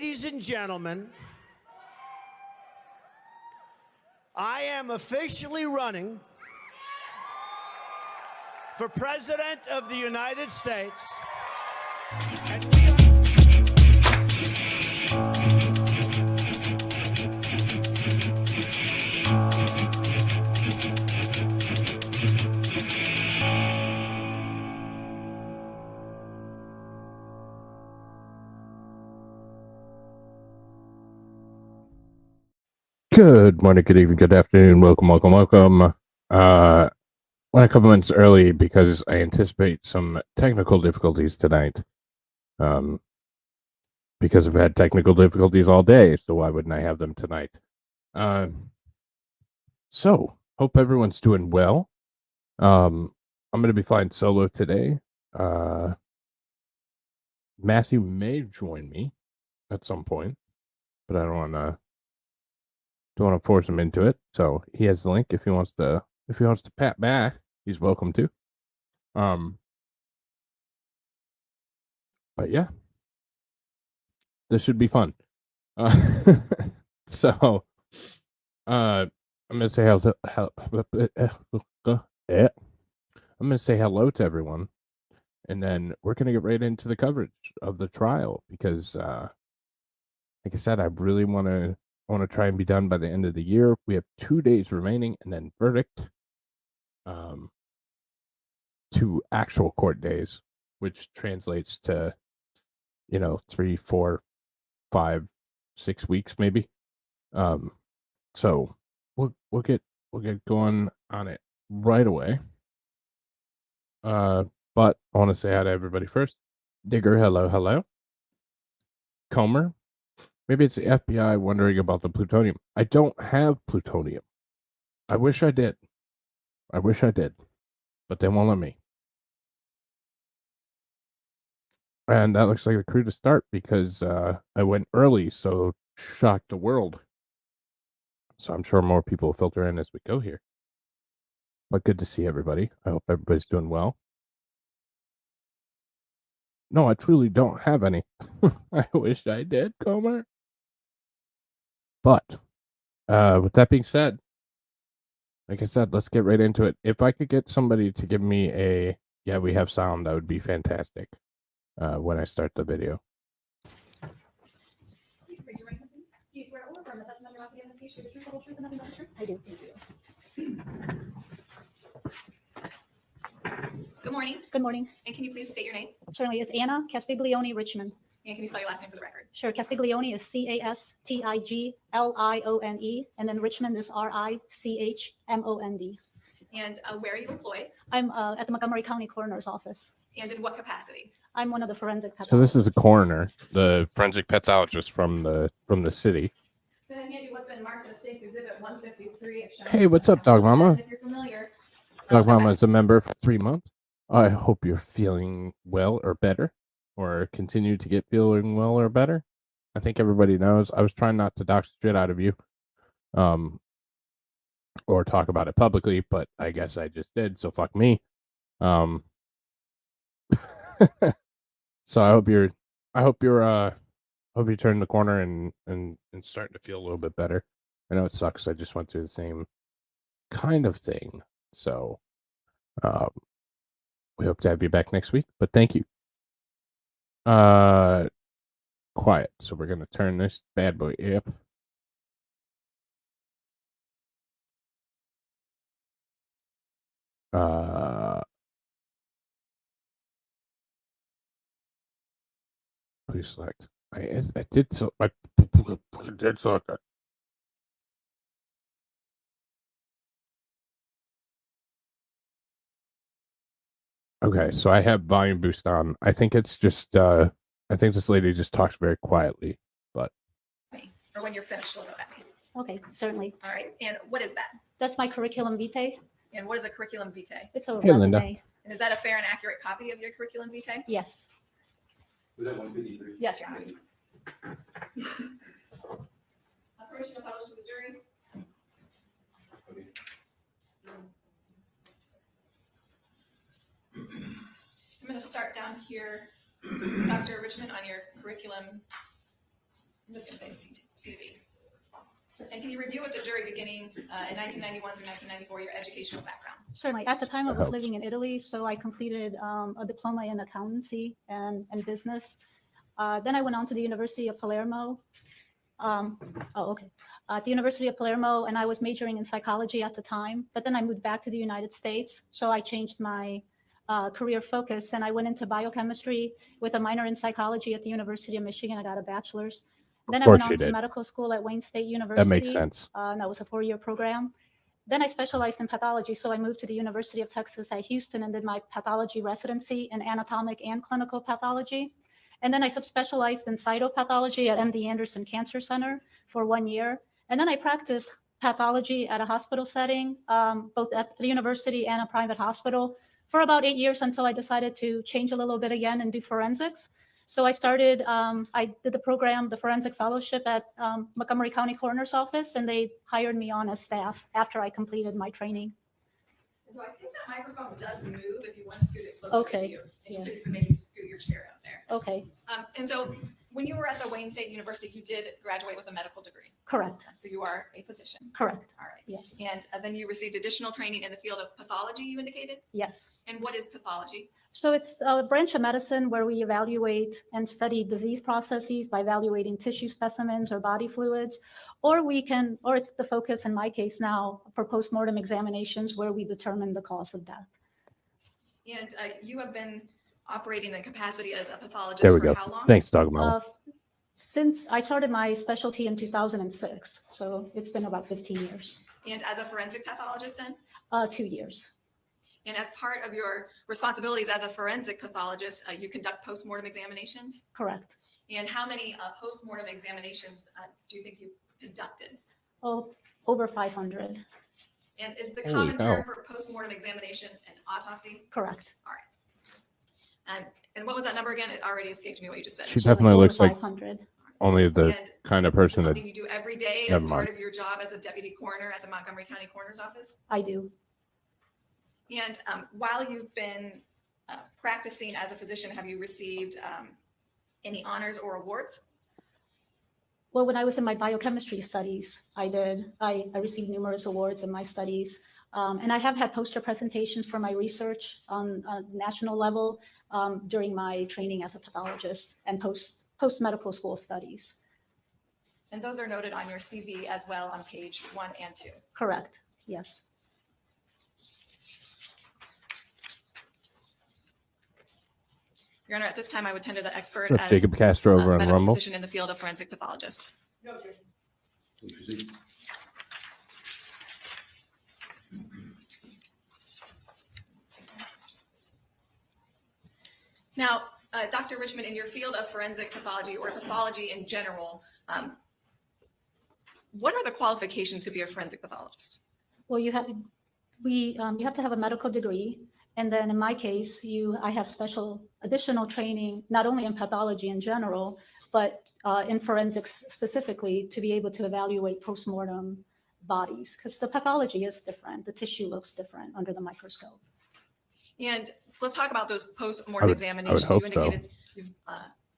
Ladies and gentlemen, I am officially running for President of the United States. And we are... Good morning, good evening, good afternoon. Welcome. Went a couple minutes early because I anticipate some technical difficulties tonight. Because I've had technical difficulties all day, so why wouldn't I have them tonight? So hope everyone's doing well. I'm going to be flying solo today. Mathew may join me at some point, but I don't want to force him into it. So he has the link if he wants to pat back, he's welcome to. But yeah, this should be fun. So I'm gonna say I'm gonna say hello to everyone, and then we're gonna get right into the coverage of the trial because like I said, I really want to try and be done by the end of the year. We have 2 days remaining, and then verdict. 2 actual court days, which translates to 3, 4, 5, 6 weeks maybe. So we'll get going on it right away. But I want to say hi to everybody first. Digger, hello. Comer, maybe it's the FBI wondering about the plutonium. I don't have plutonium. I wish I did, but they won't let me. And that looks like a crew to start because I went early, so shocked the world. So I'm sure more people will filter in as we go here. But good to see everybody. I hope everybody's doing well. No, I truly don't have any. I wish I did, Comer. But with that being said, like I said, let's get right into it. If I could get somebody to give me a, yeah, we have sound, that would be fantastic when I start the video. Do you swear or affirm the testimony you're about to give in this case is the truth, the whole truth, and nothing but the truth? I do. Thank you. Good morning. Good morning. And can you please state your name? Certainly, it's Anna Castiglione Richmond. And can you spell your last name for the record? Sure. Castiglione is Castiglione, and then Richmond is Richmond. And where are you employed? I'm at the Montgomery County Coroner's Office. And in what capacity? I'm one of the forensic pathologists. So this is a coroner, the forensic pathologist from the city. Then I hand you what's been marked as State's Exhibit 153. Hey, what's up, Dog Mama? If you're familiar. Dog Mama is a member for 3 months. I hope you're feeling well or better, or continue to get feeling well or better. I think everybody knows. I was trying not to dox shit out of you, or talk about it publicly, but I guess I just did. So fuck me. So I hope you're turning the corner and starting to feel a little bit better. I know it sucks. I just went through the same kind of thing. So we hope to have you back next week, but thank you. Quiet. So we're going to turn this bad boy up. Please select. I did so. I did select that. Okay, so I have volume boost on. I think it's just. I think this lady just talks very quietly, but. Or when you're finished, you'll know at me. Okay, certainly. All right. And what is that? That's my curriculum vitae. And what is a curriculum vitae? It's a Hey, resume. Linda. And is that a fair and accurate copy of your curriculum vitae? Yes. Was that 153? Yes, Your Honor. Permission to publish to the jury. Okay. I'm going to start down here, Dr. Richmond, on your curriculum I'm just going to say CV. And can you review with the jury beginning in 1991 through 1994 your educational background? Certainly. At the time, I That was helps. living in Italy, so I completed a diploma in accountancy and business. Then I went on to the University of Palermo. At the University of Palermo, and I was majoring in psychology at the time. But then I moved back to the United States, so I changed my career focus, and I went into biochemistry with a minor in psychology at the University of Michigan. I got a bachelor's. Then I course went on you to did. medical school at Wayne State University. That makes sense. And that was a 4-year program. Then I specialized in pathology, so I moved to the University of Texas at Houston and did my pathology residency in anatomic and clinical pathology. And then I subspecialized in cytopathology at MD Anderson Cancer Center for 1 year. And then I practiced pathology at a hospital setting, both at the university and a private hospital, for about 8 years until I decided to change a little bit again and do forensics. So I started, I did the program, the forensic fellowship at Montgomery County Coroner's Office, and they hired me on as staff after I completed my training. And so I think that microphone does move if you want to scoot it closer Okay, to you. And yeah. you could even maybe scoot your chair out there. Okay, And so when you were at the Wayne State University, you did graduate with a medical degree. correct, So you are a physician. correct, All right. yes, And then you received additional training in the field of pathology, you indicated? yes. And what is pathology? So it's a branch of medicine where we evaluate and study disease processes by evaluating tissue specimens or body fluids, or it's the focus in my case now for postmortem examinations where we determine the cause of death. And you have been operating in capacity as a pathologist There we for go. how long? Thanks, Dog Mello. Since I started my specialty in 2006, so it's been about 15 years, And as a forensic pathologist then? 2 years. And as part of your responsibilities as a forensic pathologist, you conduct postmortem examinations? Correct. And how many postmortem examinations do you think you've conducted? Oh, over 500. And is the Holy common term hell. for postmortem examination an autopsy? Correct. And what was that number again? It already escaped me what you just said. She definitely Over looks like 500. only the And kind of is this person that something you do every day Never as part mind. of your job as a deputy coroner at the Montgomery County Coroner's Office? I do. And while you've been practicing as a physician, have you received any honors or awards? Well, when I was in my biochemistry studies, I did. I received numerous awards in my studies. And I have had poster presentations for my research on a national level during my training as a pathologist and post-medical school studies. And those are noted on your CV as well on page 1 and 2. Correct. Yes. Your Honor, at this time, I would tender the expert What's up, as Jacob Castro over a on medical Rumble. physician in the field of forensic pathologist. Please proceed. Now, Dr. Richmond, in your field of forensic pathology or pathology in general, what are the qualifications to be a forensic pathologist? Well, you have to have a medical degree. And then in my case, I have special additional training, not only in pathology in general, but in forensics specifically to be able to evaluate postmortem bodies, because the pathology is different. The tissue looks different under the microscope. And let's talk about those I post-mortem would examinations. hope You so. indicated you've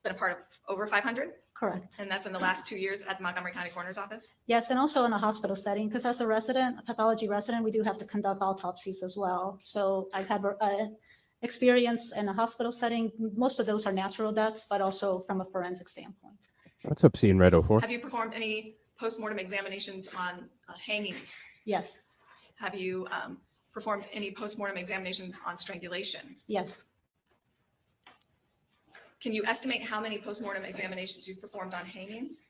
been a part of over 500, Correct. and that's in the last 2 years at the Montgomery County Coroner's Office. Yes, and also in a hospital setting, because as a pathology resident, we do have to conduct autopsies as well. So I've had experience in a hospital setting. Most of those are natural deaths, but also from a forensic standpoint. What's up, Scene Red 04? Have you performed any post-mortem examinations on hangings? Yes, Have you performed any post-mortem examinations on strangulation? yes. Can you estimate how many post-mortem examinations you've performed on hangings?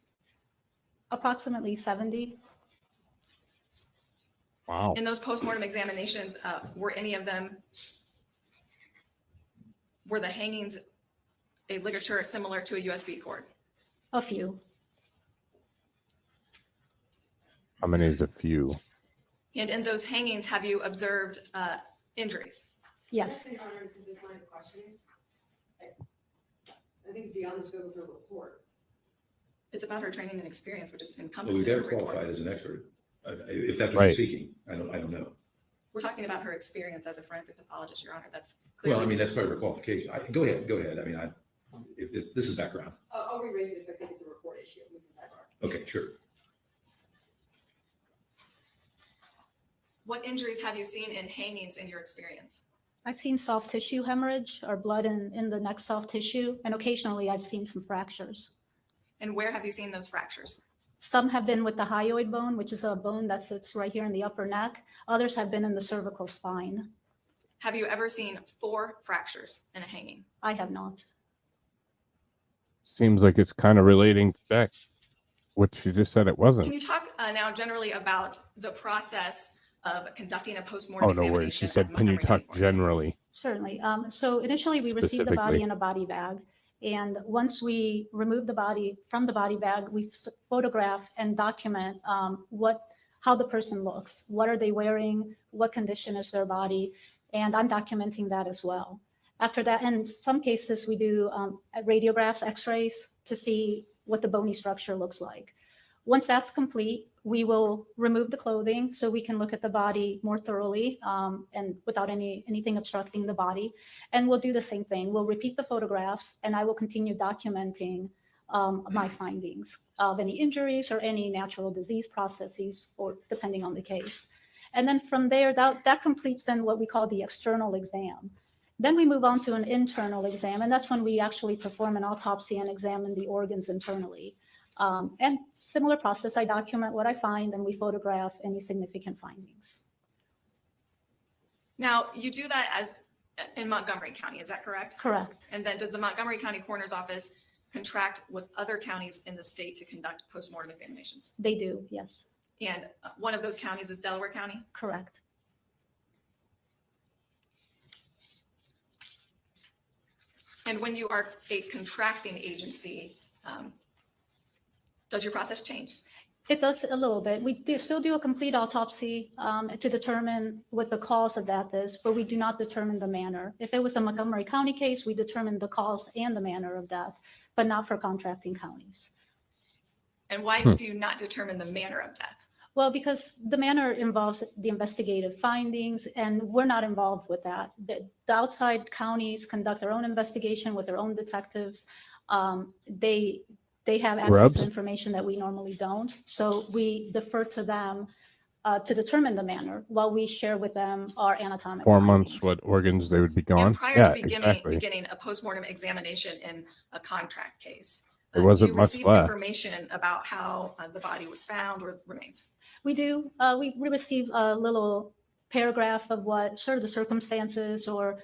Approximately 70. Wow. In those post-mortem examinations, were the hangings a ligature similar to a USB cord? A few. How many is a few? And in those hangings, have you observed injuries? Yes. Your Honor, is this line of questioning? I think it's beyond the scope of her report. It's about her training and experience, which is Well, encompassed we in got the her report. qualified as an expert, if that's what Right. you're seeking. I don't know. We're talking about her experience as a forensic pathologist, Your Honor. That's Well, I clearly. mean, that's part of her qualification. Go ahead. I mean, if this is background. I'll re-raise it if I think it's a report issue. Okay, sure. What injuries have you seen in hangings in your experience? I've seen soft tissue hemorrhage or blood in the neck soft tissue, and occasionally I've seen some fractures. And where have you seen those fractures? Some have been with the hyoid bone, which is a bone that sits right here in the upper neck. Others have been in the cervical spine. Have you ever seen 4 fractures in a hanging? I have not. Seems like it's kind of relating to Beck, which she just said it Can wasn't. you talk now generally about the process of conducting a postmortem Oh, no examination? worries. She at said, can you Montgomery talk County Coroner's generally? Office? Certainly. So initially we received the body Specifically. in a body bag. And once we remove the body from the body bag, we photograph and document how the person looks. What are they wearing? What condition is their body? And I'm documenting that as well. After that, in some cases, we do radiographs, x-rays to see what the bony structure looks like. Once that's complete, we will remove the clothing so we can look at the body more thoroughly and without anything obstructing the body. And we'll do the same thing. We'll repeat the photographs, and I will continue documenting my findings of any injuries or any natural disease processes, or depending on the case. And then from there, that completes then what we call the external exam. Then we move on to an internal exam, and that's when we actually perform an autopsy and examine the organs internally. And similar process, I document what I find and we photograph any significant findings. Now, you do that as in Montgomery County, is that correct? Correct. And then does the Montgomery County Coroner's Office contract with other counties in the state to conduct postmortem examinations? They do, yes, And one of those counties is Delaware County? correct. And when you are a contracting agency, does your process change? It does a little bit. We still do a complete autopsy to determine what the cause of death is, but we do not determine the manner. If it was a Montgomery County case, we determine the cause and the manner of death, but not for contracting counties. And why do you not determine the manner of death? Well, because the manner involves the investigative findings, and we're not involved with that. The outside counties conduct their own investigation with their own detectives. They have access Rubs? to information that we normally don't. So we defer to them to determine the manner while we share with them our anatomic 4 months, findings. what organs they would be gone? And prior Yeah, to exactly. beginning a postmortem examination in a contract case, There wasn't do you much receive left. information about how the body was found or remains? We do. We receive a little paragraph of what sort of the circumstances or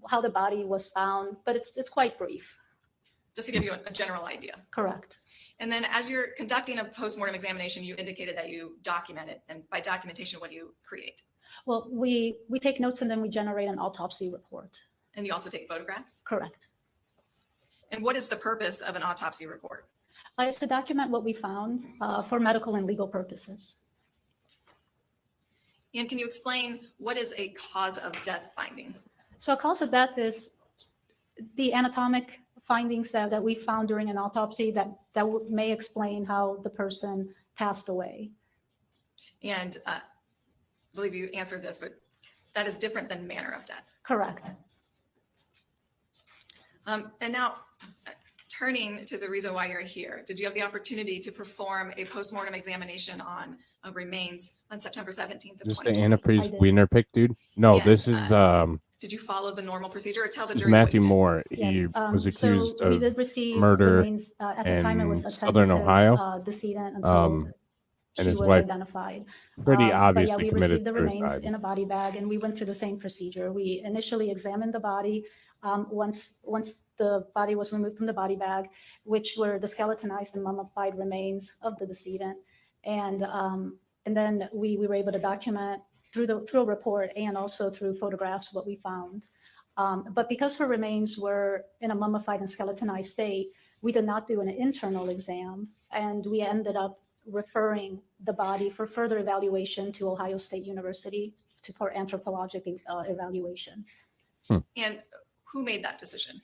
how the body was found, but it's quite brief. Just to give you a general idea. Correct. And then as you're conducting a postmortem examination, you indicated that you document it. And by documentation, what do you create? Well, we take notes and then we generate an autopsy report. And you also take photographs? Correct. And what is the purpose of an autopsy report? It's to document what we found for medical and legal purposes. And can you explain what is a cause of death finding? So a cause of death is the anatomic findings that we found during an autopsy that may explain how the person passed away. And I believe you answered this, but that is different than manner of death. Correct. And now, turning to the reason why you're here, did you have the opportunity to perform a postmortem examination on remains on September 17th of Just the 2020? antifreeze I did. wiener pick, dude? No, Yeah, this is Did you follow the normal procedure or tell the this is jury? what Mathew you did? Moore. Yes. He was accused so we of did receive murder remains, at the time it was in a Southern tentative, Ohio. decedent until and she his was wife identified. pretty But yeah, obviously we committed received the remains suicide. in a body bag, and we went through the same procedure. We initially examined the body. Once the body was removed from the body bag, which were the skeletonized and mummified remains of the decedent, and then we were able to document through a report and also through photographs what we found. But because her remains were in a mummified and skeletonized state, we did not do an internal exam, and we ended up referring the body for further evaluation to Ohio State University for anthropologic evaluation. And who made that decision?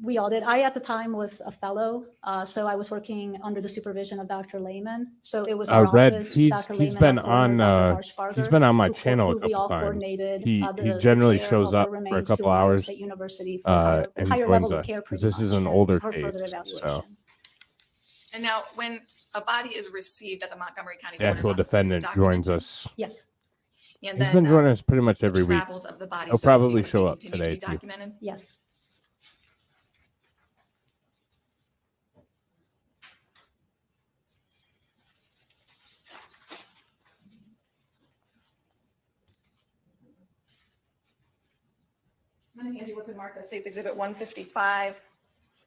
We all did. I, at the time, was a fellow, so I was working under the supervision of Dr. Lehman. So it was our Red, office, he's Dr. he's Lehman, been our coroner, on Dr. Marshbarger, he's been on my who channel a we all couple times. coordinated, He the generally care shows of our up for a remains couple to Ohio hours, State University for higher and level joins of us, care, 'cause pretty this is much, an and older for further case, so. evaluation. And now, when a body is received at the Montgomery County The Coroner's actual Office, it's defendant joins documented. us. Yes, And He's then been joining us pretty much every the week. travels of the body, He'll so to speak, probably would show be up continued to today, be too. documented. yes. I'm going to hand you what's been marked as State's Exhibit 155,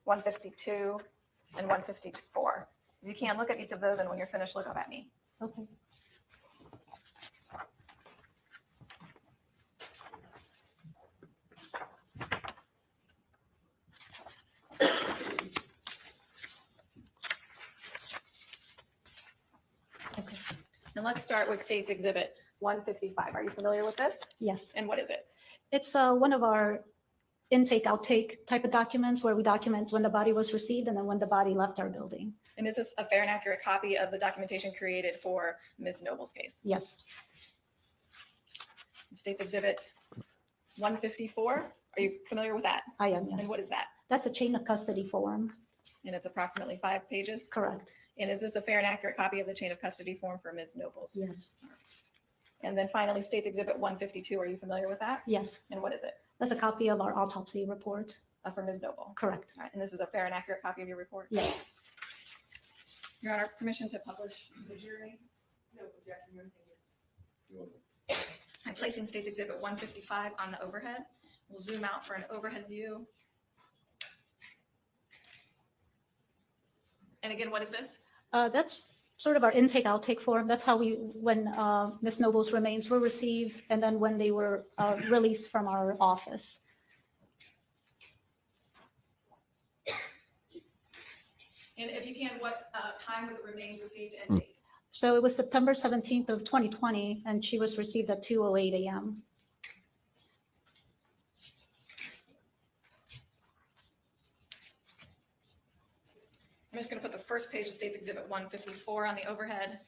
152, and 154. You can look at each of those, and when you're finished, look up at me. Okay. Okay. And let's start with State's Exhibit 155. Are you familiar with this? Yes. And what is it? It's one of our intake outtake type of documents where we document when the body was received and then when the body left our building. And is this a fair and accurate copy of the documentation created for Ms. Noble's case? Yes. State's Exhibit 154. Are you familiar with that? I am, yes. And what is that? That's a chain of custody form. And it's approximately 5 pages. Correct. And is this a fair and accurate copy of the chain of custody form for Ms. Nobles? Yes. And then finally, State's Exhibit 152. Are you familiar with that? Yes. And what is it? That's a copy of our autopsy report. For Ms. Noble. Correct. All right. And this is a fair and accurate copy of your report? Yes. Your Honor, permission to publish the jury? No objection or anything. I'm placing State's Exhibit 155 on the overhead. We'll zoom out for an overhead view. And again, what is this? That's sort of our intake outtake form. That's how when Ms. Noble's remains were received and then when they were released from our office. And if you can, what time were the remains received and date? So it was September 17th of 2020 and she was received at 2:08 a.m. I'm just going to put the first page of State's Exhibit 154 on the overhead.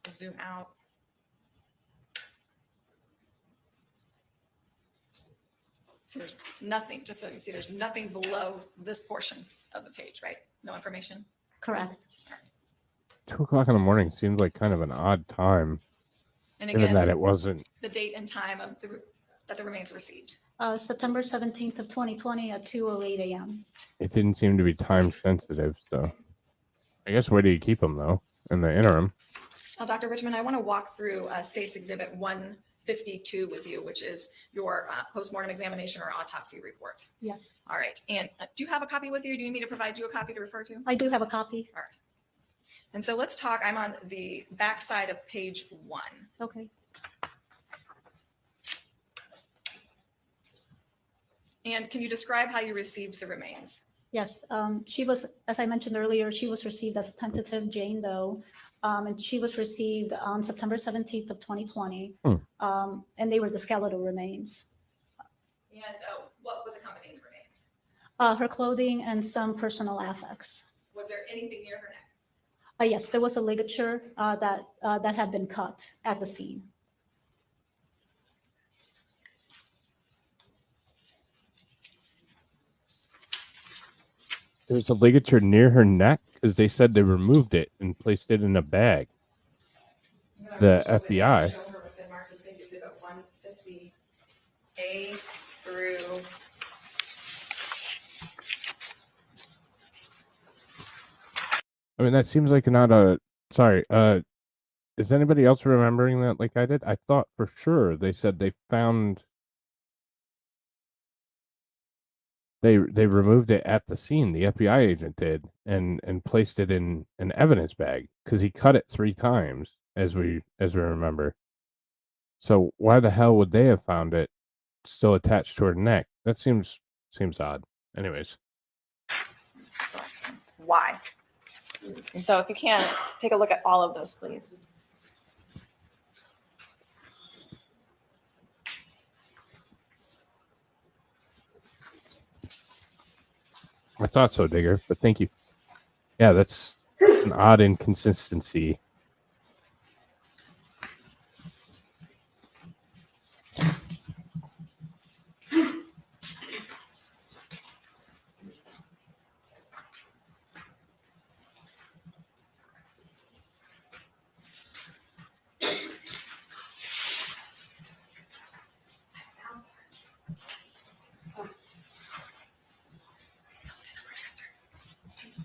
We'll zoom out. So there's nothing, just so you see, there's nothing below this portion of the page, right? No information. Correct. 2 o'clock in the morning seems like kind of an odd time, And given that again, it wasn't. the date and time of that the remains received. September 17th of 2020 at 2:08 a.m. It didn't seem to be time sensitive, so I guess where do you keep them though in the interim? Dr. Richmond, I want to walk through State's Exhibit 152 with you, which is your postmortem examination or autopsy report. Yes, All right. And do you have a copy with you? Do you need me to provide you a copy to refer to? I do have a copy. And so let's talk. I'm on the back side of page 1. Okay. And can you describe how you received the remains? Yes, she was, as I mentioned earlier, she was received as tentative Jane Doe, and she was received on September 17th of 2020, and they were the skeletal remains. And what was accompanying the remains? Her clothing and some personal affects. Was there anything near her neck? Yes, there was a ligature that had been cut at the scene. There's a ligature near her neck because they said they removed it and placed it in a bag. The FBI. Show her what's been marked as State's Exhibit 150A through. I mean, that seems like not a. Sorry. Is anybody else remembering that like I did? I thought for sure they said they found. They removed it at the scene. The FBI agent did, and placed it in an evidence bag because he cut it 3 times, as we remember. So why the hell would they have found it still attached to her neck? That seems odd. Anyways, Why? And so if you can, take a look at all of those, please. I thought so, Digger, but thank you. Yeah, that's an odd inconsistency.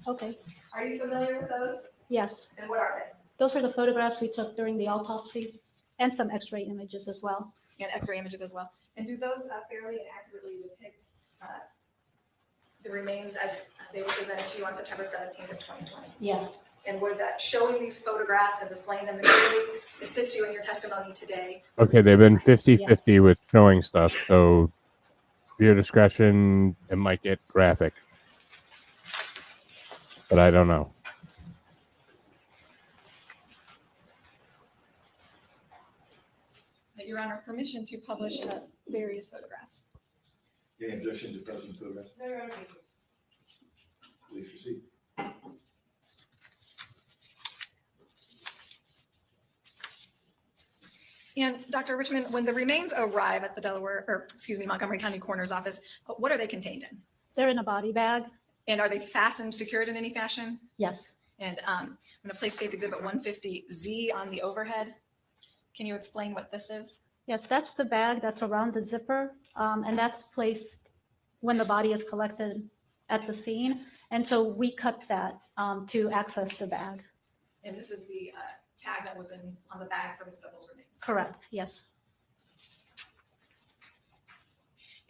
Okay, Are you familiar with those? yes. And what are they? Those are the photographs we took during the autopsy and some x-ray images as well. And x-ray images as well. And do those fairly and accurately depict the remains as they were presented to you on September 17th of 2020? Yes, And would that showing these photographs and displaying them visually assist you in your testimony today? Okay, they've been 50-50 with showing stuff, so your discretion, it might get graphic. But I don't know. Your Honor, permission to publish various photographs. Any objection to President photographs? No. Please proceed. And Dr. Richmond, when the remains arrive at the Montgomery County Coroner's Office, what are they contained in? they're in a body bag. And are they fastened, secured in any fashion? Yes, And I'm going to place State's Exhibit 150Z on the overhead. Can you explain what this is? yes, that's the bag that's around the zipper, and that's placed when the body is collected at the scene. And so we cut that to access the bag. And this is the tag that was on the bag for Ms. Bevel's remains. Correct, yes.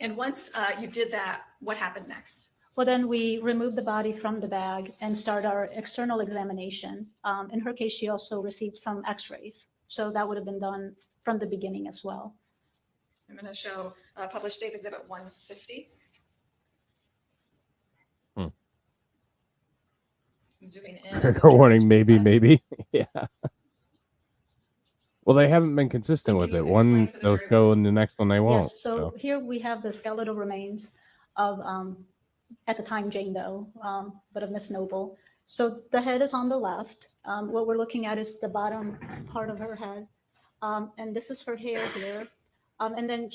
And once you did that, what happened next? Well, then we removed the body from the bag and start our external examination. In her case, she also received some x-rays. So that would have been done from the beginning as well. I'm going to show published State's Exhibit 150. I'm zooming in. Trigger warning, maybe. Yeah. Well, they haven't been consistent Can with you it. explain One for the they'll jury show what and the next one they won't. Yes, so here we have the skeletal remains of, at the time, Jane Doe, but of Miss Noble. So the head is on the left. What we're looking at is the bottom part of her head. And this is her hair here. And then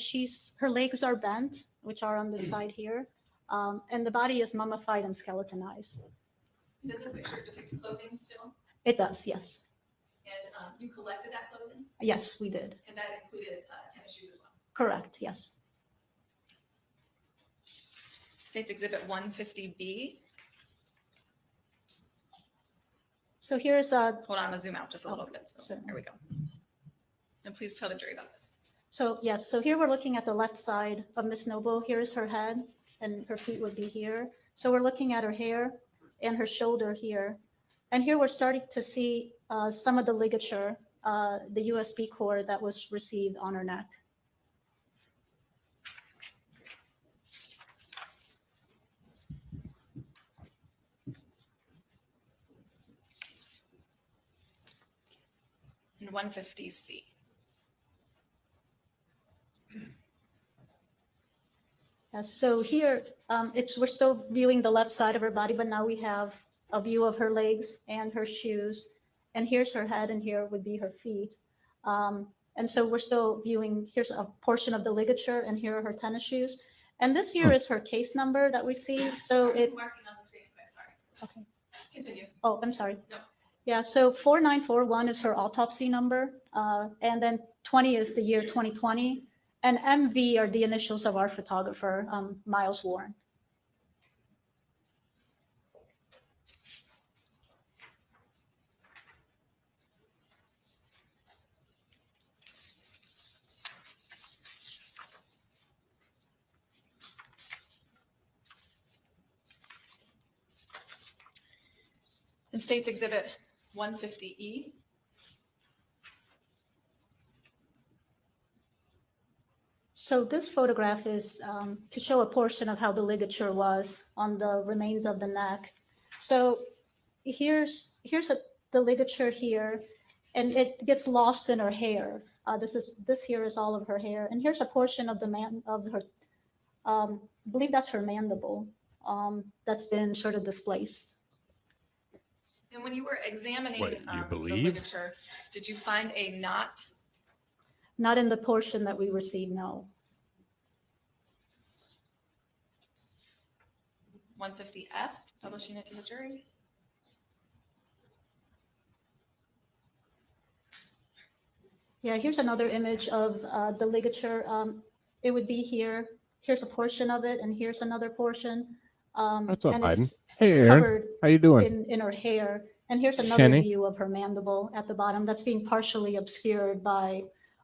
her legs are bent, which are on this side here. And the body is mummified and skeletonized. Does this picture depict clothing still? It does, yes. And you collected that clothing? Yes, we did. And that included tennis shoes as well? Correct, yes. State's Exhibit 150B. So here's Hold on, I'm going to zoom out just a little bit. So Sure. there we go. And please tell the jury about this. So yes, so here we're looking at the left side of Miss Noble. Here's her head and her feet would be here. So we're looking at her hair and her shoulder here. And here we're starting to see some of the ligature, the USB cord that was received on her neck. And 150C. So here, we're still viewing the left side of her body, but now we have a view of her legs and her shoes. And here's her head, and here would be her feet. And so we're still viewing, here's a portion of the ligature, and here are her tennis shoes. And this here is her case number that we see. So it, Marking on the screen. Okay, sorry. okay. Continue. Oh, I'm sorry. No. Yeah, so 4941 is her autopsy number. And then 20 is the year 2020. And MV are the initials of our photographer, Miles Warren. And State's Exhibit 150E. So this photograph is to show a portion of how the ligature was on the remains of the neck. So here's the ligature here, and it gets lost in her hair. This here is all of her hair, and here's a portion of her. I believe that's her mandible that's been sort of displaced. And when you were examining What, you the believe? ligature, did you find a knot? Not in the portion that we received, no. 150F, publishing it to the jury. Yeah, here's another image of the ligature. It would be here. Here's a portion of it, and here's another portion. What's up, and Biden? it's Hey, Aaron. covered How you doing? in her hair. And here's another Shenny? view of her mandible at the bottom that's being partially obscured by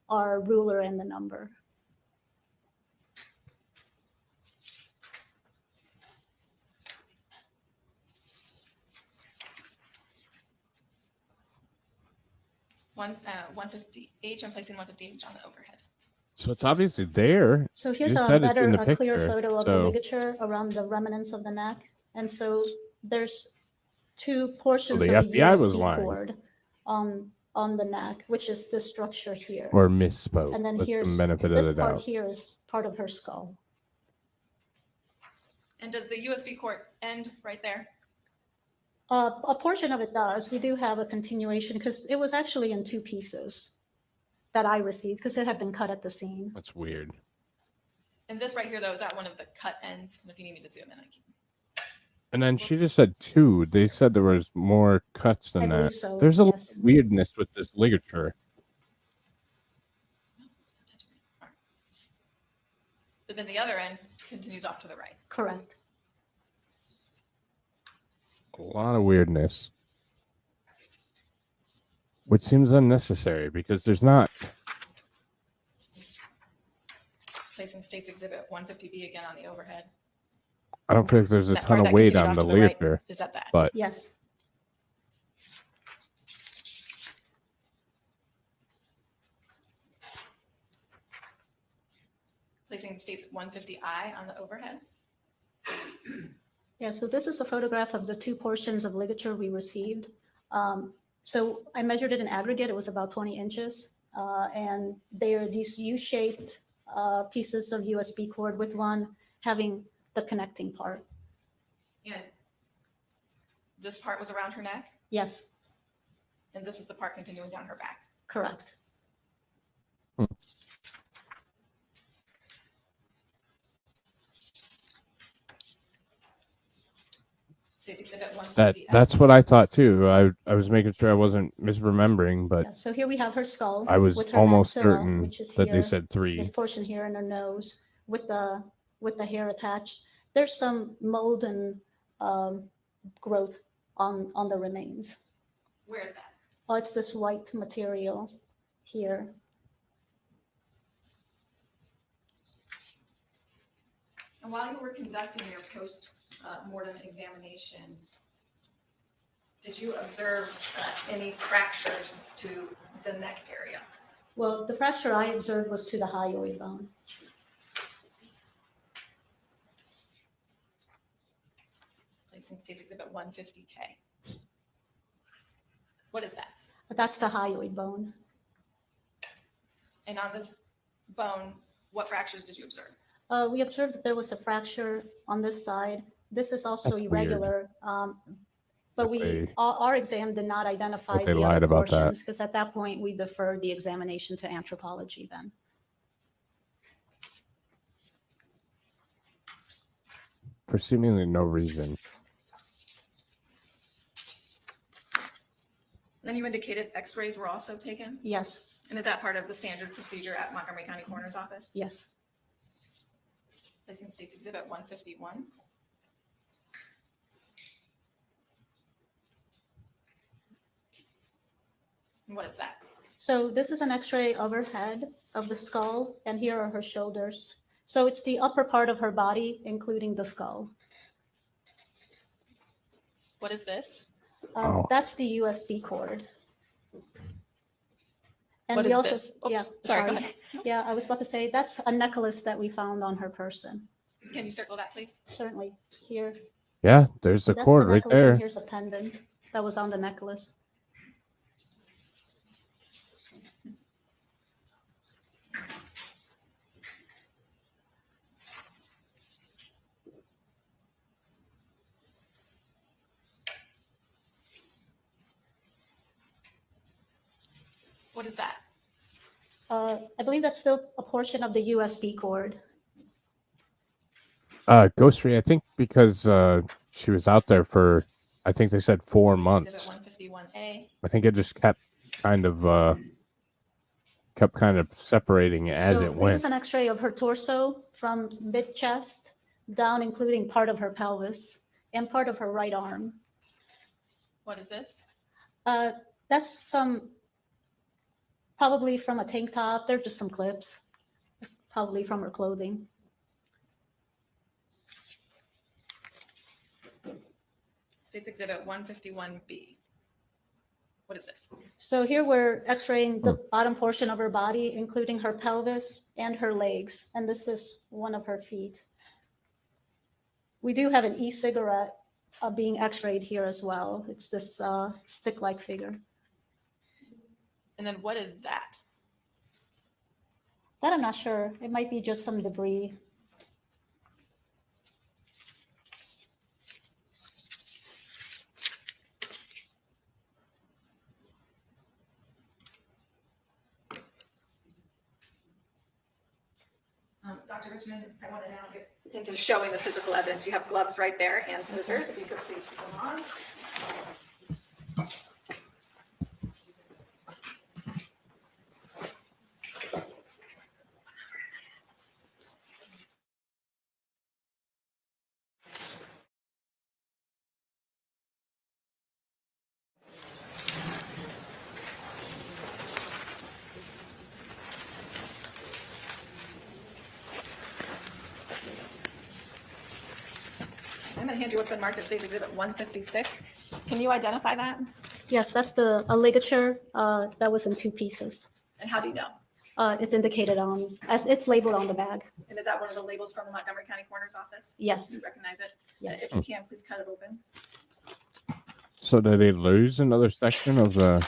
our ruler and the number. One, 150H, I'm placing 150H on the overhead. So it's obviously there. So here's You a said it's in better, the a clear picture, photo of the so- ligature around the remnants of the neck. And so there's two portions the of the FBI was USB lying. cord on the neck, which is this structure here. Or misspoke. And then With here's, the benefit of this the part doubt. here is part of her skull. And does the USB cord end right there? A portion of it does. We do have a continuation because it was actually in two pieces that I received because it had been cut at the seam. That's weird. And this right here, though, is that one of the cut ends? And if you need me to zoom in, I can. And then she just said 2. They said there was more cuts than I believe that. so, There's a lot yes. of weirdness with this ligature. But then the other end continues off to the right. Correct. A lot of weirdness. Which seems unnecessary because there's not. Placing States Exhibit 150B again on the overhead. I don't feel like there's a That ton part of that weight continued on off the to right, ligature. is that? But Yes. Placing States 150I on the overhead. Yeah, so this is a photograph of the two portions of ligature we received. So I measured it in aggregate. It was about 20 inches. And they are these U-shaped pieces of USB cord with one having the connecting part. And this part was around her neck, Yes, and this is the part continuing down her back. correct. States Exhibit 150X. that's what I thought too. I was making sure I wasn't misremembering, but Yeah, so here we have her skull. I was with her almost maxilla, certain which is that they here. said 3. This portion here in her nose with the hair attached. There's some mold and growth on the remains. Where is that? Oh, it's this white material here. And while you were conducting your post-mortem examination, did you observe any fractures to the neck area? Well, the fracture I observed was to the hyoid bone. Placing States Exhibit 150K. What is that? But that's the hyoid bone. And on this bone, what fractures did you observe? We observed that there was a fracture on this side. This is also That's weird. irregular. But That our exam did not identify that they the lied other about that. portions because at that point we deferred the examination to anthropology then. For seemingly no reason. Then you indicated x-rays were also taken? Yes, And is that part of the standard procedure at Montgomery County Coroner's Office? yes. Placing States Exhibit 151. And what is that? So this is an x-ray of her head, of the skull, and here are her shoulders. So it's the upper part of her body, including the skull. What is this? Oh. That's the USB cord. And What we is also, this? Oops, yeah, sorry, go ahead. Yeah, I was about to say, that's a necklace that we found on her person. Can you circle that, please? Certainly, here. Yeah, there's the That's cord right necklace, and there. here's a pendant that was on the necklace. What is that? I believe that's still a portion of the USB cord. Ghostry, I think because she was out there for, I think they said 4 months. Exhibit 151A. I think it just kept kind of separating as So it this went. is an X-ray of her torso from mid-chest down, including part of her pelvis and part of her right arm. What is this? That's probably from a tank top. They're just some clips, probably from her clothing. State's Exhibit 151B. What is this? So here we're x-raying the bottom portion of her body, including her pelvis and her legs. And this is one of her feet. We do have an e-cigarette being x-rayed here as well. It's this stick-like figure. And then what is that? That I'm not sure. It might be just some debris. Dr. Richmond, I want to now get into showing the physical evidence. You have gloves right there and scissors. If you could please put them on. I'm going to hand you what's been marked as State's Exhibit 156. Can you identify that? Yes, that's a ligature that was in two pieces. And how do you know? It's indicated as it's labeled on the bag. And is that one of the labels from the Montgomery County Coroner's Office? Yes, You recognize it? yes. If you can, please cut it open. So did they lose another section of the?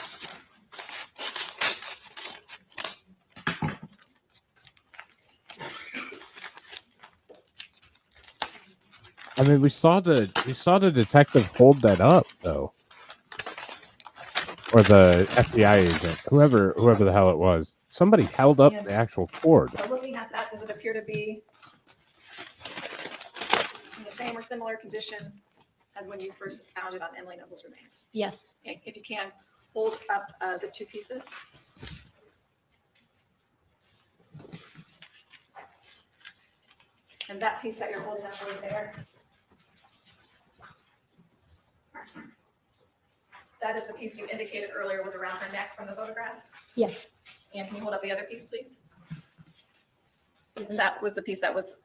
I mean, we saw the detective hold that up though, or the FBI agent, whoever the hell it was. Somebody held up the actual cord. So looking at that, does it appear to be in the same or similar condition as when you first found it on Emily Noble's remains? Yes. Okay, if you can, hold up the two pieces. And that piece that you're holding up right there, that is the piece you indicated earlier was around her neck from the photographs. Yes. And can you hold up the other piece, please? That was the piece that was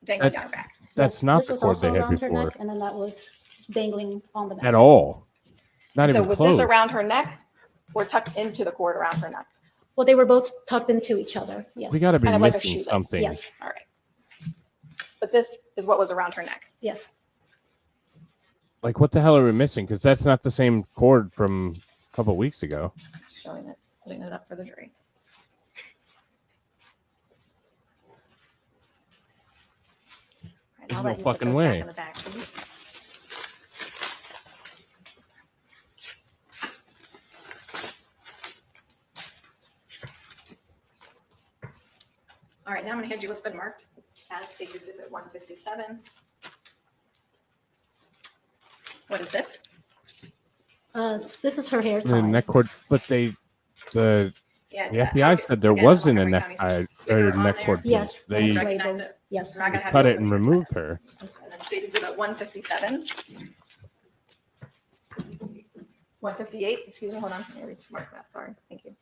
dangling down her back. That's not This the was cord also they had around her before neck, and then that was dangling on the back. at all. Not So even was close. this around her neck or tucked into the cord around her neck? Well, they were both tucked into each other. Yes. We got to be Kind of like a missing shoelace, something. Yes. All right. But this is what was around her neck. Yes. Like, what the hell are we missing? Because that's not the same cord from a couple weeks ago. Showing it, putting it up for the jury. All right, There's I'll no let you put fucking those way. back in the back, please. All right, now I'm going to hand you what's been marked as State Exhibit 157. What is this? This is her hair The tie. neck cord, but the Yeah, FBI said there again, wasn't a Montgomery neck County sticker on neck there. cord piece. Yes. They that's recognize labeled. it. Yes. I'm not gonna have cut you it open and your removed text. her. And then State Exhibit 157. 158, excuse me, hold on. Let me mark that, sorry, thank you.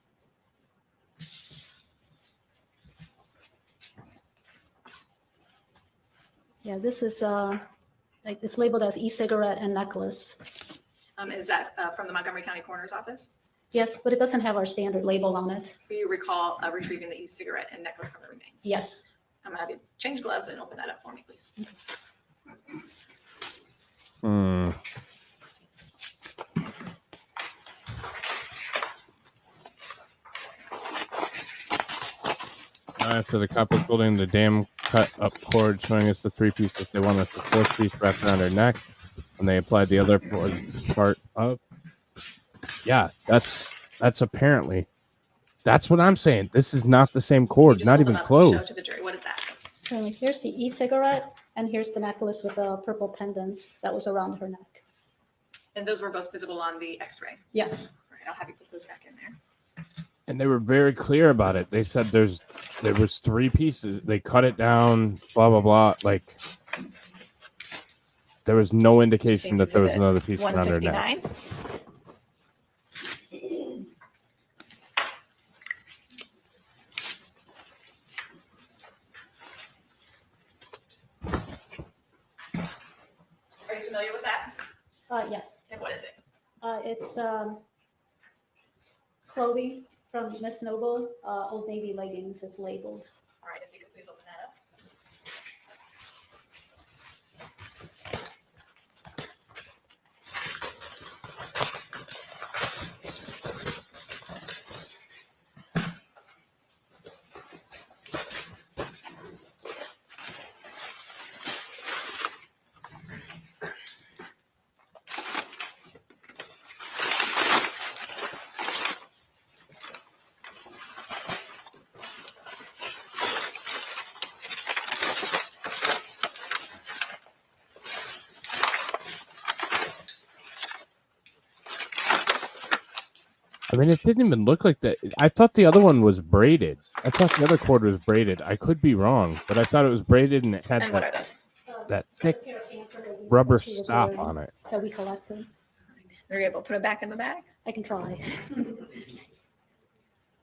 Yeah, this is like it's labeled as e-cigarette and necklace. Is that from the Montgomery County Coroner's Office? Yes, but it doesn't have our standard label on it. Do you recall retrieving the e-cigarette and necklace from the remains? Yes. I'm gonna have you change gloves and open that up for me, please. Hmm. After the cop was holding the damn cut up cord, showing us the three pieces, they want us the fourth piece wrapped around her neck, and they applied the other part of. Yeah, that's apparently. That's what I'm saying. This is not the same You cord, just not hold even them up to show close. to the jury. What is that? So here's the e-cigarette, and here's the necklace with the purple pendant that was around her neck. And those were both visible on the x-ray. Yes. All right, I'll have you put those back in there. And they were very clear about it. They said there was 3 pieces. They cut it down, blah, blah, blah. Like, there was no indication that there was another piece around her neck. 159. Are you familiar with that? Yes. And what is it? It's clothing from Miss Noble, Old Navy leggings. It's labeled. All right, if you could please open that up. I mean, it didn't even look like that. I thought the other one was braided. I thought the other cord was braided. I could be wrong, but I thought it was braided and it had And what are those? that thick rubber stop on it. That we collected. Are you able to put it back in the bag? I can try.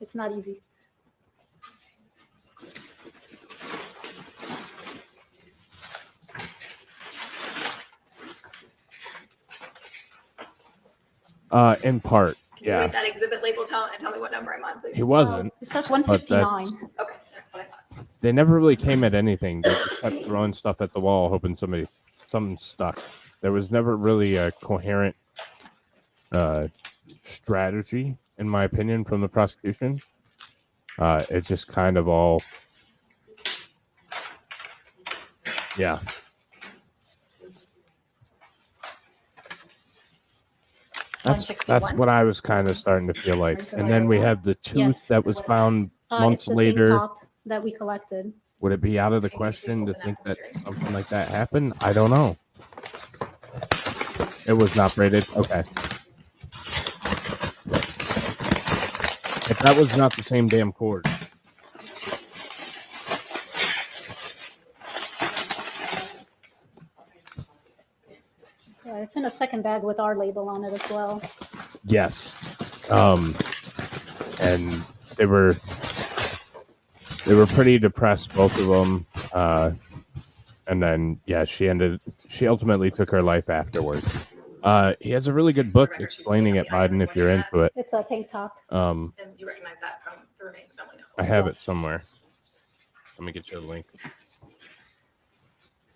It's not easy. In part, Can you yeah. read that exhibit label and tell me what number I'm on, please? He wasn't. It says But 159. Okay, that's what I thought. They never really came at anything. They just kept throwing stuff at the wall, hoping something stuck. There was never really a coherent strategy, in my opinion, from the prosecution. It just kind of all, yeah. That's 161. what I was kind of starting to feel like. And then we have the tooth Yes. that was found months It's the tank later. top that we collected. Would it be out of the Can you please question to open think that that one, something like that happened? I don't know. It was not braided. Okay. If that was not the same damn cord. Yeah, it's in a second bag with our label on it as well. Yes. And they were pretty depressed, both of them. And then, yeah, she ultimately took her life afterwards. He has a really good book explaining it, Biden, if you're into it. It's a tank top. And you recognize that from the remains of Emily Noble? I have it Yes. somewhere. Let me get you a link.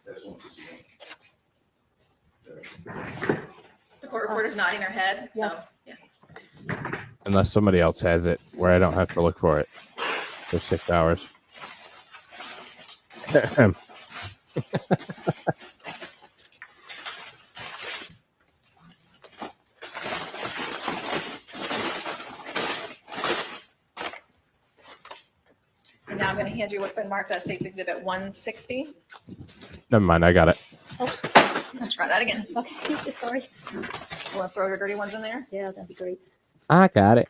That's 161. The court reporter's nodding her head, so, Yes. yes. Unless somebody else has it where I don't have to look for it for 6 hours. And now I'm going to hand you what's been marked as State's Exhibit 160. Never mind, I got it. Oops. Let's try that again. Okay, sorry. Want to throw your dirty ones in there? Yeah, that'd be great. I got it.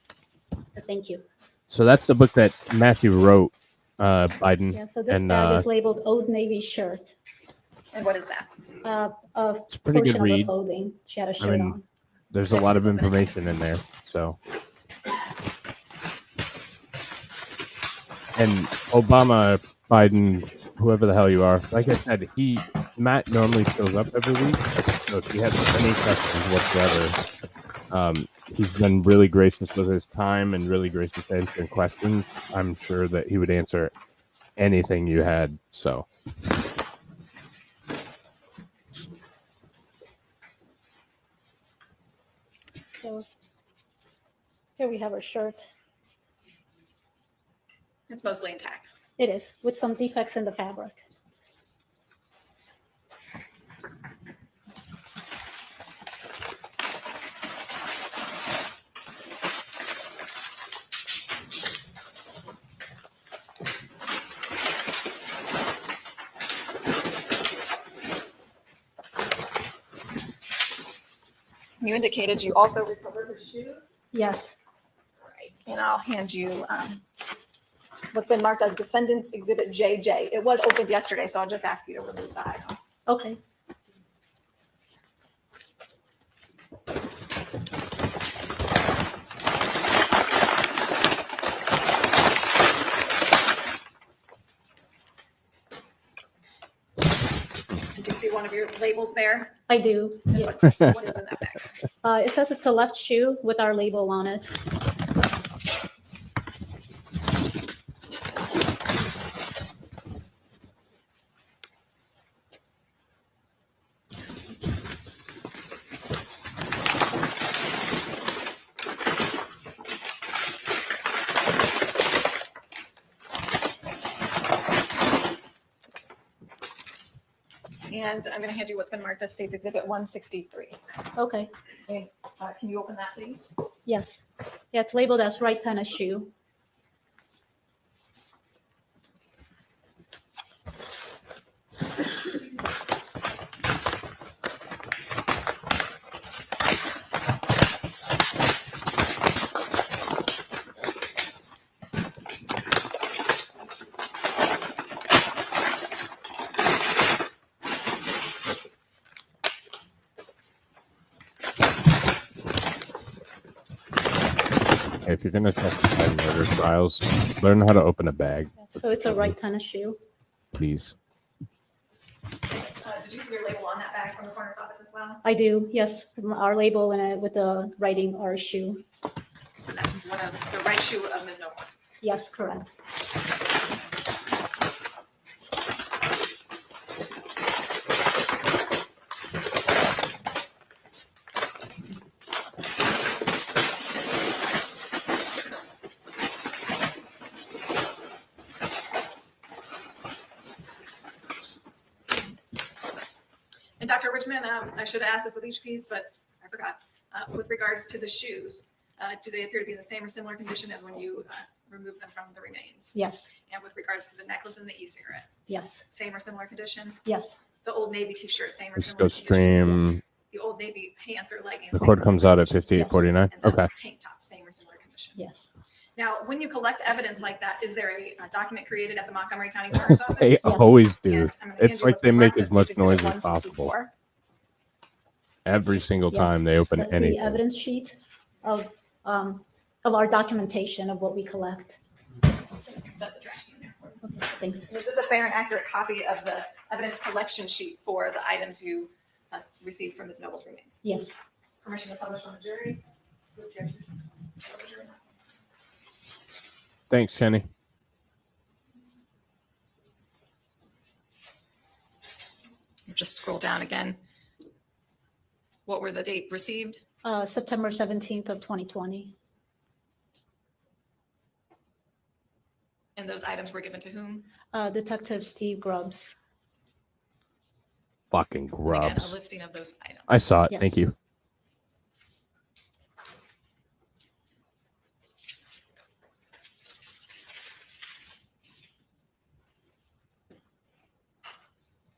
Thank you. So that's the book that Matthew wrote, Biden. Yeah, so this And, bag is labeled Old Navy shirt. And what is that? A It's a pretty good portion of her read. clothing. She had a shirt mean, on. There's a lot of information in there. So, and Obama, Biden, whoever the hell you are, like I said, Matt normally shows up every week. So if he has any questions whatsoever, he's been really gracious with his time and really gracious answering questions. I'm sure that he would answer anything you had. So. So here we have her shirt. It's mostly intact. It is, with some defects in the fabric. You indicated you also recovered her shoes? Yes. Right. And I'll hand you what's been marked as Defendant's Exhibit JJ. It was opened yesterday, so I'll just ask you to remove the items. Okay. Did you see one of your labels there? I do. Yeah. What is in that bag? It says it's a left shoe with our label on it. And I'm going to hand you what's been marked as State's Exhibit 163. Okay. Okay, can you open that, please? Yes. Yeah, it's labeled as right tennis shoe. If you're going to testify in murder trials, learn how to open a bag, So it's a right tennis shoe. please. Did you see your label on that bag from the coroner's office as well? I do. Yes, our label in it with the writing our shoe. And that's one of the right shoe of Ms. Nobles. Yes, correct. And Dr. Richmond, I should have asked this with each piece, but I forgot. With regards to the shoes, do they appear to be in the same or similar condition as when you removed them from the remains? Yes, And with regards to the necklace and the e-cigarette, yes, same or similar condition? yes, The Old Navy t-shirt, same or Let's similar go condition? stream. The Old Navy pants or leggings? The same cord or comes similar out at condition? 58.49. And the Okay. tank top, same or similar condition? yes. Now, when you collect evidence like that, is there a document created at the Montgomery County Coroner's Office? They Yes. always do. And I'm gonna hand It's you like what's they been make marked as as much State's Exhibit noise as possible. 164. Every single Yes. time they open That's the anything. evidence sheet of our documentation of what we collect. Set the trash can there. Okay, thanks. This is a fair and accurate copy of the evidence collection sheet for the items you received from Ms. Noble's remains. Yes. Permission to publish on the jury? Thanks, Jenny. Just scroll down again. What were the date received? September 17th of 2020. And those items were given to whom? Detective Steve Grubbs. Fucking Again, a grubs. listing of those items. I saw it. Yes. Thank you.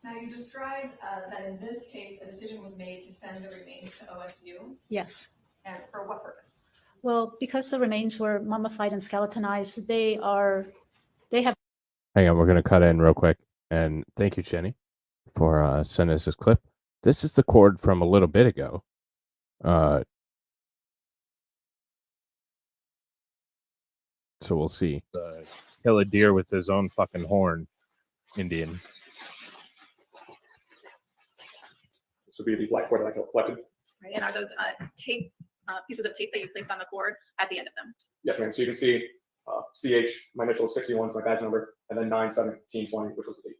Now, you described that in this case, a decision was made to send the remains to OSU. Yes. And for what purpose? Well, because the remains were mummified and skeletonized, they have. Hang on, we're going to cut in real quick. And thank you, Jenny, for sending us this clip. This is the cord from a little bit ago. So we'll see. Kill a deer with his own fucking horn, Indian. This would be the black cord that I collected. Right, and are those tape pieces of tape that you placed on the cord at the end of them? Yes, ma'am. So you can see CH, my initial is 61 is my badge number, and then 9/17/20, which was the date.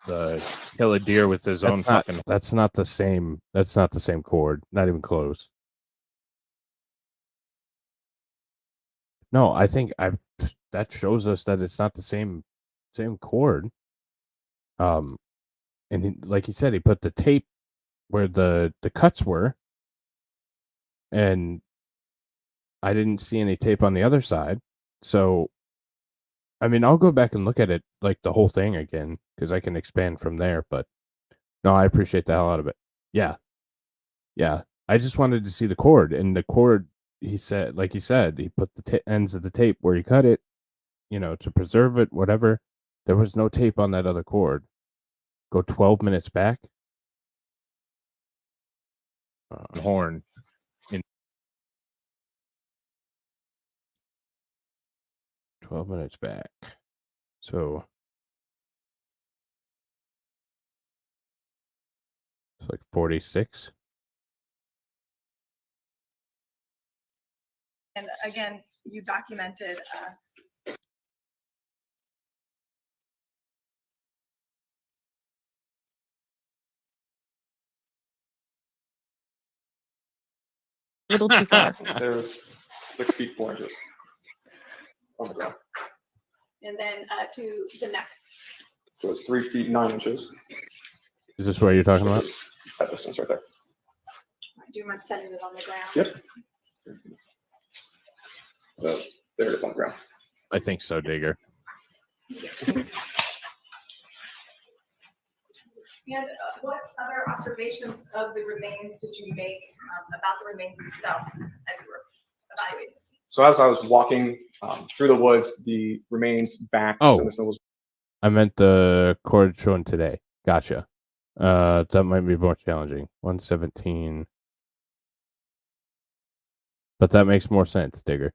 The kill a deer with his own fucking. That's not the same. That's not the same cord. Not even close. No, I think that shows us that it's not the same cord. And like he said, he put the tape where the cuts were, and I didn't see any tape on the other side. So, I mean, I'll go back and look at it like the whole thing again because I can expand from there. But no, I appreciate the hell out of it. Yeah. I just wanted to see the cord, and the cord he said, like he said, he put the ends of the tape where he cut it, to preserve it, whatever. There was no tape on that other cord. Go 12 minutes back. Horn. 12 minutes back. So it's like 46. And again, you documented A little too far. There's 6 feet 4 inches on the ground. and then to the neck. So it's 3 feet 9 inches. Is this what you're talking about? That distance right there. Do you mind setting it on the ground? Yep. So there it is on the ground. I think so, Digger. And what other observations of the remains did you make about the remains itself as you were evaluating the scene? So as I was walking through the woods, the remains back. Oh. So this was I meant the cord shown today. Gotcha. That might be more challenging. 117. But that makes more sense, Digger.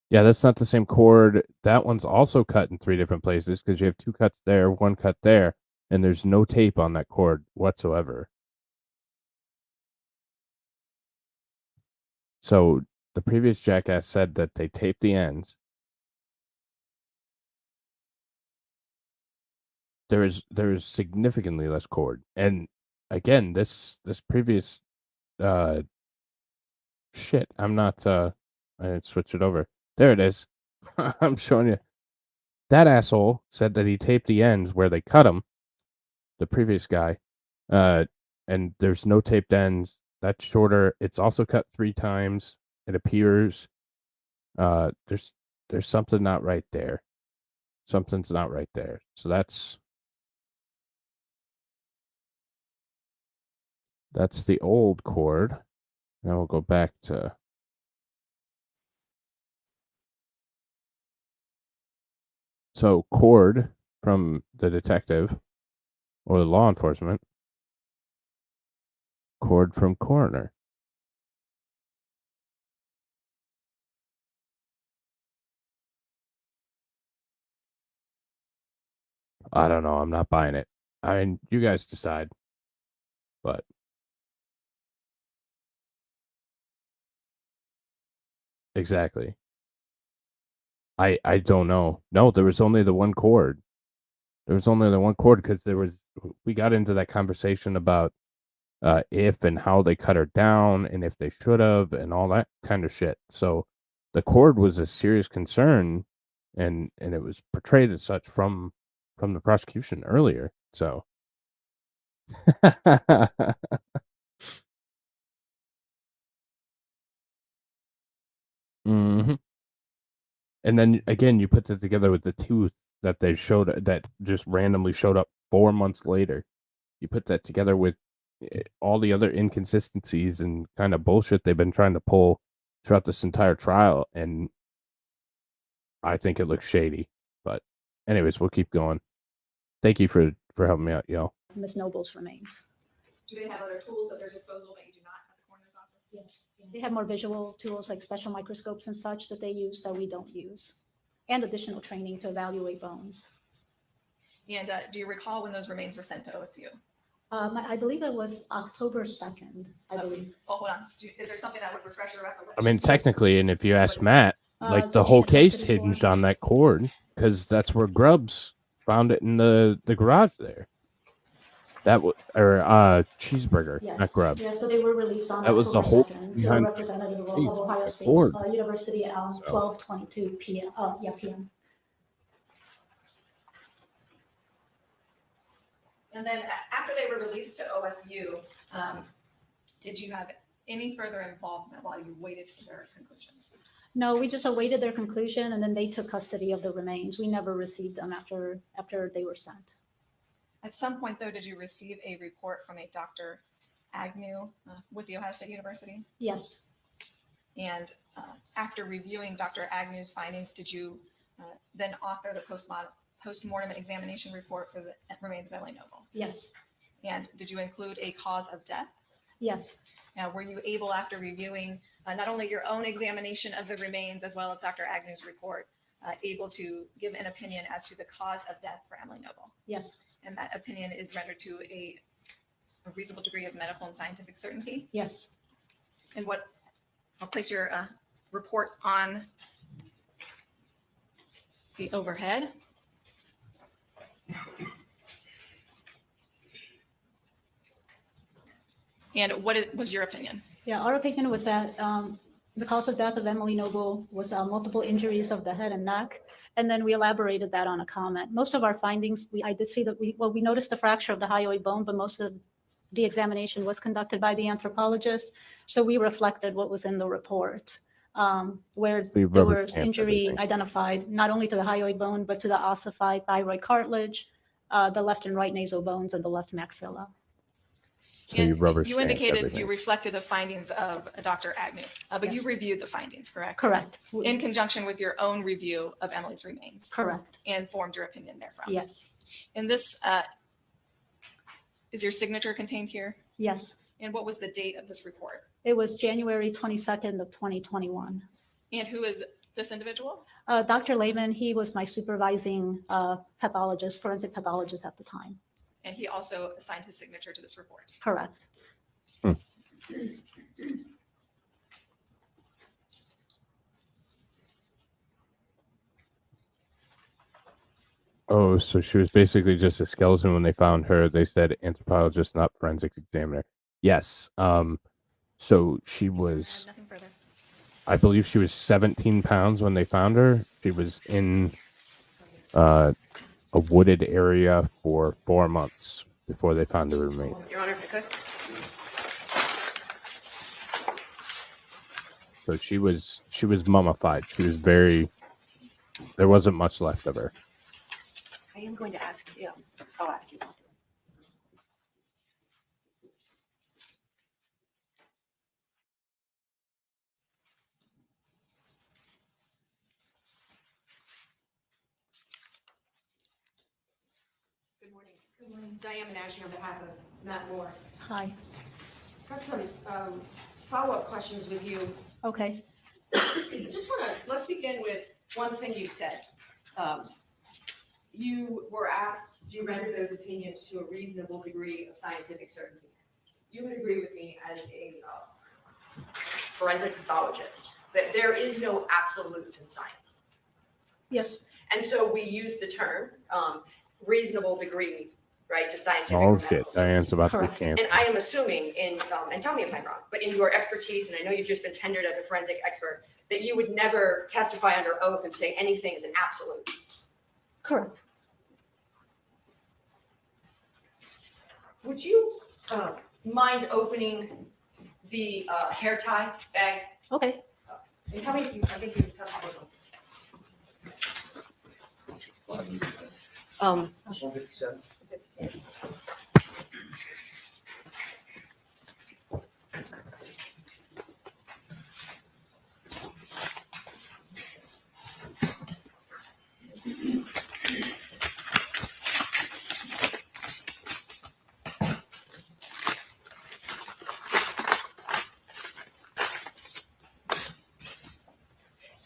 Yeah, that's not the same cord. That one's also cut in 3 different places because you have 2 cuts there, 1 cut there, and there's no tape on that cord whatsoever. So the previous jackass said that they taped the ends. There is significantly less cord. And again, this previous shit, I'm not I didn't switch it over. There it is. I'm showing you. That asshole said that he taped the ends where they cut them. The previous guy. And there's no taped ends. That's shorter. It's also cut 3 times. It appears. There's something not right there. Something's not right there. So that's the old cord. Now we'll go back to cord from the detective or the law enforcement. Cord from coroner. I don't know. I'm not buying it. I mean, you guys decide. But exactly. I don't know. No, there was only the one cord. There was only the one cord because we got into that conversation about if and how they cut her down and if they should have and all that kind of shit. So the cord was a serious concern and it was portrayed as such from the prosecution earlier. So hmm. And then again, you put that together with the tooth that they showed that just randomly showed up 4 months later. You put that together with all the other inconsistencies and kind of bullshit they've been trying to pull throughout this entire trial, and I think it looks shady. But anyways, we'll keep going. Thank you for helping me out, y'all. Ms. Noble's remains. Do they have other tools at their disposal that you do not at the coroner's office? Yes. They have more visual tools like special microscopes and such that they use that we don't use, and additional training to evaluate bones. And do you recall when those remains were sent to OSU? I believe it was October 2nd, I believe. Oh, hold on. Is there something that would refresh your recollection? I mean, technically, and if you ask Matt, like the whole case hinged on that cord because that's where Grubbs found it in the garage there. That was Cheeseburger, Yes. not Grubbs. Yeah, so they were released on That was the October whole 2nd to a behind representative of the Ohio case, State board. University at So. 12:22 p.m. PM. And then after they were released to OSU, did you have any further involvement while you waited for their conclusions? No, we just awaited their conclusion and then they took custody of the remains. We never received them after they were sent. At some point, though, did you receive a report from a Dr. Agnew with the Ohio State University? Yes, And after reviewing Dr. Agnew's findings, did you then author the post-mortem examination report for the remains of Emily Noble? yes, And did you include a cause of death? yes, Now, were you able, after reviewing not only your own examination of the remains as well as Dr. Agnew's report, able to give an opinion as to the cause of death for Emily Noble? yes, And that opinion is rendered to a reasonable degree of medical and scientific certainty? yes. And what, I'll place your report on the overhead. And what was your opinion? Yeah, our opinion was that the cause of death of Emily Noble was multiple injuries of the head and neck. And then we elaborated that on a comment. Most of our findings, I did see that we noticed the fracture of the hyoid bone, but most of the examination was conducted by the anthropologist. So we reflected what was in the report, where there rubber was stamped injury everything. identified not only to the hyoid bone, but to the ossified thyroid cartilage, the left and right nasal bones, and the left maxilla. So you And rubber you stamped indicated everything. you reflected the findings of Dr. Agnew, but you Yes. reviewed the findings, correct? Correct. In conjunction with your own review of Emily's remains Correct. and formed your opinion therefrom. Yes. And this, is your signature contained here? Yes. And what was the date of this report? It was January 22nd of 2021. And who is this individual? Dr. Lehman, he was my supervising pathologist, forensic pathologist at the time. And he also assigned his signature to this report. Correct. Oh, so she was basically just a skeleton when they found her. They said anthropologist, not forensic examiner. Yes. So she I was, have nothing further. I believe she was 17 pounds when they found her. She was in a wooded area for 4 months before they found her remains. Your Honor, if I could. So she was mummified. She was very, there wasn't much left of her. I am going to ask you, I'll ask you. Good morning. Good morning. Diane Menashe on behalf of Matt Moore. Hi. Got some follow-up questions with you. Okay. Just want to, let's begin with one thing you said. You were asked, do you render those opinions to a reasonable degree of scientific certainty? You would agree with me as a forensic pathologist that there is no absolutes in science. Yes. And so we use the term reasonable degree, right, to scientific Oh or shit, medical certainty. Diane's about to be Correct. canceled. And I am assuming in, and tell me if I'm wrong, but in your expertise, and I know you've just been tendered as a forensic expert, that you would never testify under oath and say anything is an absolute. Correct. Would you mind opening the hair tie bag? Okay. And tell me if you, I think you have photos.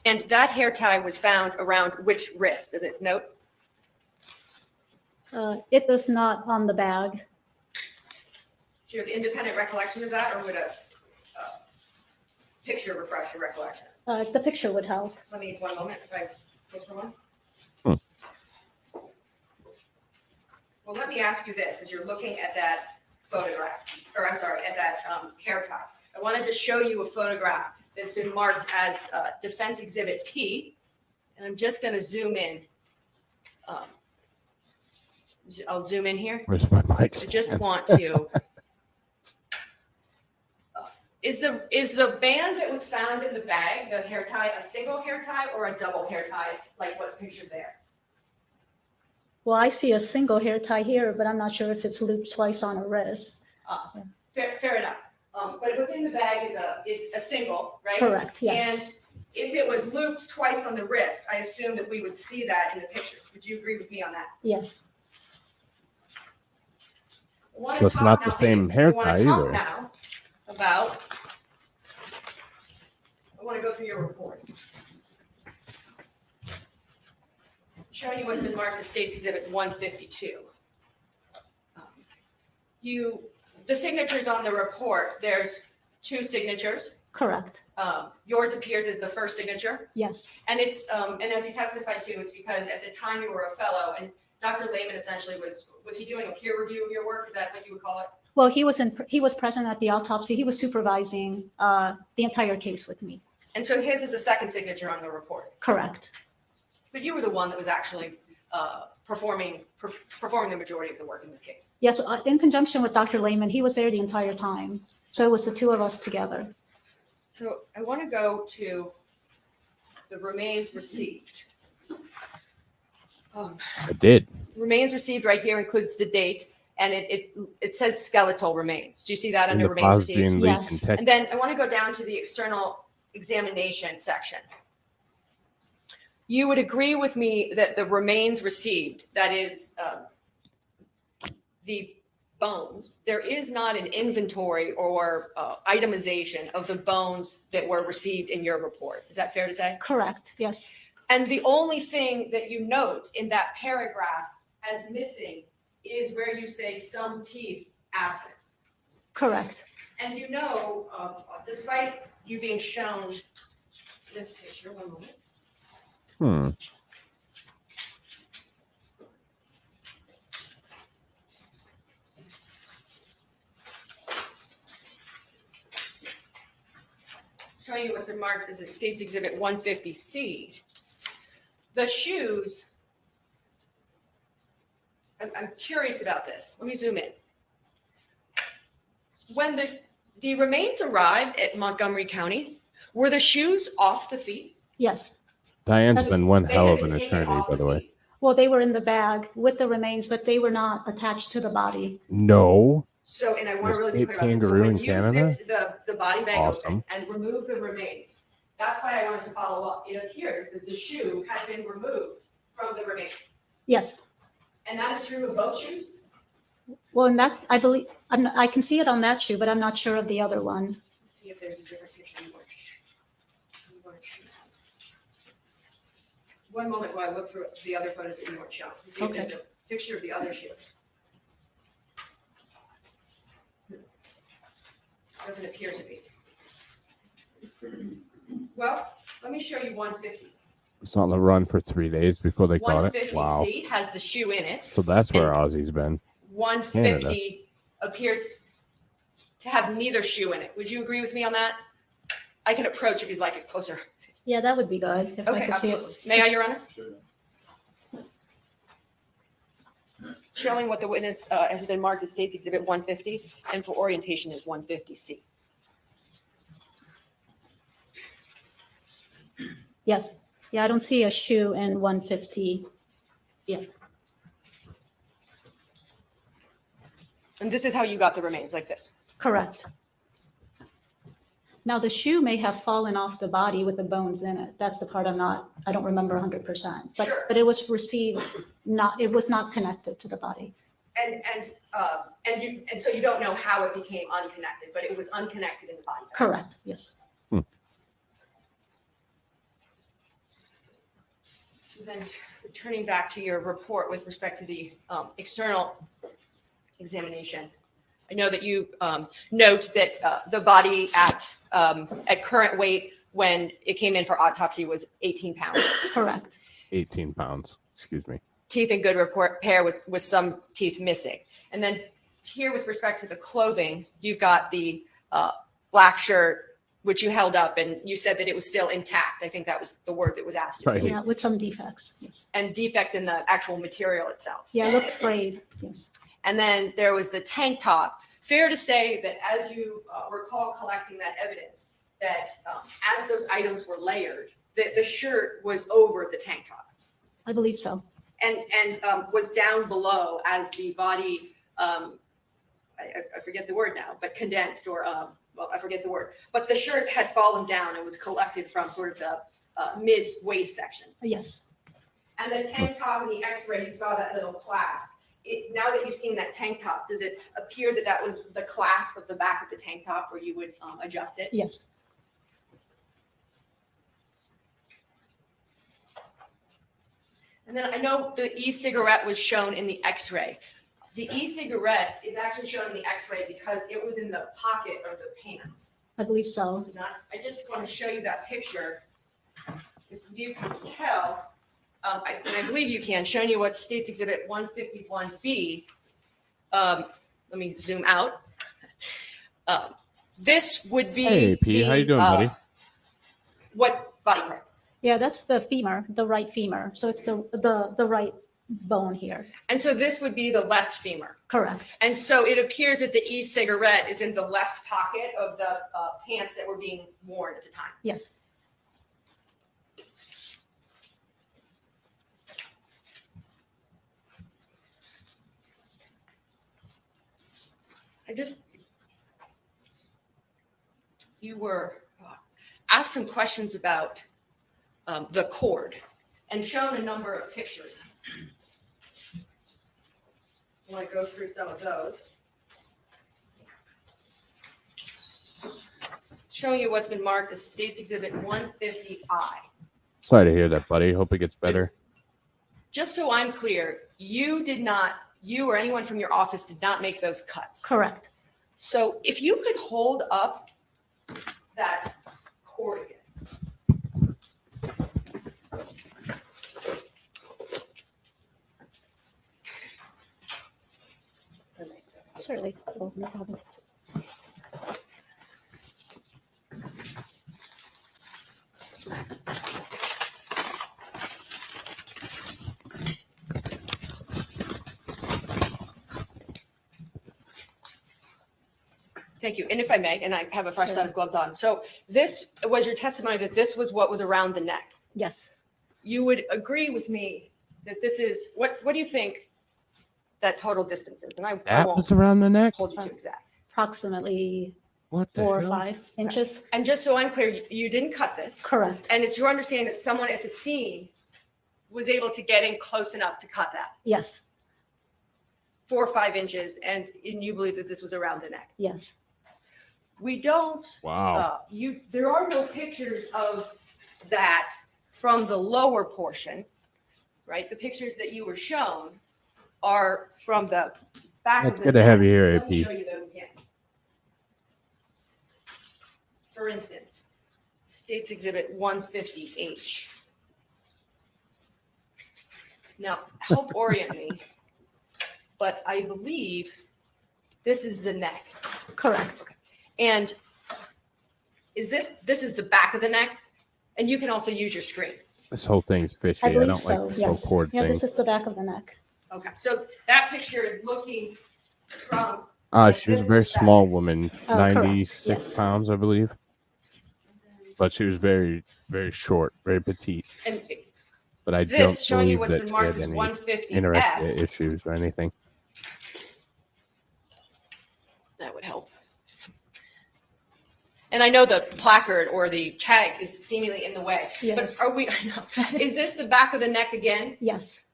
And that hair tie was found around which wrist? Does it note? It does not on the bag. Do you have independent recollection of that, or would a picture refresh your recollection? The picture would help. Let me, one moment, if I look for one. Well, let me ask you this, as you're looking at that photograph, or I'm sorry, at that hair tie. I wanted to show you a photograph that's been marked as Defense Exhibit P, and I'm just going to zoom in. I'll zoom in here. Where's my mic I stand? just want to Is the band that was found in the bag, the hair tie, a single hair tie or a double hair tie, like what's pictured there? Well, I see a single hair tie here, but I'm not sure if it's looped twice on a wrist. Fair enough. But what's in the bag is a single, right? Correct, yes. And if it was looped twice on the wrist, I assume that we would see that in the pictures. Would you agree with me on that? Yes, So it's not the same hair tie either. Now about, I want to go through your report. Showing you what's been marked as State's Exhibit 152. The signatures on the report, there's 2 signatures. correct. Yours appears as the first signature. Yes, And it's, and as you testified to, it's because at the time you were a fellow, and Dr. Lehman essentially was he doing a peer review of your work? Is that what you would call it? well, he was present at the autopsy. He was supervising the entire case with me. And so his is the second signature on the report. Correct. But you were the one that was actually performing the majority of the work in this case. Yes, in conjunction with Dr. Lehman, he was there the entire time. So it was the 2 of us together. So I want to go to the remains received. I did. Remains received right here includes the date, and it says skeletal remains. Do you see that And under the remains received? Bosnian leak Yes. and tech. And then I want to go down to the external examination section. You would agree with me that the remains received, that is the bones, there is not an inventory or itemization of the bones that were received in your report. Is that fair to say? Correct, yes. And the only thing that you note in that paragraph as missing is where you say some teeth absent. Correct. And you know, despite you being shown this picture, one moment. Showing you what's been marked as a State's Exhibit 150C. The shoes, I'm curious about this. Let me zoom in. When the remains arrived at Montgomery County, were the shoes off the feet? Yes. Diane's been one They hell had of been an taken attorney, off by the way. feet. Well, they were in the bag with the remains, but they were not attached to the body. No. So, and I want to The really be state clear about this. So kangaroo when in you Canada? zipped the body bag Awesome. open and removed the remains, that's why I wanted to follow up. It appears that the shoe has been removed from the remains. Yes. And that is true of both shoes? Well, in that, I believe, I can see it on that shoe, but I'm not sure of the other one. Let's see if there's a different picture you want to show. One moment while I look through the other photos that you want to show. To see if there's a picture of the other shoe. Doesn't appear to be. Well, let me show you 150. It's on the run for 3 days before they got it. 150C Wow. has the shoe in it. So that's where Ozzy's been. 150 appears to have neither shoe in it. Would you agree with me on that? I can approach if you'd like it closer. Yeah, that would be good if I Okay, could see absolutely. it. May I, Your Honor? Sure. Showing what the witness has been marked as State's Exhibit 150, and for orientation is 150C. Yes. Yeah, I don't see a shoe in 150. Yeah. And this is how you got the remains, like this. Correct. Now, the shoe may have fallen off the body with the bones in it. That's the part I don't remember 100%. Sure. But it was received, it was not connected to the body. And so you don't know how it became unconnected, but it was unconnected in the body. Correct, yes. So then, returning back to your report with respect to the external examination, I know that you note that the body at current weight when it came in for autopsy was 18 pounds. Correct. 18 pounds. Excuse me. Teeth in good repair with some teeth missing. And then here with respect to the clothing, you've got the black shirt, which you held up and you said that it was still intact. I think that was the word that was asked. Right. Yeah, with some defects, yes. And defects in the actual material itself. Yeah, it looked frayed, yes. And then there was the tank top, Fair to say that as you recall collecting that evidence, that as those items were layered, that the shirt was over the tank top I believe so. and was down below as the body, I forget the word now, but condensed or, well, I forget the word, but the shirt had fallen down and was collected from sort of the mid-waist section. Yes, And the tank top and the x-ray, you saw that little clasp. Now that you've seen that tank top, does it appear that that was the clasp of the back of the tank top where you would adjust it? yes, And then I know the e-cigarette was shown in the x-ray. The e-cigarette is actually shown in the x-ray because it was in the pocket of the pants. I believe so. Was it not? I just want to show you that picture. If you can tell, and I believe you can, showing you what State's Exhibit 151B. Let me zoom out. This would be. Hey, P, how you doing, buddy? What body part? Yeah, that's the femur, the right femur. So it's the right bone here. And so this would be the left femur. Correct. And so it appears that the e-cigarette is in the left pocket of the pants that were being worn at the time. Yes. You were asked some questions about the cord and shown a number of pictures. I want to go through some of those. Showing you what's been marked as State's Exhibit 150I. Sorry to hear that, buddy. Hope it gets better. Just so I'm clear, you or anyone from your office did not make those cuts. Correct. So if you could hold up that cord again. Certainly. Oh, no problem. Thank you. And if I may, and I have a fresh set of gloves on. So this was your testimony that this was what was around the neck. Yes. You would agree with me that this is, what do you think that total distance is? And I That won't was around the neck? hold you to exact. Approximately What the 4 or hell? 5 inches. And just so I'm clear, you didn't cut this. Correct. And it's your understanding that someone at the scene was able to get in close enough to cut that Yes. 4 or 5 inches. And you believe that this was around the neck. Yes. We don't. Wow. There are no pictures of that from the lower portion, right? The pictures that you were shown are from the back Let's of the get ahead of neck. you here, Let me AP. show you those again. For instance, State's Exhibit 150H. Now, help orient me, but I believe this is the neck. Correct. And this is the back of the neck? And you can also use your screen. This whole thing's fishy. I I believe don't so. like this Yes. whole cord Yeah, thing. this is the back of the neck. Okay, so that picture is looking from. She was a very small woman, correct, 96 yes. pounds, I believe. But she was very, very short, very petite. And But I this don't showing you believe what's that been she marked had as any 150F. anorexia issues or anything. That would help. And I know the placard or the tag is seemingly in the way. Yes. But I know, is this the back of the neck again? Yes.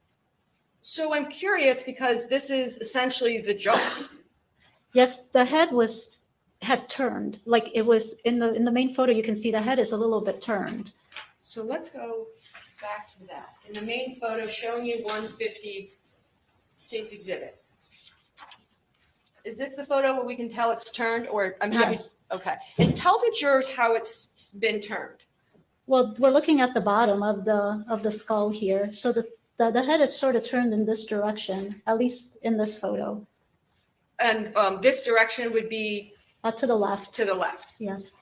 So I'm curious because this is essentially the jaw. Yes, the head had turned. Like it was in the main photo, you can see the head is a little bit turned. So let's go back to that. In the main photo showing you 150 State's Exhibit. Is this the photo where we can tell it's turned or I'm happy? Yes. Okay. And tell the jurors how it's been turned. Well, we're looking at the bottom of the skull here. So the head is sort of turned in this direction, at least in this photo. And this direction would be To the left. to the left. Yes.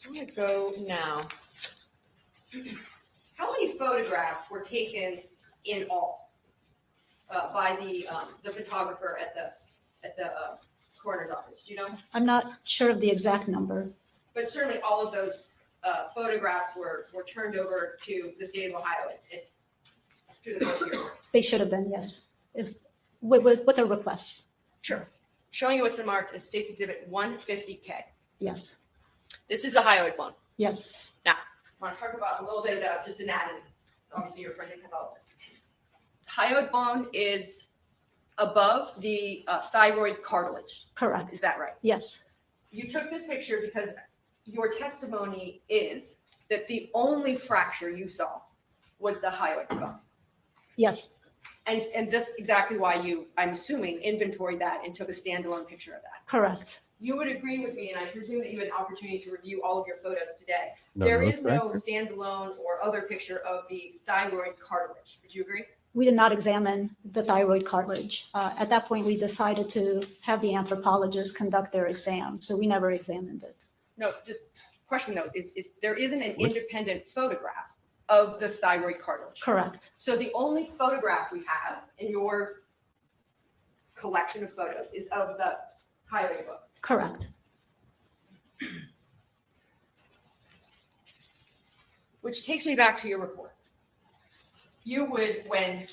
I'm going to go now. How many photographs were taken in all by the photographer at the coroner's office. Do you know? I'm not sure of the exact number. But certainly all of those photographs were turned over to the state of Ohio through the course of your work. They should have been, yes, if, with a request. Sure. Showing you what's been marked as State's Exhibit 150K. Yes, This is the hyoid bone. yes, Now, I want to talk about a little bit about just anatomy. So obviously you're a forensic pathologist. Hyoid bone is above the thyroid cartilage. correct. Is that right? Yes, You took this picture because your testimony is that the only fracture you saw was the hyoid bone. yes, And this is exactly why you, I'm assuming, inventoried that and took a standalone picture of that. correct. You would agree with me, and I presume that you had an opportunity to review all of your photos today. No, There no is no fracture. standalone or other picture of the thyroid cartilage. Would you agree? We did not examine the thyroid cartilage. At that point, we decided to have the anthropologist conduct their exam, so we never examined it. No, just question though, is there isn't an What? independent photograph of the thyroid cartilage. Correct, So the only photograph we have in your collection of photos is of the hyoid bone. correct. Which takes me back to your report. You would, when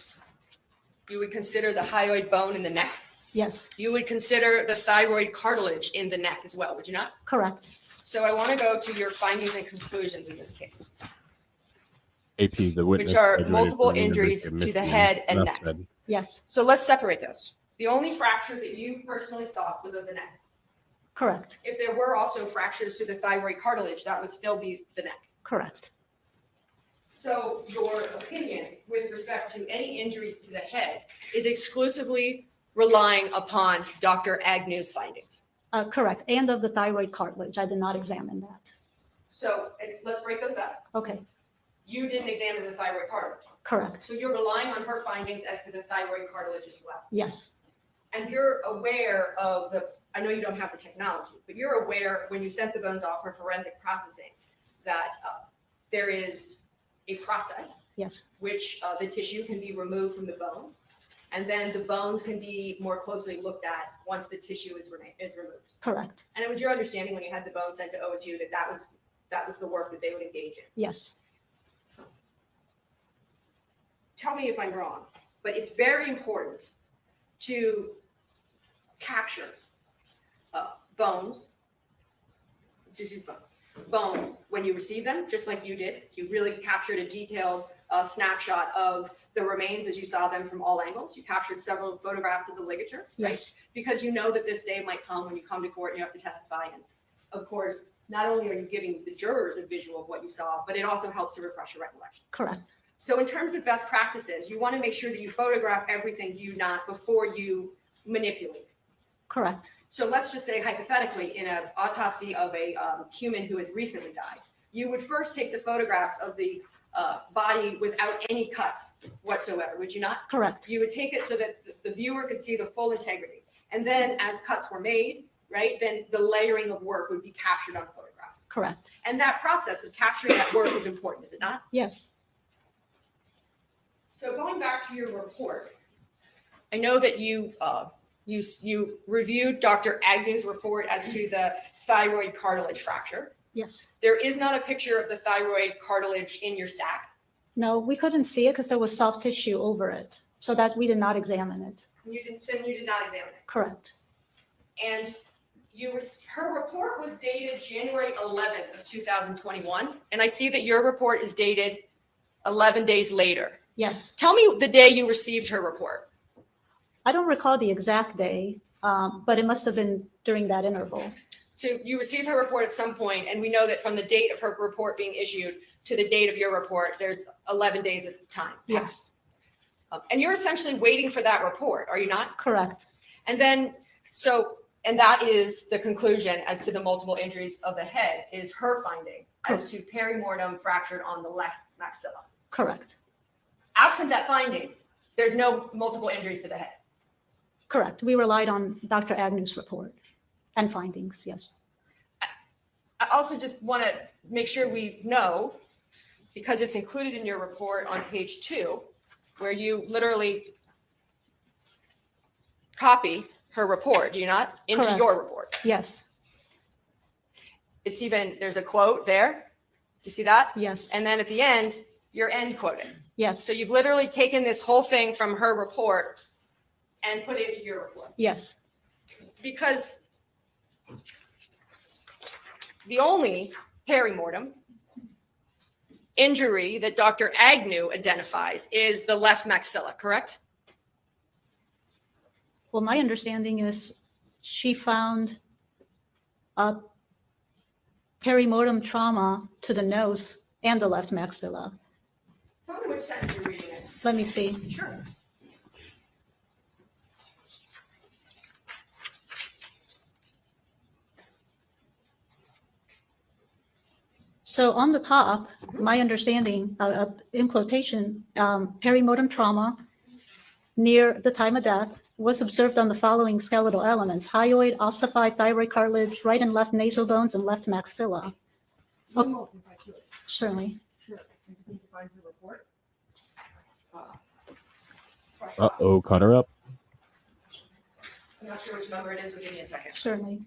you would consider the hyoid bone in the neck, Yes, you would consider the thyroid cartilage in the neck as well, would you not? correct. So I want to go to your findings and conclusions in this case. AP, the witness, Which are graduated multiple from the injuries University of to the Michigan. head and Enough neck. said. Yes, So let's separate those. The only fracture that you personally saw was of the neck. correct, If there were also fractures to the thyroid cartilage, that would still be the neck. correct. So your opinion with respect to any injuries to the head is exclusively relying upon Dr. Agnew's findings. Correct, and of the thyroid cartilage. I did not examine that. So let's break those up. Okay, You didn't examine the thyroid cartilage. correct. So you're relying on her findings as to the thyroid cartilage as well. Yes, And you're aware of I know you don't have the technology, but you're aware when you sent the bones off for forensic processing that there is a process yes, which the tissue can be removed from the bone. And then the bones can be more closely looked at once the tissue is removed. correct. And it was your understanding when you had the bones sent to OSU that was the work that they would engage in. Yes, Tell me if I'm wrong, but it's very important to capture bones. Let's just use bones. Bones when you receive them, just like you did. You really captured a detailed snapshot of the remains as you saw them from all angles. You captured several photographs of the ligature, right? yes, Because you know that this day might come when you come to court and you have to testify. And of course, not only are you giving the jurors a visual of what you saw, but it also helps to refresh your recollection. correct. So in terms of best practices, you want to make sure that you photograph everything, do you not, before you manipulate. Correct, So let's just say hypothetically, in an autopsy of a human who has recently died, you would first take the photographs of the body without any cuts whatsoever, would you not? correct. You would take it so that the viewer could see the full integrity. And then as cuts were made, right, then the layering of work would be captured on photographs. Correct. And that process of capturing that work is important, is it not? Yes, So going back to your report, I know that you reviewed Dr. Agnew's report as to the thyroid cartilage fracture. yes. There is not a picture of the thyroid cartilage in your stack. No, we couldn't see it because there was soft tissue over it, so that we did not examine it. You did not examine it. Correct. And her report was dated January 11th of 2021. And I see that your report is dated 11 days later. Yes. Tell me the day you received her report. I don't recall the exact day, but it must have been during that interval. So you received her report at some point, and we know that from the date of her report being issued to the date of your report, there's 11 days of time. Yes. And you're essentially waiting for that report, are you not? Correct. And then, and that is the conclusion as to the multiple injuries of the head, is her finding as to perimortem fractured on the left maxilla. Correct. Absent that finding, there's no multiple injuries to the head. Correct. We relied on Dr. Agnew's report and findings. Yes. I also just want to make sure we know, because it's included in your report on page 2, where you literally copy her report, do you not? Into Correct. your report. Yes, It's even, there's a quote there. Do you see that? yes, And then at the end, you're end quoting. yes, So you've literally taken this whole thing from her report and put it into your report. yes, Because the only perimortem injury that Dr. Agnew identifies is the left maxilla, correct? well, my understanding is she found a perimortem trauma to the nose and the left maxilla. Tell me which sentence you're reading it. Let me see. Sure. So on the top, my understanding, in quotation, perimortem trauma near the time of death was observed on the following skeletal elements: hyoid, ossified thyroid cartilage, right and left nasal bones, and left maxilla. Oh, certainly. Uh-oh, cut her up. I'm not sure which number it is, so give me a second. Certainly.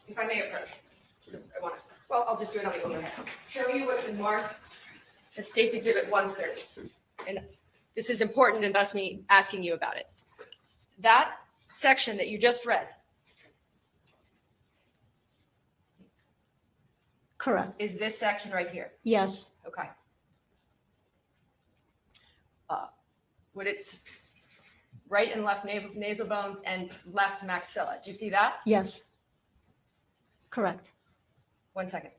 If I may approach, I want to, well, I'll just do it on the other hand. Show you what's been marked as State's Exhibit 130. And this is important, and thus me asking you about it. That section that you just read Correct. is this section right here. Yes, Okay. Would it's right and left nasal bones and left maxilla? Do you see that? yes. Correct. 1 second.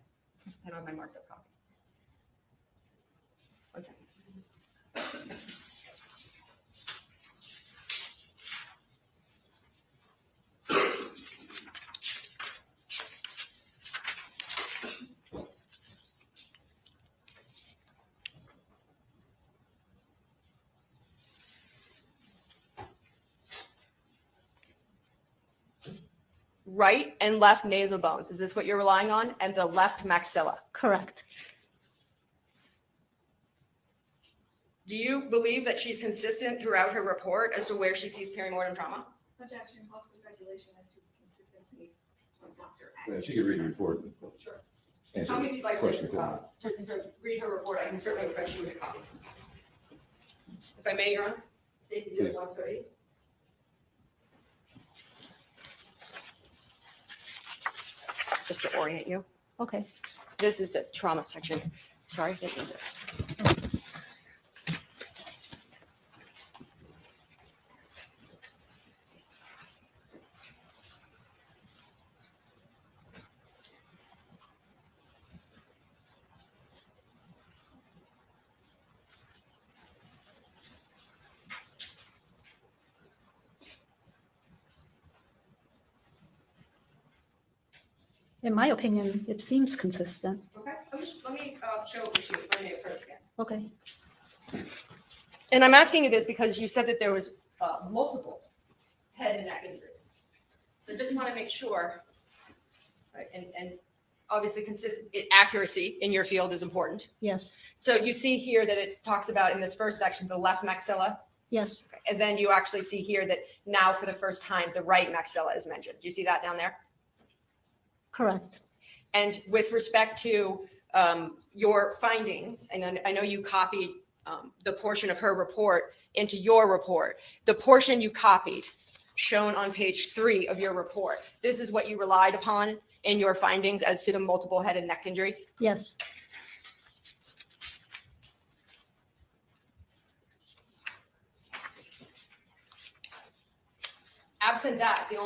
I don't have my marked up copy. 1 second. Right and left nasal bones. Is this what you're relying on? And the left maxilla. Correct. Do you believe that she's consistent throughout her report as to where she sees perimortem trauma? Objection, possible speculation as to consistency from Dr. Yeah, she can read the report. Sure. Answer Tell me if you'd like question, to read her report. I can certainly approach you with a copy. If I may, Your Honor. State's Exhibit 130. Just to orient you. Okay. This is the trauma section. Sorry. In my opinion, it seems consistent. Okay. Let me show it to you if I may approach again. Okay. And I'm asking you this because you said that there was multiple head and neck injuries. So I just want to make sure, right, and obviously accuracy in your field is important. Yes, So you see here that it talks about in this first section, the left maxilla, yes, and then you actually see here that now for the first time, the right maxilla is mentioned. Do you see that down there? correct. And with respect to your findings, and I know you copied the portion of her report into your report. The portion you copied, shown on page 3 of your report, this is what you relied upon in your findings as to the multiple head and neck injuries? Yes, Absent that, the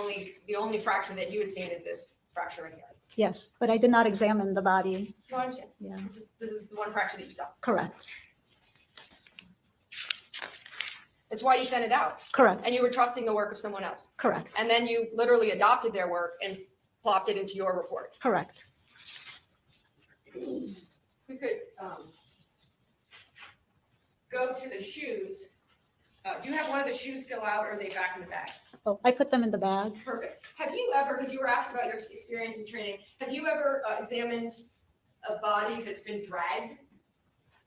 only fracture that you had seen is this fracture right here. yes, but I did not examine the body. No, I understand. Yeah, This is the one fracture that you saw. correct, It's why you sent it out. correct, And you were trusting the work of someone else. correct, And then you literally adopted their work and plopped it into your report. correct. we could go to the shoes. Do you have one of the shoes still out, or are they back in the bag? Oh, I put them in the bag. Perfect. Have you ever, because you were asked about your experience in training, have you ever examined a body that's been dragged?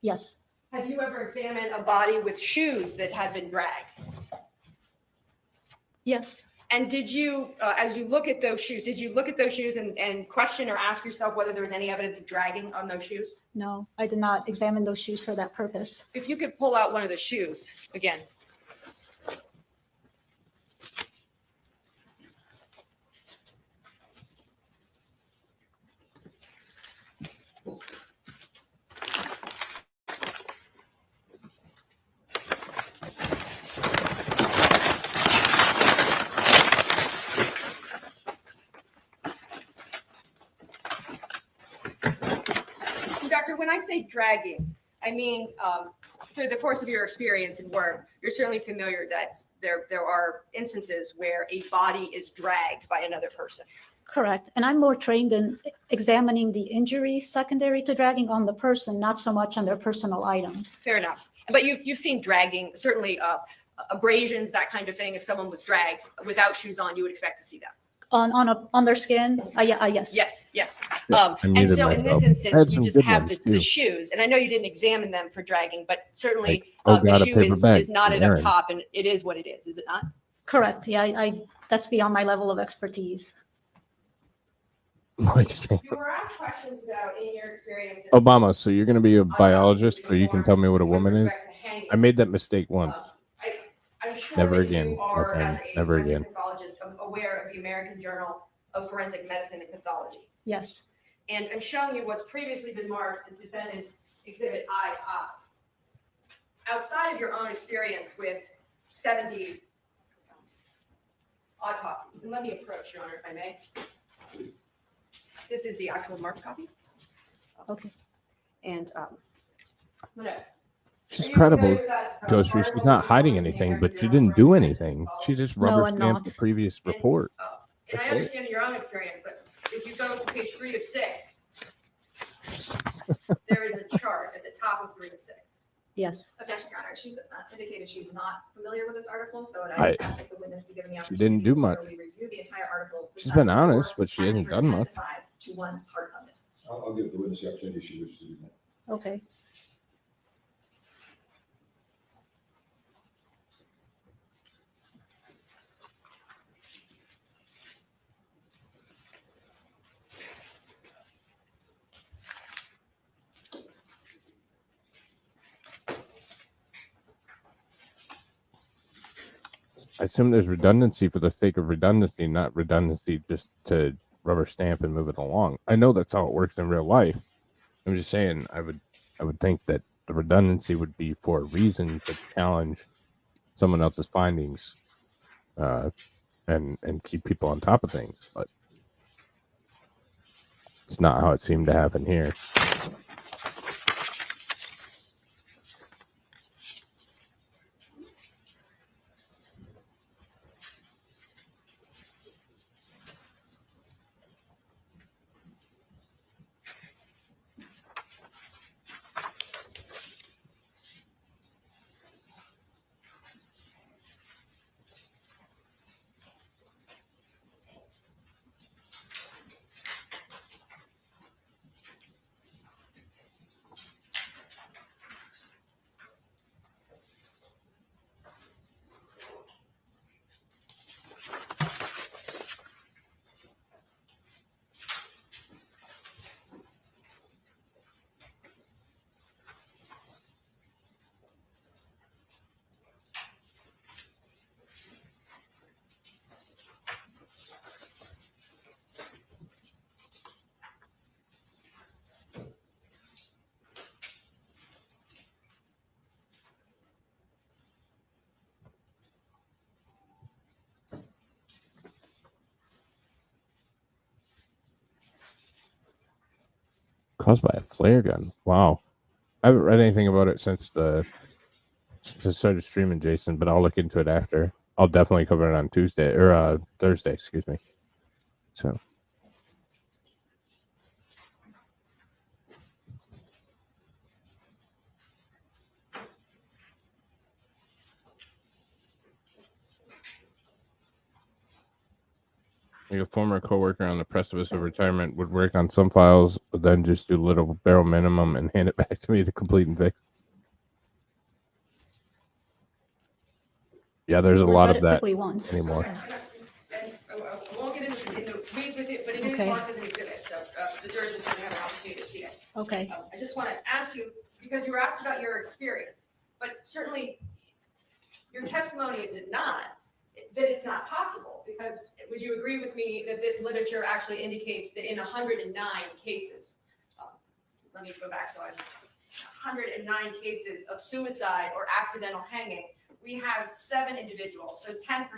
Yes, Have you ever examined a body with shoes that had been dragged? yes, And did you, as you look at those shoes, did you look at those shoes and question or ask yourself whether there was any evidence of dragging on those shoes? no, I did not examine those shoes for that purpose. If you could pull out one of the shoes again. Doctor, when I say dragging, I mean, through the course of your experience in work, you're certainly familiar that there are instances where a body is dragged by another person. Correct. And I'm more trained in examining the injuries secondary to dragging on the person, not so much on their personal items. Fair enough. But you've seen dragging, certainly abrasions, that kind of thing. If someone was dragged without shoes on, you would expect to see that. On their skin? Yes. Yes, yes. I And muted so in myself. this I had instance, some you just good have ones, the too. shoes. And I know you didn't examine them for dragging, but certainly Like, oh the God, a shoe paper bag is knotted from up Aaron. top, and it is what it is it not? Correct. Yeah, that's beyond my level of expertise. Like, Stan- You were asked questions about in your experience. Obama, so you're going to be a biologist, so you can tell me what a with woman is? respect to hanging. I made that mistake once. I'm sure Never that again, you my are, friend, as a never forensic again. pathologist, aware of the American Journal of Forensic Medicine and Pathology. Yes. And I'm showing you what's previously been marked as Defendant's Exhibit II. Outside of your own experience with 70 autopsies, and let me approach, Your Honor, if I may. This is the actual marked copy. Okay. And She's credible, Ghostry. She's not hiding anything, but she didn't do anything. She just No, rubber I'm stamped not. the previous report. And I That's it. understand your own experience, but if you go to page 3 of 6, there is a chart at the top of 3 of 6. Yes. Objection, Your Honor. She's indicated she's not familiar with this article, so I- I ask the witness to give me the She didn't opportunity do to much. thoroughly review the entire article. She's been honest, but she hasn't done much. Testify to one part of it. I'll give the witness the opportunity if she wishes to do that. Okay. I assume there's redundancy for the sake of redundancy, not redundancy just to rubber stamp and move it along. I know that's how it works in real life. I'm just saying I would think that the redundancy would be for a reason to challenge someone else's findings and keep people on top of things. But it's not how it seemed to happen here. Caused by a flare gun. Wow. I haven't read anything about it since I started streaming, Jason, but I'll look into it after. I'll definitely cover it on Tuesday or Thursday, excuse me. So Like a former coworker on the precipice of retirement would work on some files, but then just do little bare minimum and hand it back to me to complete and fix. Yeah, there's a We lot read of it that quickly once. anymore. And I won't get into the weeds with it, but it is Okay. marked as an exhibit, so the jurors will certainly have an opportunity to see it. Okay. I just want to ask you, because you were asked about your experience, but certainly your testimony is not, that it's not possible, because would you agree with me that this literature actually indicates that in 109 cases, let me go back, so 109 cases of suicide or accidental hanging, we have 7 individuals, so 10%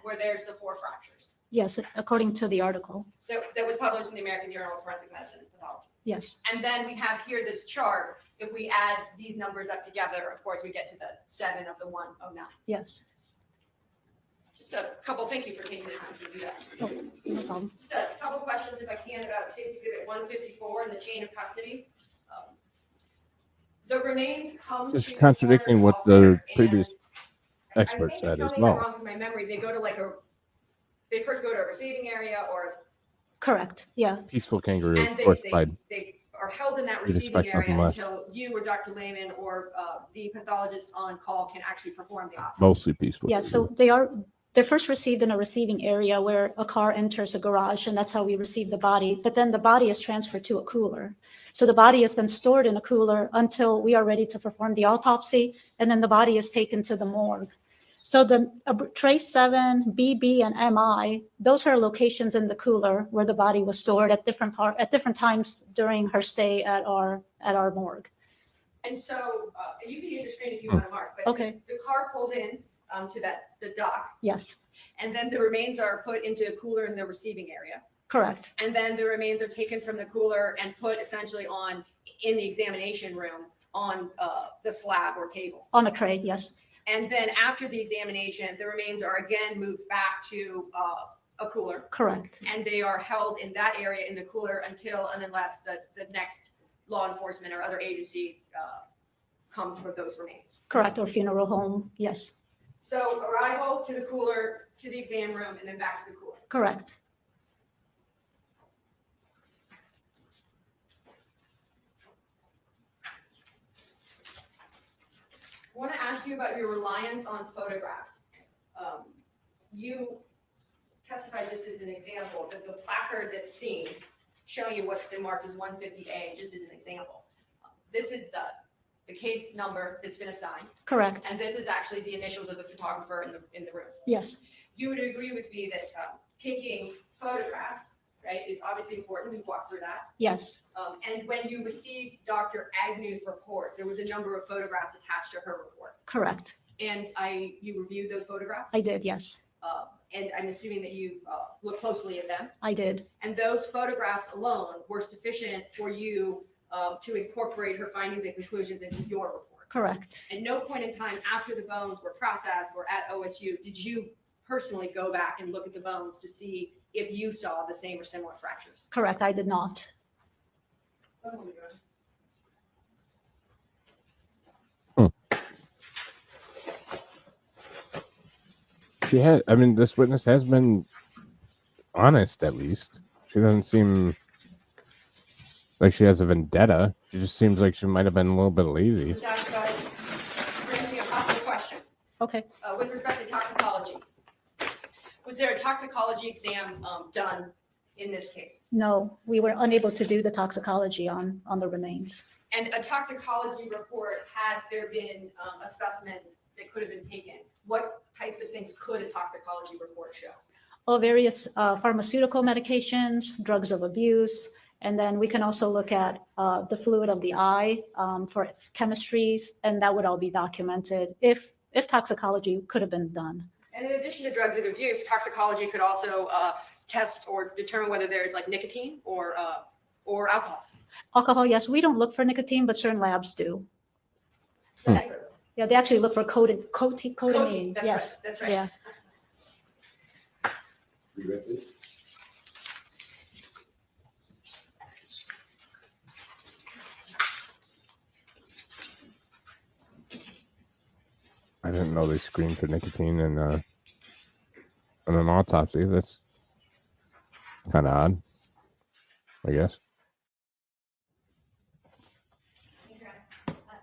where there's the 4 fractures. Yes, according to the article. That was published in the American Journal of Forensic Medicine and Pathology. Yes. And then we have here this chart. If we add these numbers up together, of course, we get to the 7 of the 109. Yes. Just a couple, thank you for taking the time to do that. Oh, no problem. Just a couple questions, if I can, about State's Exhibit 154 and the chain of custody. The remains come Just to the contradicting coroner's what the office, previous and expert I think said you're as telling me that well. wrong from my memory. They go to they first go to a receiving area or Correct. Yeah. Peaceful kangaroo, and of course, pride. they are held in that You'd receiving expect nothing area less. until you or Dr. Lehman or the pathologist on call can actually perform the autopsy. Mostly peaceful. Yeah. So they're first received in a receiving area where a car enters a garage, and that's how we receive the body. But then the body is transferred to a cooler. So the body is then stored in a cooler until we are ready to perform the autopsy, and then the body is taken to the morgue. So the trace 7, BB, and MI, those are locations in the cooler where the body was stored at different times during her stay at our morgue. And so you can use your screen if you want to mark, but Okay. the car pulls in to the dock, Yes, and then the remains are put into a cooler in the receiving area. correct. And then the remains are taken from the cooler and put essentially in the examination room on the slab or table. On a tray, yes, And then after the examination, the remains are again moved back to a cooler. correct. And they are held in that area in the cooler until and unless the next law enforcement or other agency comes for those remains. Correct, or funeral home, yes, So arrival to the cooler, to the exam room, and then back to the cooler. correct. I want to ask you about your reliance on photographs. You testified just as an example that the placard that's seen, showing you what's been marked as 150A, just as an example. This is the case number that's been assigned, Correct, and this is actually the initials of the photographer in the room. yes, You would agree with me that taking photographs, right, is obviously important. We've walked through that. yes, And when you received Dr. Agnew's report, there was a number of photographs attached to her report. correct. And you reviewed those photographs? I did, yes, And I'm assuming that you looked closely at them. I did. And those photographs alone were sufficient for you to incorporate her findings and conclusions into your report. Correct. At no point in time after the bones were processed or at OSU, did you personally go back and look at the bones to see if you saw the same or similar fractures? Correct, I did not. This witness has been honest, at least. She doesn't seem like she has a vendetta. She just seems like she might have been a little bit lazy. That brings me a possible question. Okay, With respect to toxicology, was there a toxicology exam done in this case? no, we were unable to do the toxicology on the remains. And a toxicology report, had there been a specimen that could have been taken, what types of things could a toxicology report show? Various pharmaceutical medications, drugs of abuse, and then we can also look at the fluid of the eye for chemistries, and that would all be documented if toxicology could have been done. And in addition to drugs of abuse, toxicology could also test or determine whether there's like nicotine or alcohol. Alcohol, yes, we don't look for nicotine, but certain labs do. Okay. Yeah, they actually look for codeine. Codeine, that's Yes, right, that's right. yeah. You read this? I didn't know they screened for nicotine in an autopsy. kind of odd, I guess.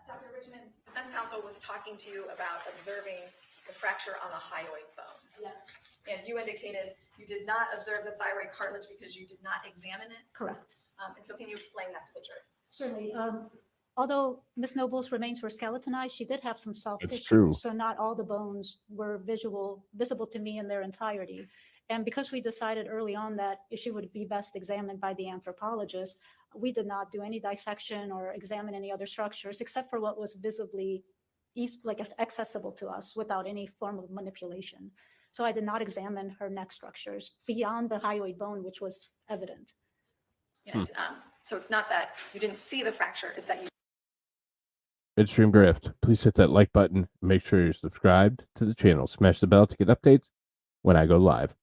Dr. Richmond, defense counsel was talking to you about observing the fracture on the hyoid bone. Yes, And you indicated you did not observe the thyroid cartilage because you did not examine it. correct. And so can you explain that to the jury? Certainly. Although Ms. Noble's remains were skeletonized, she did have some soft That's tissue. true. So not all the bones were visible to me in their entirety. And because we decided early on that she would be best examined by the anthropologist, we did not do any dissection or examine any other structures except for what was visibly accessible to us without any form of manipulation. So I did not examine her neck structures beyond the hyoid bone, which was evident. And so it's not that you didn't see the fracture, it's that you Midstream Grift. Please hit that like button. Make sure you're subscribed to the channel. Smash the bell to get updates when I go live.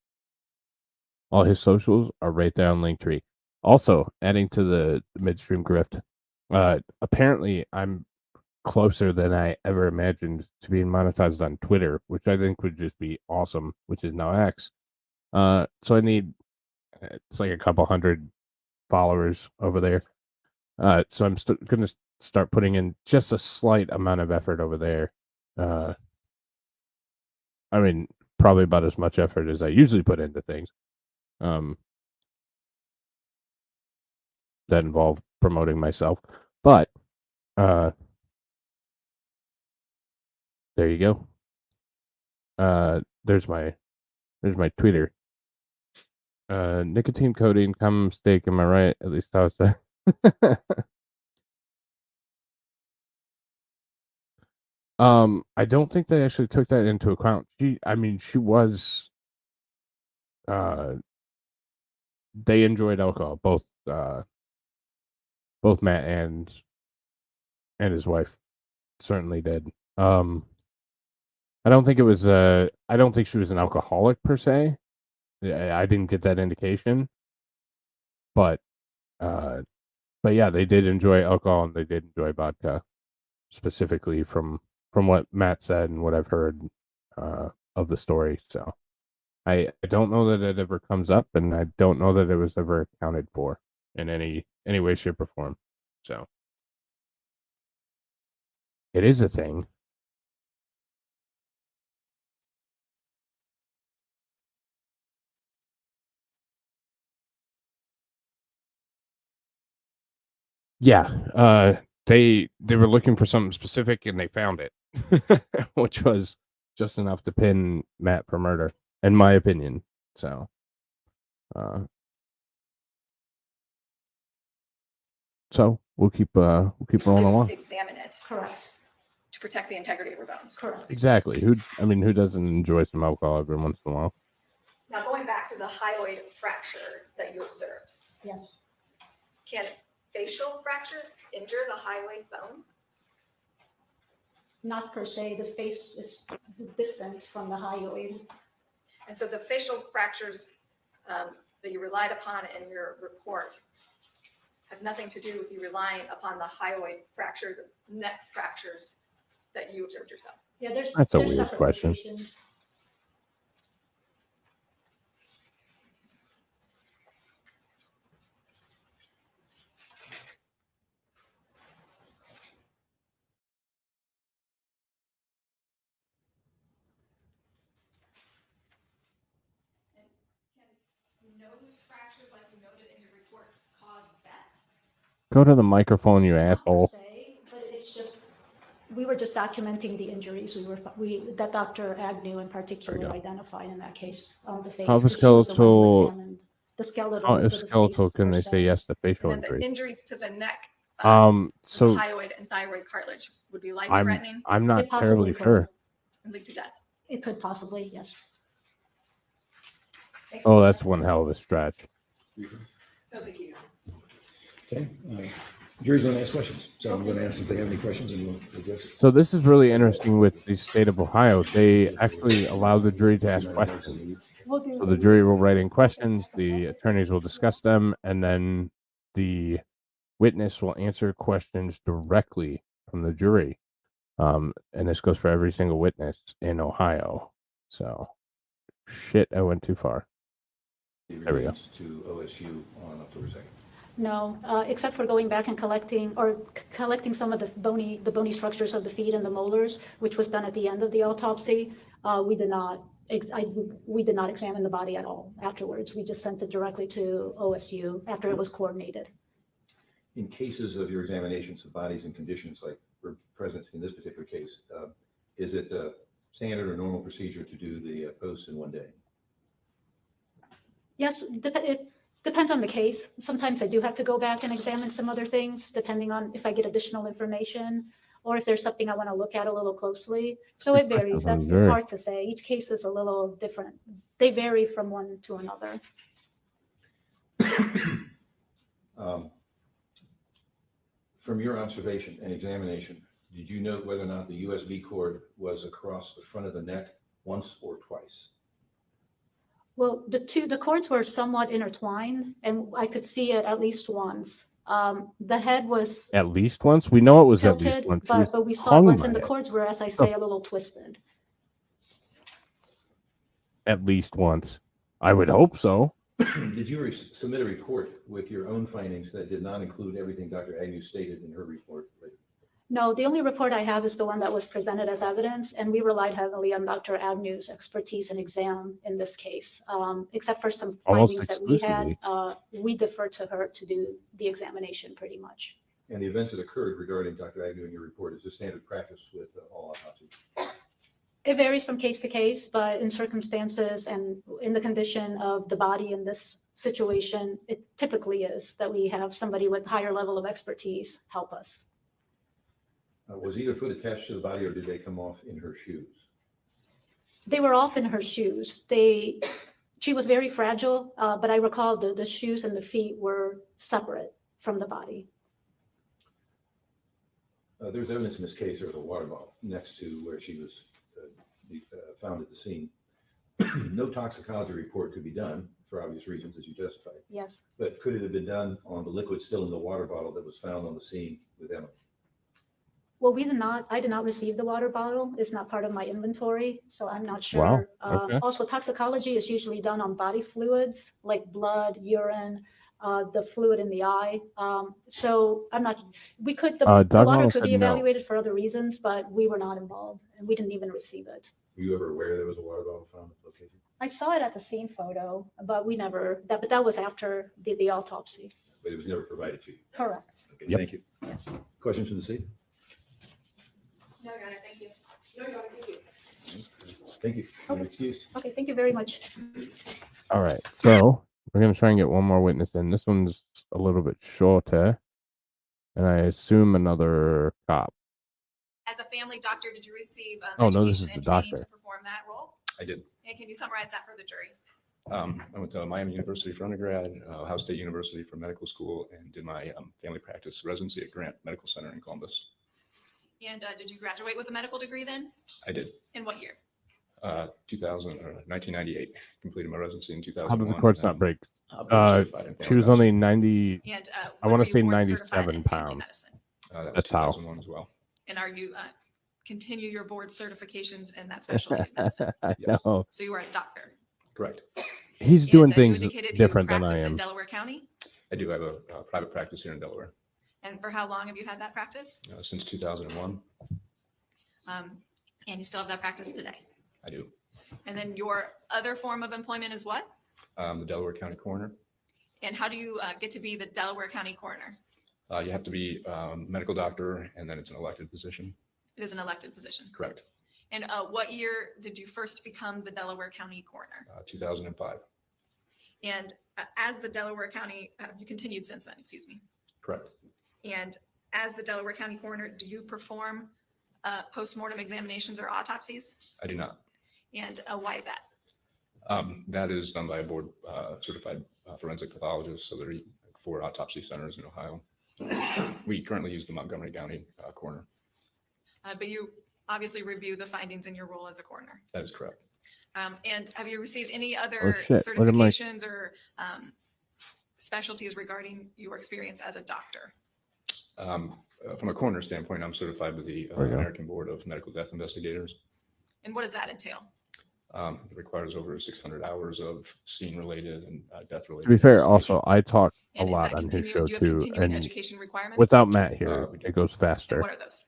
All his socials are right there on Linktree. Also, adding to the Midstream Grift, apparently I'm closer than I ever imagined to being monetized on Twitter, which I think would just be awesome, which is now X. So I need, it's like a couple hundred followers over there. So I'm going to start putting in just a slight amount of effort over there. I mean, probably about as much effort as I usually put into things. That involve promoting myself, but there you go. There's my Twitter. Nicotine codeine, common mistake. Am I right? At least I was there. I don't think they actually took that into account. She was. They enjoyed alcohol, both Matt and his wife certainly did. I don't think it was. I don't think she was an alcoholic per se. I didn't get that indication, but yeah, they did enjoy alcohol and they did enjoy vodka, specifically from what Matt said and what I've heard of the story. So I don't know that it ever comes up, and I don't know that it was ever accounted for in any way, shape, or form. So it is a thing. Yeah, they were looking for something specific and they found it, which was just enough to pin Matt for murder, in my opinion. So, we'll keep rolling along. examine it Correct. to protect the integrity of your bones. Correct. Exactly. Who doesn't enjoy some alcohol every once in a while? Now, going back to the hyoid fracture that you observed, Yes. can facial fractures injure the hyoid bone? Not per se. The face is distant from the hyoid. And so the facial fractures that you relied upon in your report have nothing to do with you relying upon the hyoid fracture, the neck fractures that you observed yourself. Yeah, there's That's a there's weird separate question. locations. Nose fractures, like you noted in your report, cause death? Go to the microphone, you Not per asshole. se, but it's just, we were just documenting the injuries that Dr. Agnew in particular go. identified in that case on the face. How because she was the one who skeletal- examined the skeletal. How of if the skeletal face can per they se. say yes to facial And then the injury? injuries to the neck, So hyoid and thyroid cartilage would be life-threatening I'm not It possibly terribly could. sure. and lead to death. It could possibly, yes. Oh, that's one hell of a stretch. No big deal. Okay, jury's gonna ask questions, so I'm gonna ask if they have any questions and we'll address it. So this is really interesting with the state of Ohio. They actually allow the jury to ask questions. We'll do. So the jury will write in questions, the attorneys will discuss them, and then the witness will answer questions directly from the jury. And this goes for every single witness in Ohio. So, shit, I went too far. There we go. relates to OSU on October 2nd? No, except for going back and collecting some of the bony structures of the feet and the molars, which was done at the end of the autopsy. We did not examine the body at all afterwards. We just sent it directly to OSU after it was coordinated. In cases of your examinations of bodies and conditions like were present in this particular case, is it standard or normal procedure to do the posts in one day? Yes, it depends on the case. Sometimes I do have to go back and examine some other things, depending on if I get additional information or if there's something I want to look at a little closely. So it varies. It's hard to say. Each case is a little different. They vary from one to another. From your observation and examination, did you note whether or not the USB cord was across the front of the neck once or twice? Well, the cords were somewhat intertwined, and I could see it at least once. The head was At least once? We know it was at least tilted, once. She was but we saw it hung once, by and the it. cords were, as I say, a little twisted. At least once. I would hope so. Did you submit a report with your own findings that did not include everything Dr. Agnew stated in her report? No, the only report I have is the one that was presented as evidence, and we relied heavily on Dr. Agnew's expertise and exam in this case. Except for some Almost findings that we had, exclusively. we deferred to her to do the examination pretty much. And the events that occurred regarding Dr. Agnew in your report, is this standard practice with all autopsies? It varies from case to case, but in circumstances and in the condition of the body in this situation, it typically is that we have somebody with higher level of expertise help us. Was either foot attached to the body or did they come off in her shoes? They were off in her shoes. She was very fragile, but I recall the shoes and the feet were separate from the body. There's evidence in this case there was a water bottle next to where she was found at the scene. No toxicology report could be done for obvious reasons, as you justified. Yes. But could it have been done on the liquid still in the water bottle that was found on the scene with Emma? Well, I did not receive the water bottle. It's not part of my inventory, so I'm not sure. Wow, okay. Also, toxicology is usually done on body fluids like blood, urine, the fluid in the eye. So I'm not, the Doug water Munnell could be said no. evaluated for other reasons, but we were not involved and we didn't even receive it. Were you ever aware there was a water bottle found at the location? I saw it at the scene photo, but but that was after the autopsy. But it was never provided to you? Correct. Okay, Yep. thank you. Yes. Questions from the seat? No, Your Honor, thank you. No, Your Honor, thank you. Thank you. Okay. Excuse. Okay, thank you very much. All right. So we're going to try and get one more witness in. This one's a little bit shorter. And I assume another cop. As a family doctor, did you receive Oh, no, this education is and the training doctor. to perform that role? I did. And can you summarize that for the jury? I went to Miami University for undergrad, Ohio State University for medical school, and did my family practice residency at Grant Medical Center in Columbus. And did you graduate with a medical degree then? I did. In what year? 1998. Completed my residency in 2001. How did the courts not break? Certified in She was family only 90. And I when wanna were you say board 97 certified in family pounds. medicine? medicine. That was That's how. 2001 as well. And are you continue your board certifications in that specialty of medicine? I Yes. know. So you are a doctor. Correct. He's And, doing you things indicated you different than I practice in am. Delaware County. I do have a private practice here in Delaware And for how long have you had that practice? since 2001. And you still have that practice today. I do. And then your other form of employment is what? The Delaware County Coroner. And how do you get to be the Delaware County coroner? You have to be a medical doctor, and then it's an elected position. It is an elected position. Correct. And what year did you first become the Delaware County coroner? 2005. And as the Delaware County, you continued since then, excuse me. Correct. And as the Delaware County coroner, do you perform postmortem examinations or autopsies? I do not. And why is that? That is done by a board certified forensic pathologist. So there are 4 autopsy centers in Ohio. We currently use the Montgomery County coroner. But you obviously review the findings in your role as a coroner. That is correct. And have you received any Oh, other shit. What am I- certifications or specialties regarding your experience as a doctor? From a coroner standpoint, I'm certified with the There we go. American Board of Medical Death Investigators. And what does that entail? It requires over 600 hours of scene-related and death-related. To be fair, investigation. also I talk a And is lot that on his continuing, show do you have too, continuing and education requirements? without Matt here, we do. it goes And faster. what are those?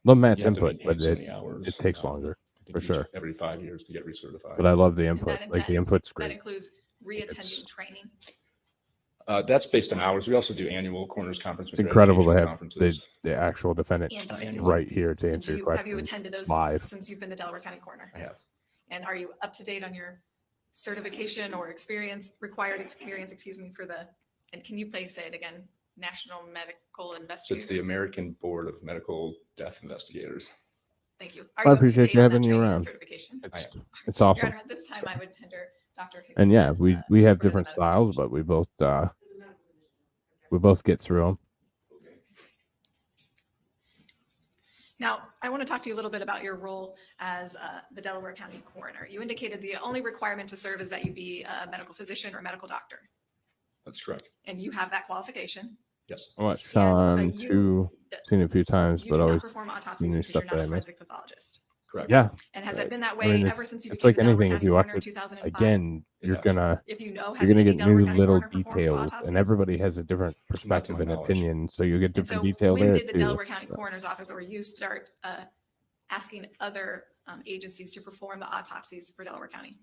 Love Matt's You have to input, meet but so many hours. it takes I longer. think for each- sure. Every 5 years to get recertified. But I love the And input. that Like the intends- input's That great. includes re-attending training. That's based on hours. We also do annual Corners Conference. It's incredible to education have conferences. the actual defendant And annually. right here to And answer your have you question attended those live. since you've been the Delaware County coroner? I have. And are you up to date on your certification or required experience, for the, and can you please say it again, National Medical So Investigator? it's the American Board of Medical Death Investigators. Thank you. I Are you up to appreciate date you on that having you training and around. certification? It's Your awesome. Honor, at this time, I would tender Dr. Hickman And yeah, as, we expert have as a different medical styles, physician. but we both get through them. Now, I want to talk to you a little bit about your role as the Delaware County coroner. You indicated the only requirement to serve is that you be a medical physician or medical doctor, That's correct. and you have that qualification. Yes. I watched Sean seen it a few times, You but do not always perform new autopsies because you're stuff not that a I missed. forensic pathologist. Correct. Yeah. And has it been that I way mean, ever since you it's became like the Delaware anything. If County you watch coroner in it 2005? again, you're Yeah. gonna If you know, you're has gonna any get Delaware new County little coroner performed details, autopsies? and everybody has a different perspective my and knowledge. opinion, so you get And different so detail when there did the too. Delaware County Coroner's Office or you start asking other agencies to perform the autopsies for Delaware County?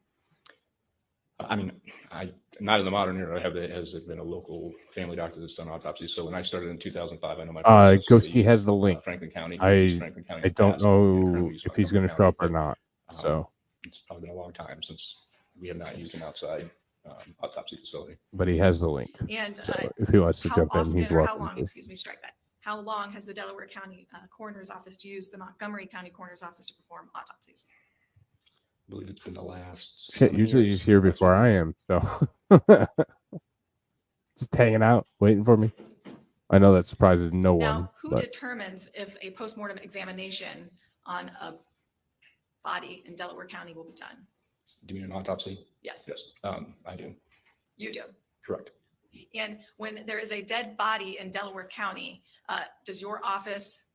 I mean, not in the modern era. Has been a local family doctor that's done autopsies. So when I started in 2005, I know my process Go was see has the link. Franklin County. I used Franklin County in I the don't past, and currently know use if he's Montgomery going to show up or County, not. but, So, it's probably been a long time since we have not used an outside autopsy facility. but he has the link. And So if he wants to how jump in, often he's or how welcome long, to. strike that. How long has the Delaware County Coroner's Office used the Montgomery County Coroner's Office to perform autopsies? I believe it's been the last. Shit, 7 usually years, he's here before I approximately. am. So just hanging out, waiting for me. I know that surprises no one. Now, who But determines if a postmortem examination on a body in Delaware County will be done? Do you mean an autopsy? Yes, Yes, I do. you do. Correct. And when there is a dead body in Delaware County, does your office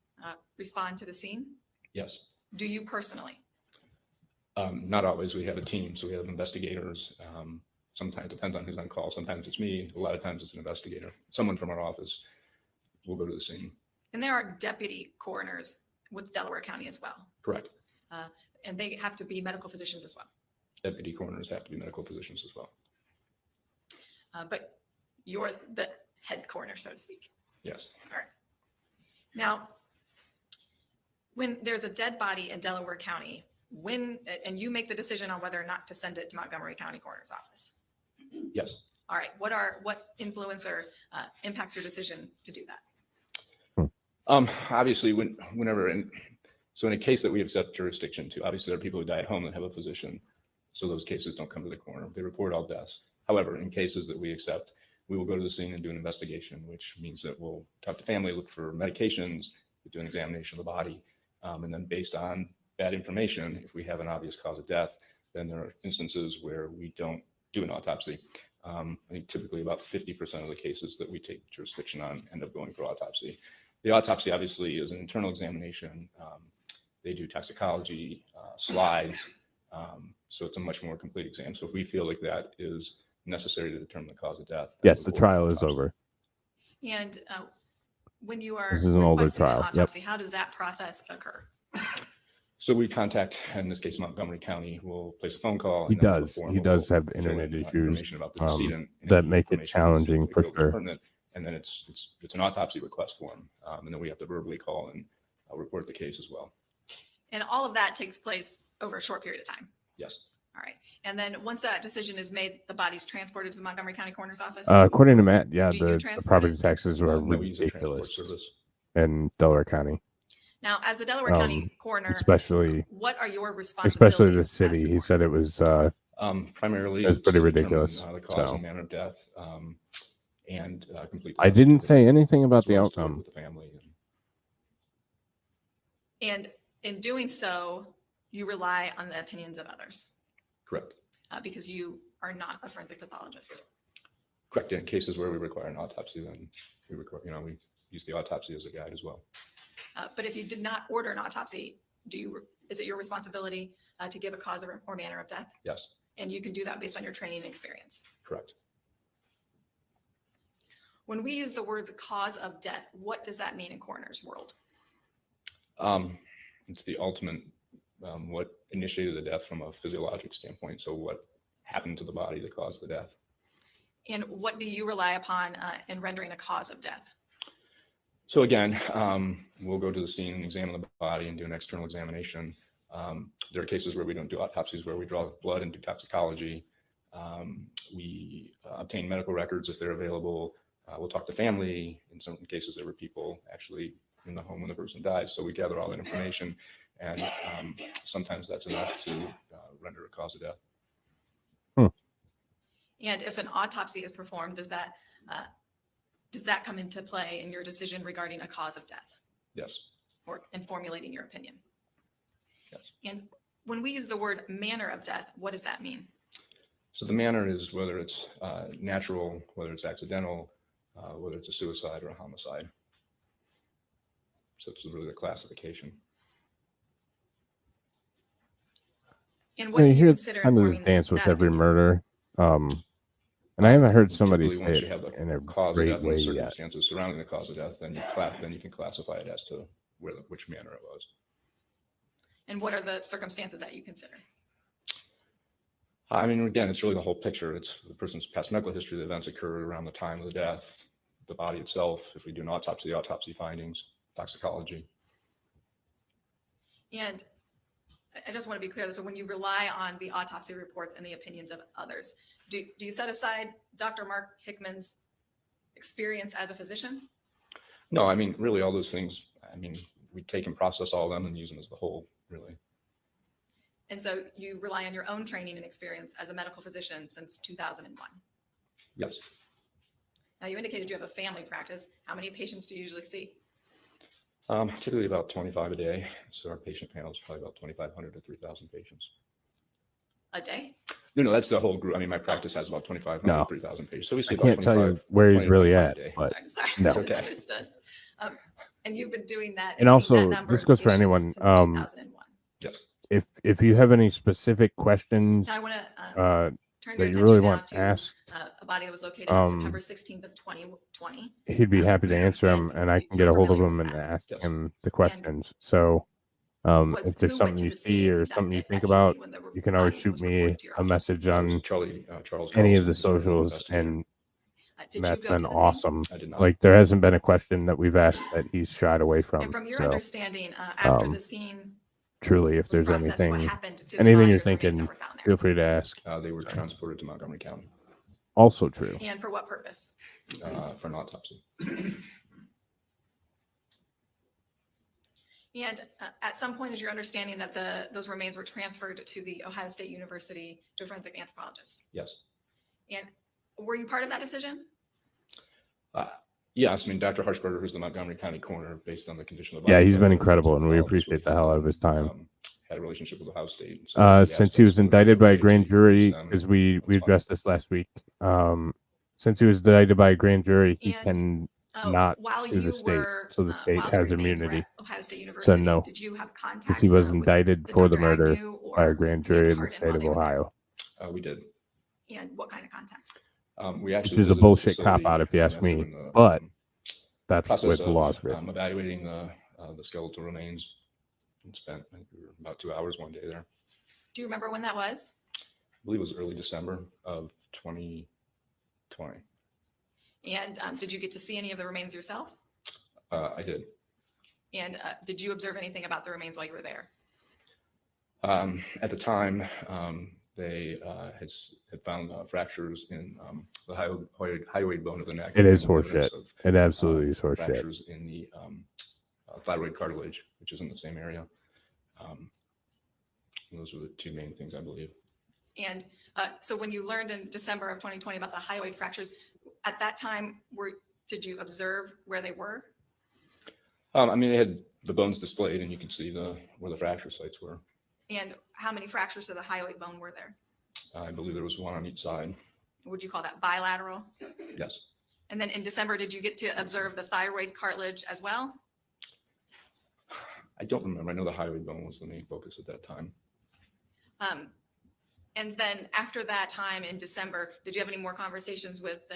respond to the scene? Yes. Do you personally? Not always. We have a team, so we have investigators. Sometimes it depends on who's on call. Sometimes it's me. A lot of times it's an investigator. Someone from our office will go to the scene. And there are deputy coroners with Delaware County as well. Correct. And they have to be medical physicians as well. Deputy coroners have to be medical physicians as well. But you're the head coroner, so to speak. Yes. All right. Now, when there's a dead body in Delaware County, and you make the decision on whether or not to send it to Montgomery County Coroner's Office. Yes. All right. What influence or impacts your decision to do that? Obviously, whenever in a case that we accept jurisdiction to, obviously there are people who die at home that have a physician, so those cases don't come to the coroner. They report all deaths. However, in cases that we accept, we will go to the scene and do an investigation, which means that we'll talk to family, look for medications, do an examination of the body, and then based on that information, if we have an obvious cause of death, then there are instances where we don't do an autopsy. I think typically about 50% of the cases that we take jurisdiction on end up going for autopsy. The autopsy obviously is an internal examination. They do toxicology, slides. So it's a much more complete exam. So if we feel like that is necessary to determine the cause of death. then yes, we the will trial is autopsy. over. And when you are This is an older requesting an trial. Yep. autopsy, how does that process occur? So we contact, in this case, Montgomery County. We'll place a phone call. He and then fill a does. form. He We'll does have fill in, internet issues information about the decedent, and that any make it information challenging that for we feel is sure. pertinent. And then it's an autopsy request form, and then we have to verbally call and report the case as well. And all of that takes place over a short period of time. Yes. All right. And then once that decision is made, the body's transported to the Montgomery County Coroner's Office? According to Matt, yeah, Do you the transport property it? taxes are No, we use a transport ridiculous service. in Delaware County, Now, as the Delaware County Coroner, especially what are your responsibilities? the as city. He coroner? said it was Primarily, That's it's pretty to determine, ridiculous, the cause so. and manner of death, and complete. I didn't say anything about as the well as to work outcome. with the family. And in doing so, you rely on the opinions of others Correct. because you are not a forensic pathologist. Correct. In cases where we require an autopsy, then we use the autopsy as a guide as well. But if you did not order an autopsy, is it your responsibility to give a cause or manner of death? Yes, And you can do that based on your training and experience. correct. When we use the words cause of death, what does that mean in coroner's world? It's the ultimate, what initiated the death from a physiologic standpoint. So what happened to the body that caused the death? And what do you rely upon in rendering a cause of death? So again, we'll go to the scene and examine the body and do an external examination. There are cases where we don't do autopsies, where we draw blood and do toxicology. We obtain medical records if they're available. We'll talk to family. In some cases, there were people actually in the home when the person dies. So we gather all that information, and sometimes that's enough to render a cause of death. And if an autopsy is performed, does that come into play in your decision regarding a cause of death Yes. or in formulating your opinion? Yes. And when we use the word manner of death, what does that mean? So the manner is whether it's natural, whether it's accidental, whether it's a suicide or a homicide. So it's really the classification. And what do you hear consider kind of this informing dance with that every opinion? murder. And I haven't heard somebody Typically, say once you it have the in a cause of great death and way the yet. circumstances surrounding the cause of death, then you can classify it as to which manner it was. And what are the circumstances that you consider? I mean, again, it's really the whole picture. It's the person's past medical history, the events occurred around the time of the death, the body itself. If we do an autopsy, the autopsy findings, toxicology. And I just want to be clear. So when you rely on the autopsy reports and the opinions of others, do you set aside Dr. Mark Hickman's experience as a physician? No, I mean, really all those things, I mean, we take and process all of them and use them as the whole, really. And so you rely on your own training and experience as a medical physician since 2001. Yes. Now you indicated you have a family practice. How many patients do you usually see? Typically about 25 a day. So our patient panel is probably about 2,500 to 3,000 patients. A day? No, that's the whole group. I mean, my practice has about 2,500 No. to 3,000 patients. So we see I about can't tell you 25 where he's 20 to really 25 at, a day. but I'm sorry, No. Okay. misunderstood. And you've been doing that. And seen also, that number this of goes for patients anyone, since 2001. Yes. if you have any specific questions Now I want to turn your that you attention really now want to asked, a body that was located on September 16th of 2020. he'd be happy to answer them, and I can get a hold of him and ask Yes. him the questions. So if there's Who went something to you the see scene or that something you day- think that about, evening when the you can always body shoot was me reported to your a office? message That was on Charles any of Carlson, the who's our socials, investigator. and Did you Matt's go been to the scene? awesome. I did not. Like, there hasn't been a question that we've asked that he's shied away from. And from your So understanding, after um, the scene truly, if was there's processed, what anything happened to the anything body you're or the remains that thinking, were found there? feel free to ask. They were transported to Montgomery County Also true. And for what purpose? for an autopsy. And at some point, is your understanding that those remains were transferred to the Ohio State University to a forensic anthropologist? Yes. And were you part of that decision? Yes. I mean, Dr. Harshberger, who's the Montgomery County coroner, based on the condition of the Yeah, body, he's been felt incredible, and we involved appreciate with the hell out of his time. Had a relationship with Ohio State. So he asked Since he us was to indicted by a grand jury, them. because we That's fine. addressed this last week. Since he was indicted by a grand jury, he And, can not while sue the you state, were, so the state while the has remains were immunity. at Ohio State University, no, did you have contact? because he was with indicted for the Dr. murder Agnew by a or grand Leah jury in the Hardin state while of they were there? Ohio, We did. And what kind of contact? We actually which is a visited the bullshit cop facility, out if you ask as they were me. in the, But that's process what the of, law's written. evaluating the skeletal remains, and spent, I think we were about 2 hours one day there. Do you remember when that was? I believe it was early December of 2020. And did you get to see any of the remains yourself? I did. And did you observe anything about the remains while you were there? At the time, they had found fractures in the hyoid bone of the neck. It is and evidence horseshit. of, It absolutely is horseshit. fractures in the thyroid cartilage, which is in the same area. Those were the two main things, I believe. And so when you learned in December of 2020 about the hyoid fractures, at that time, did you observe where they were? I mean, they had the bones displayed, and you could see where the fracture sites were. And how many fractures to the hyoid bone were there? I believe there was one on each side. Would you call that bilateral? Yes. And then in December, did you get to observe the thyroid cartilage as well? I don't remember. I know the highway bone was the main focus at that time. And then after that time in December, did you have any more conversations with the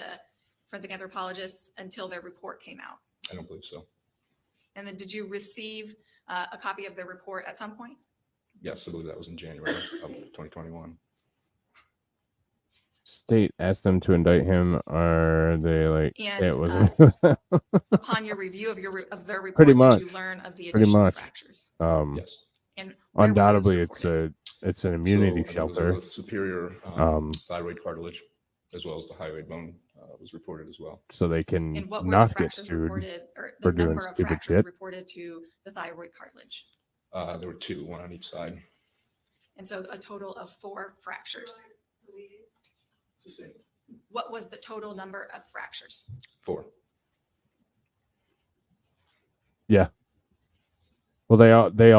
forensic anthropologists until their report came out? I don't believe so. And then did you receive a copy of their report at some point? Yes, I believe that was in January of 2021. State asked them to indict him. Are they like? And, it wasn't. Upon your review of their report, Pretty did much. you learn of the Pretty additional much. fractures? Yes. And where were those Undoubtedly, reported? it's an immunity So, I mean, shelter. the superior thyroid cartilage, as well as the hyoid bone, was reported as well. So they And can what were the not get fractures sued. reported, or for the doing number of stupid fractures shit. reported to the thyroid cartilage? There were 2, 1 on each side. And so a total of 4 fractures. It's the same. What was the total number of fractures? 4. Well, they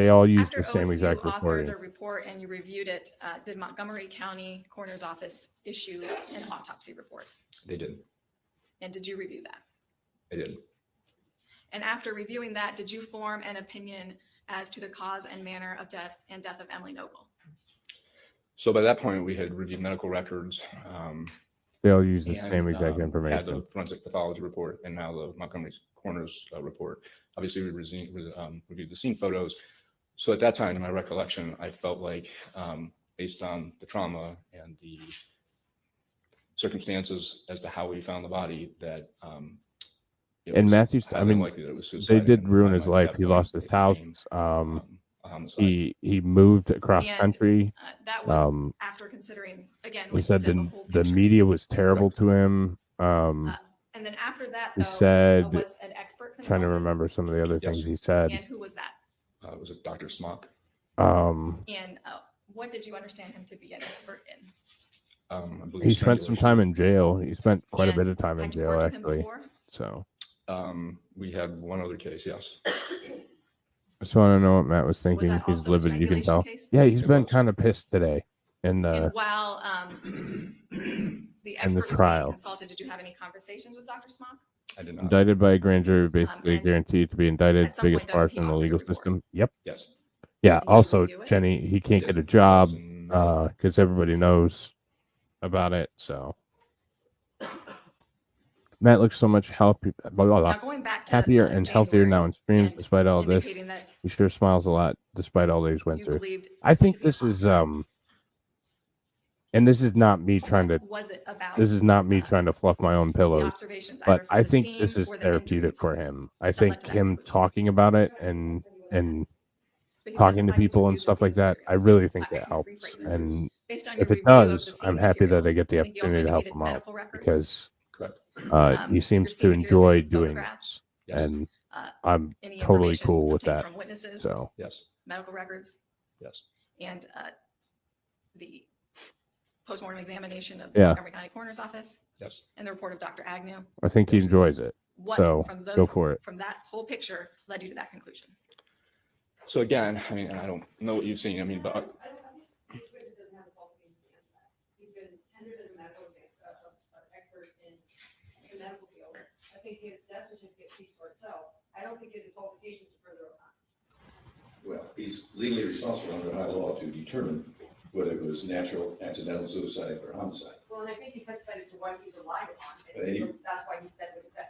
all use After the same OSU exact authored reporting. the report and you reviewed it, did Montgomery County Coroner's Office issue an autopsy report? They did. And did you review that? They did. And after reviewing that, did you form an opinion as to the cause and manner of death of Emily Noble? So by that point, we had reviewed medical records. They all use the and, same exact had information. the forensic pathology report and now the Montgomery coroner's report. Obviously, we reviewed the scene photos. So at that time, in my recollection, I felt like based on the trauma and the circumstances as to how we found the body, that And Matthew's, I mean, unlikely that it was they suicide. did And ruin by his that life. He point, lost his it house. became, a homicide. He moved across And, country. That was Um, after considering, again, He what you said said, the whole the picture. media was terrible to him. And then after that, He though, said- was an expert Trying to consultant? remember some of the other Yes. things he said. And who was that? Was it Dr. Smock? And what did you understand him to be an expert in? I believe He spent some time in jail. He spent quite a And bit of time in had you jail, worked with him actually. before? So We had one other case, yes. I just want to know what Matt was thinking. that He's also a livid. You can strangulation tell. case? Yeah, he's It been was. kind of pissed today. And And while the expert was being trial. consulted, did you have any conversations with Dr. Smock? I did not. indicted by a grand jury, basically and guaranteed to be indicted. at some Biggest point, though, farce he in the authored legal the report. system. Yep. Yes. Yeah. Did you Also, review it? Jenny, he can't Yeah, get a that job was in- because everybody knows about it. So Matt looks so much Now, going back to happier and healthier now in streams and despite all this. indicating that He sure smiles a lot despite all that he's went you through. believed I think to be this is homicide. and this is not me trying to What was it about? this is not me trying to fluff my own the pillows, observations either but from I the think scene this is or the therapeutic injuries for him. I led think to that him conclusion? talking about it and But he talking to testified he's people and reviewed the stuff like scene that, I materials. really think I that can helps. rephrase it. And Based on if your it review of does, the scene I'm happy that I materials, get the I think you also opportunity to help indicated him out medical records. because Correct. he Your seems scene to materials enjoy include doing photographs, this, and uh, I'm any totally information cool with obtained that. from witnesses, So Yes. medical records, Yes. and the postmortem examination of Yeah. Montgomery County Coroner's Office, Yes. and the report of Dr. Agnew. I think he enjoys it. What So from those, go for it. from that whole picture led you to that conclusion? So again, I mean, and I don't know what you've seen. I mean, but This witness doesn't have the qualifications to answer that. He's been tendered as a medical expert in the medical field. I think his death certificate speaks for itself. I don't think his qualifications are further on. Well, he's legally responsible under high law to determine whether it was natural, accidental suicide or homicide. Well, and I think he testified as to what he relied upon, But and he- that's why he said what he said.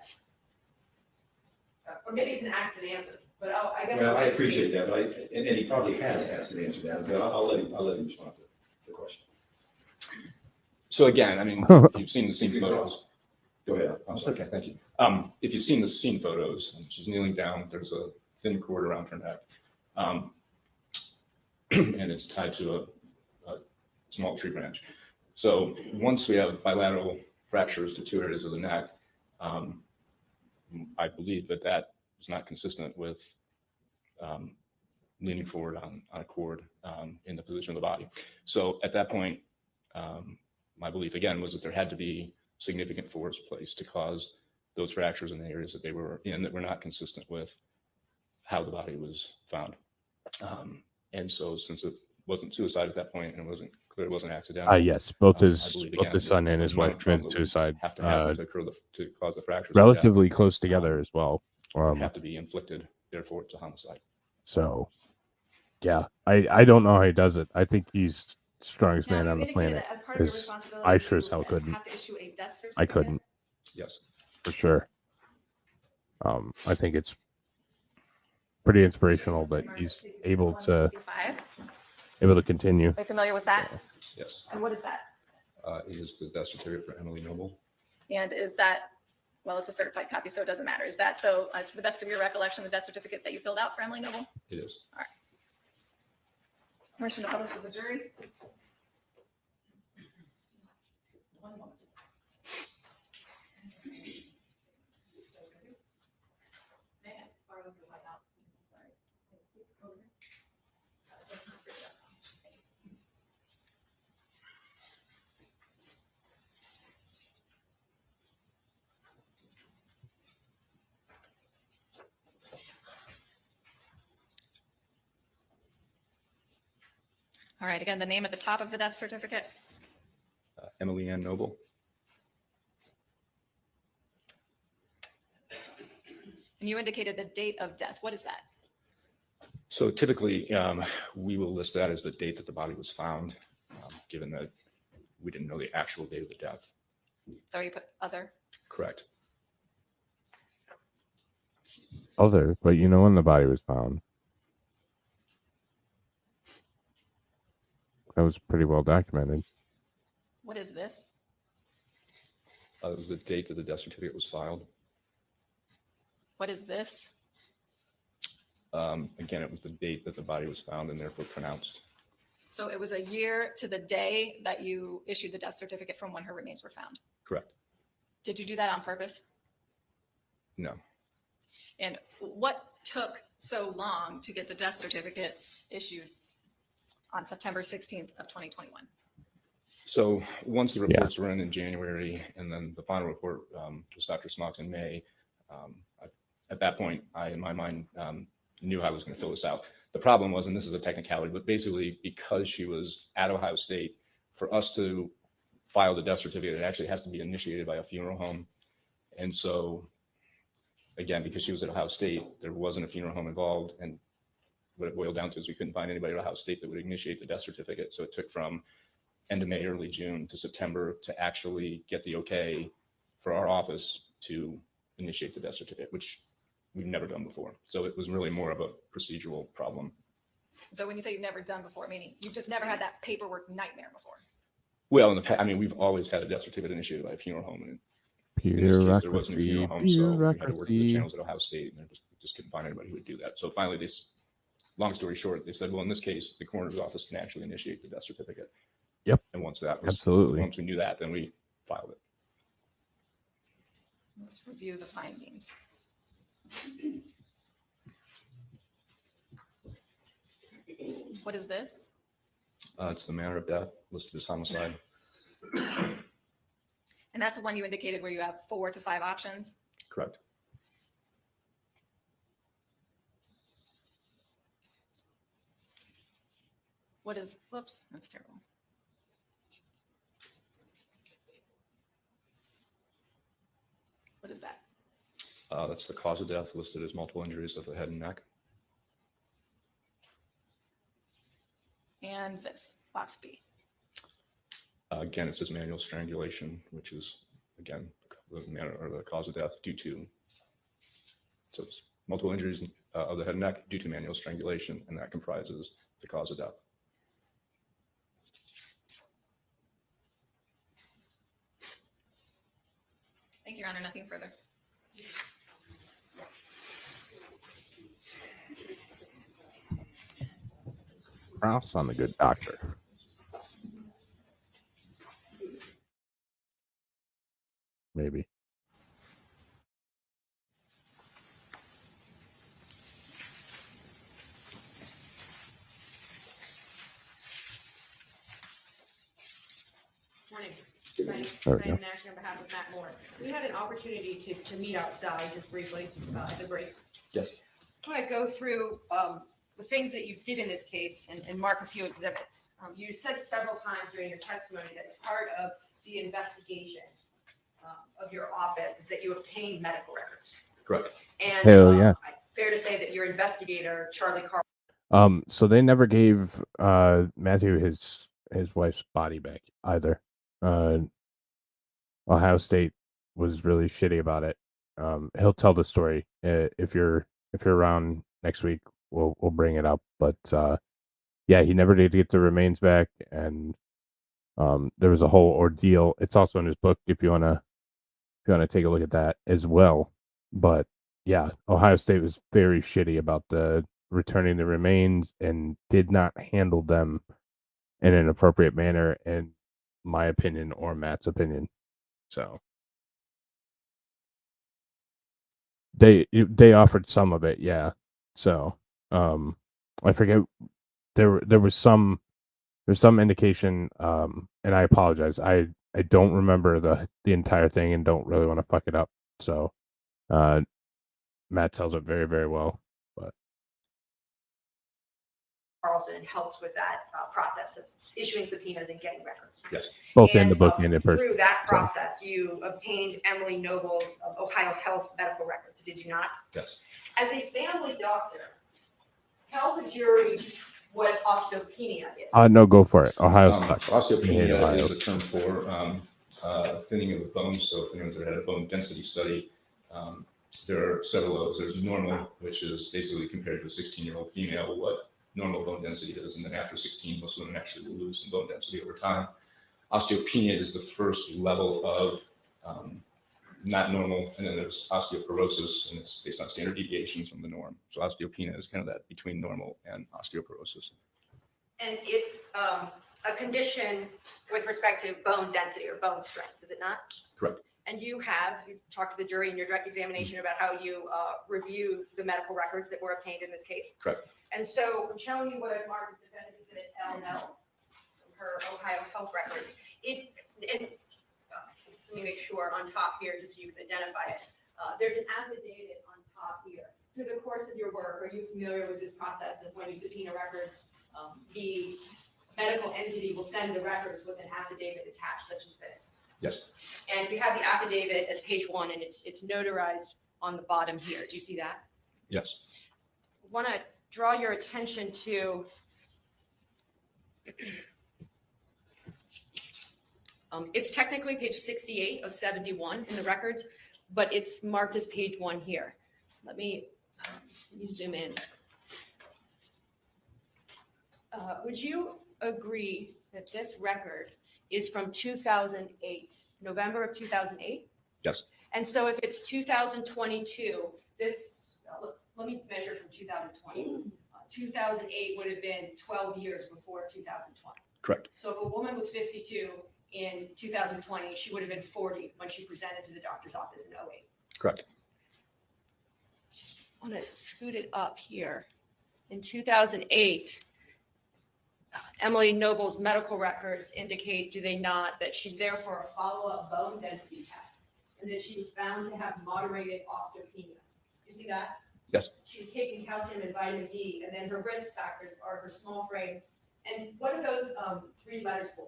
Or maybe it's an asked and answer, but I guess. Well, I appreciate that, but and he probably has asked and answered that, but I'll let him respond to the question. so again, I mean, if you've seen the scene photos. Go ahead. I'm That's sorry. okay, thank you. If you've seen the scene photos, and she's kneeling down, there's a thin cord around her neck. And it's tied to a small tree branch. So once we have bilateral fractures to 2 areas of the neck, I believe that is not consistent with leaning forward on a cord in the position of the body. So at that point, my belief again was that there had to be significant force placed to cause those fractures in the areas that they were in that were not consistent with how the body was found. And so since it wasn't suicide at that point and it wasn't clear it wasn't accidental. yes, both I his believe, both again, his son and the his amount wife of trauma committed that would suicide. have to happen to cause the fractures. Relatively close together as well. Have to be inflicted Therefore, it's a homicide. So, yeah, I don't know how he does it. I think he's the strongest Now, man you on the indicated planet. that as part of your 'cause responsibility, I sure as you hell couldn't. have to issue a death certificate. I couldn't Yes. for sure. I think it's pretty inspirational that he's able to 165. continue. Are you familiar with that? Yes. And what is that? It is the death certificate for Emily Noble. And is that, well, it's a certified copy, so it doesn't matter. Is that, though, to the best of your recollection, the death certificate that you filled out for Emily Noble? It is. Permission to publish to the jury? One moment. May I borrow your whiteout? I'm sorry. Over here. All right, again, the name at the top of the death certificate. Emily Ann Noble. And you indicated the date of death. What is that? So typically, we will list that as the date that the body was found, given that we didn't know the actual date of the death. So you put other. Correct. Other, but you know when the body was found. That was pretty well documented. What is this? It was the date that the death certificate was filed. What is this? Again, it was the date that the body was found and therefore pronounced. So it was a year to the day that you issued the death certificate from when her remains were found. Correct. Did you do that on purpose? No. And what took so long to get the death certificate issued on September 16th of 2021? So once the reports were in January, and then the final report was Dr. Smock's in May, at that point, I, in my mind, knew I was going to fill this out. The problem was, and this is a technicality, but basically because she was at Ohio State, for us to file the death certificate, it actually has to be initiated by a funeral home. And so, again, because she was at Ohio State, there wasn't a funeral home involved. And what it boiled down to is we couldn't find anybody at Ohio State that would initiate the death certificate. So it took from end of May, early June to September to actually get the okay for our office to initiate the death certificate, which we've never done before. So it was really more of a procedural problem. So when you say you've never done before, meaning you've just never had that paperwork nightmare before? Well, in the past, I mean, we've always had a death certificate initiated by a funeral home. And in this case, there wasn't a funeral home, so we had to work with the channels at Ohio State, and just couldn't find anybody who would do that. So finally, long story short, they said, well, in this case, the coroner's office can actually initiate the death certificate. Yep. And once that was, Absolutely. once we knew that, then we filed it. Let's review the findings. What is this? It's the manner of death listed as homicide. And that's the one you indicated where you have 4 to 5 options. Correct. What is, whoops, that's terrible. What is that? That's the cause of death listed as multiple injuries of the head and neck. And this, box B. Again, it says manual strangulation, which is, again, the manner or the cause of death due to, so it's multiple injuries of the head and neck due to manual strangulation, and that comprises the cause of death. Thank you, Your Honor, nothing further. Props on the good doctor. Maybe. Morning. There we go. Diane Nash on behalf of Matt Moore. We had an opportunity to meet outside just briefly at the break. Yes. I want to go through the things that you did in this case and mark a few exhibits. You said several times during your testimony that as part of the investigation of your office is that you obtained medical records. Correct. And Hell yeah. fair to say that your investigator, Charlie Carl, So they never gave Matthew his wife's body back either. Ohio State was really shitty about it. He'll tell the story if you're around next week. We'll bring it up. But yeah, he never did get the remains back, and there was a whole ordeal. It's also in his book if you wanna take a look at that as well. But yeah, Ohio State was very shitty about the returning the remains and did not handle them in an appropriate manner, in my opinion or Matt's opinion. So they offered some of it, yeah. So I forget, there's some indication, and I apologize. I don't remember the entire thing and don't really want to fuck it up. So Matt tells it very, very well. But Carlson helps with that process of issuing subpoenas and getting records. Yes. both in the book and in person. Through that so. process, you obtained Emily Noble's Ohio Health medical records, did you not? Yes. As a family doctor, tell the jury what osteopenia is. No, go for it. Ohio sucks. Osteopenia Ohio. is a term for thinning of the bones. So if anyone's ever had a bone density study, there are several of those. There's normal, which is basically compared to a 16-year-old female, what normal bone density is. And then after 16, most women actually will lose some bone density over time. Osteopenia is the first level of not normal. And then there's osteoporosis, and it's based on standard deviations from the norm. So osteopenia is kind of that between normal and osteoporosis. And it's a condition with respect to bone density or bone strength, is it not? Correct. And you talked to the jury in your direct examination about how you reviewed the medical records that were obtained in this case. Correct. And so I'm showing you what I've marked as defendant exhibit LL, her Ohio Health records. Let me make sure on top here, just so you can identify it. There's an affidavit on top here. Through the course of your work, are you familiar with this process of when you subpoena records, the medical entity will send the records with an affidavit attached, such as this? Yes. And we have the affidavit as page 1, and it's notarized on the bottom here. Do you see that? Yes. I want to draw your attention to it's technically page 68 of 71 in the records, but it's marked as page 1 here. Let me zoom in. Would you agree that this record is from 2008, November of 2008? Yes. And so if it's 2022, let me measure from 2020. 2008 would have been 12 years before 2020. Correct. So if a woman was 52 in 2020, she would have been 40 when she presented to the doctor's office in 08. Correct. I want to scoot it up here. In 2008, Emily Noble's medical records indicate, do they not, that she's there for a follow-up bone density test, and that she was found to have moderated osteopenia. You see that? Yes. She's taking calcium and vitamin D, and then her risk factors are her small frame. And what are those 3 letters for?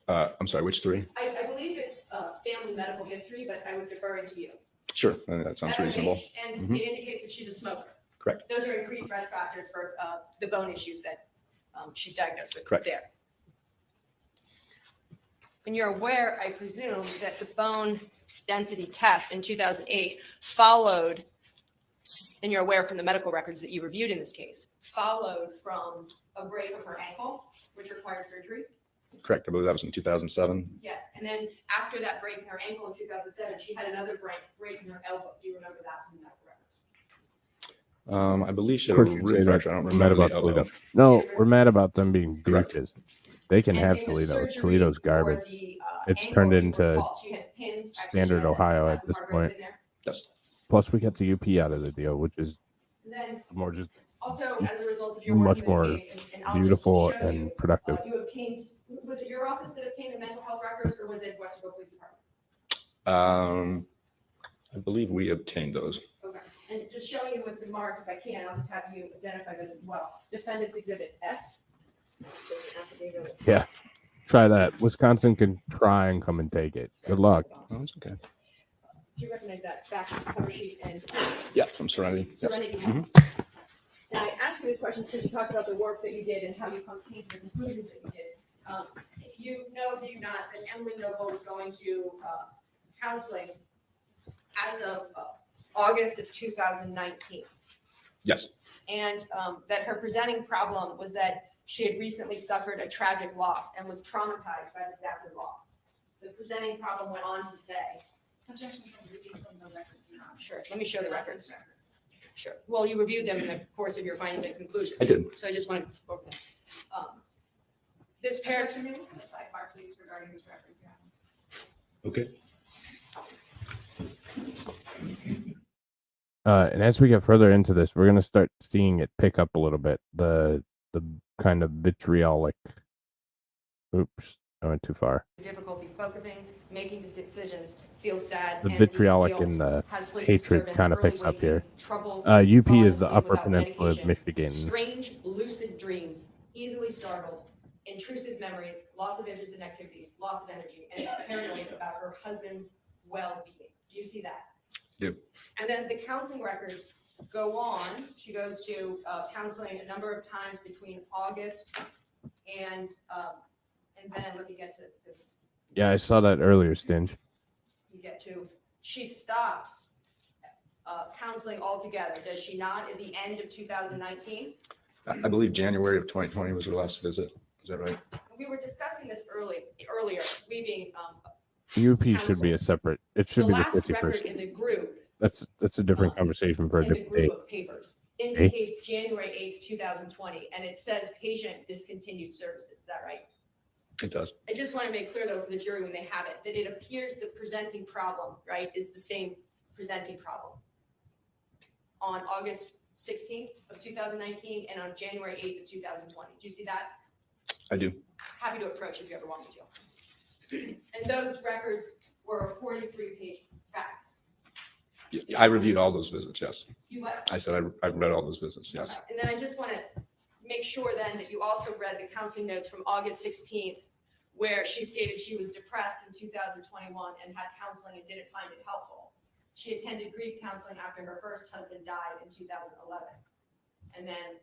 I'm sorry, which 3? I believe it's family medical history, but I was deferring to you. Sure, that sounds reasonable. And Mhm. it indicates that she's a smoker. Correct. Those are increased risk factors for the bone issues that she's diagnosed with. Correct. There. And you're aware, I presume, that the bone density test in 2008 followed, and you're aware from the medical records that you reviewed in this case, followed from a break of her ankle, which required surgery. Correct. I believe that was in 2007. Yes. And then after that break in her ankle in 2007, she had another break in her elbow. Do you remember that from the medical records? I believe she Of had a course, you rib say fracture. I that. don't We're mad remember about the elbow. Toledo. No, we're mad about them being Correct. douches. They can And have in the Toledo. surgery Toledo's for garbage. the, It's ankle, turned if you into recall, she had pins. Actually, standard she had Ohio a at this plasma point. in there. Yes. Plus, we got the UP out of the deal, which is And then more just also, as a result of your work much in this more case, and I'll just beautiful show and you, productive. you obtained, was it your office that obtained the mental health records, or was it Westerville Police Department? I believe we obtained those. Okay, and just showing you what's been marked, if I can, I'll just have you identify them as well. Defendant's Exhibit S. There's an affidavit. Yeah. Try that. Wisconsin can try and come and take it. Good luck. Oh, it's okay. Do you recognize that fact cover sheet and Yeah, from Serenity. Yes. Serenity? Mhm. And I asked you this question because you talked about the work that you did and how you came to the conclusions that you did. You know, do you not, that Emily Noble was going to counseling as of August of 2019, Yes, and that her presenting problem was that she had recently suffered a tragic loss and was traumatized by the death and loss. The presenting problem went on to say, sure, let me show the records. Sure. Well, you reviewed them in the course of your findings and conclusions. I did. So I just want to go over them. This paragraph. Sidebar, please, regarding this reference. Okay. And as we get further into this, we're gonna start seeing it pick up a little bit. The kind of vitriolic. Oops, I went too far. Difficulty focusing, making decisions, feels sad. The empty, vitriolic guilt, and the has sleep hatred disturbance, kind of early picks up waking, here. trouble, UP falling is the asleep Upper without Peninsula of medication, Michigan. strange lucid dreams, easily startled, intrusive memories, loss of interest in activities, loss of energy, and is paranoid about her husband's well-being. Do you see that? Do. And then the counseling records go on. She goes to counseling a number of times between August and then let me get to this. Yeah, I saw that earlier, Stinge. You get to, she stops counseling altogether, does she not, at the end of 2019? I believe January of 2020 was her last visit. Is that right? We were discussing this earlier, we being UP should be a separate. It should be the last record 51st. in the group, That's a different conversation for a in the different group day. of papers indicates January 8th, 2020, and it says patient discontinued services. Is that right? It does. I just want to make clear though for the jury when they have it, that it appears the presenting problem, right, is the same presenting problem on August 16th of 2019 and on January 8th of 2020. Do you see that? I do. Happy to approach if you ever want me to. And those records were 43-page facts. I reviewed all those visits. Yes. You what? I said I read all those visits. Yes. Okay. And then I just want to make sure then that you also read the counseling notes from August 16th, where she stated she was depressed in 2021 and had counseling and didn't find it helpful. She attended grief counseling after her first husband died in 2011. And then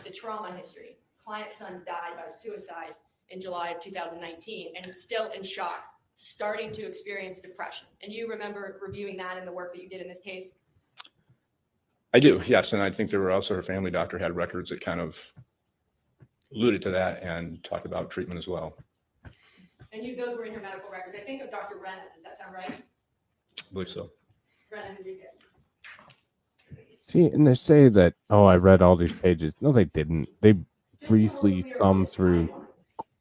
the trauma history. Client's son died by suicide in July of 2019 and still in shock, starting to experience depression. And you remember reviewing that in the work that you did in this case? I do. Yes. And I think there were also her family doctor had records that kind of alluded to that and talked about treatment as well. And those were in her medical records. I think of Dr. Brennan. Does that sound right? I believe so. Brennan Henriquez. See, and they say that, oh, I read all these pages. No, they didn't. They briefly thumbed through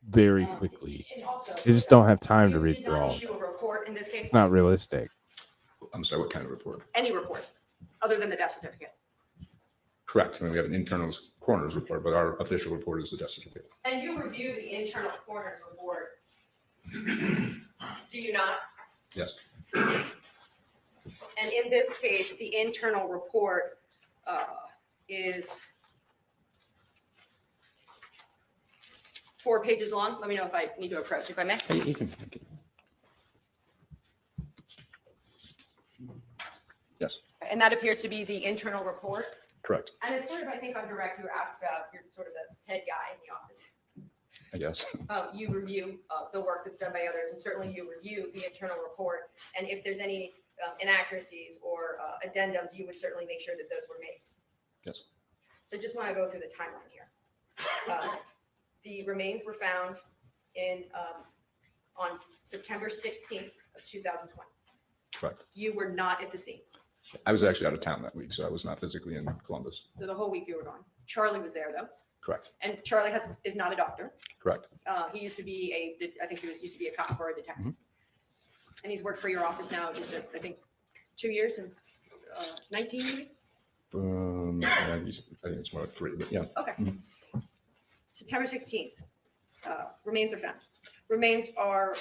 very quickly. And also, They just don't have time to you read did through not all. issue a report in this case? It's not realistic. I'm sorry, what kind of report? Any report, other than the death certificate. Correct. I mean, we have an internal coroner's report, but our official report is the death certificate. And you review the internal coroner's report. Do you not? Yes. And in this case, the internal report is 4 pages long. Let me know if I need to approach, if I may. Hey, you can. Yes, And that appears to be the internal report. correct. And it's sort of, I think on direct, you were asked about, you're sort of the head guy in the office. I guess. You review the work that's done by others, and certainly you review the internal report. And if there's any inaccuracies or addendums, you would certainly make sure that those were made. Yes. So just want to go through the timeline here. The remains were found on September 16th of 2020. Correct. You were not at the scene. I was actually out of town that week, so I was not physically in Columbus. So the whole week you were gone. Charlie was there though. Correct. And Charlie is not a doctor. Correct. He used to be I think he used to be a cop or a detective. Mhm. And he's worked for your office now just, I think, 2 years since 19 maybe? Yeah, I think it's more like 3, but yeah. Okay. Mhm. September 16th, remains are found. Remains are,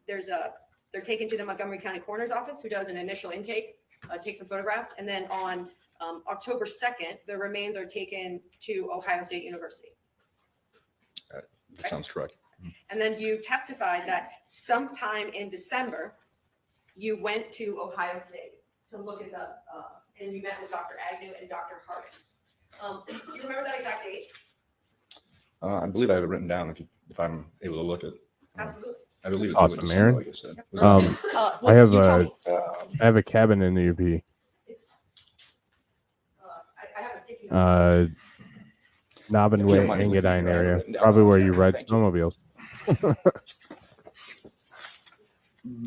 they're taken to the Montgomery County Coroner's Office, who does an initial intake, takes some photographs, and then on October 2nd, the remains are taken to Ohio State University. That sounds correct. And then you testified that sometime in December, you went to Ohio State to look at the, and you met with Dr. Agnew and Dr. Harding. Do you remember that exact date? I believe I have it written down if I'm able to look at. Absolutely. I believe it's Awesome, December, Aaron. like I said. Well, I have you tell a me. I have a cabin in the UP. It's, I have a sticky note. Knob and If you Way, don't mind looking Engadine here, I have it area, written down. probably where you ride Thank you. snowmobiles.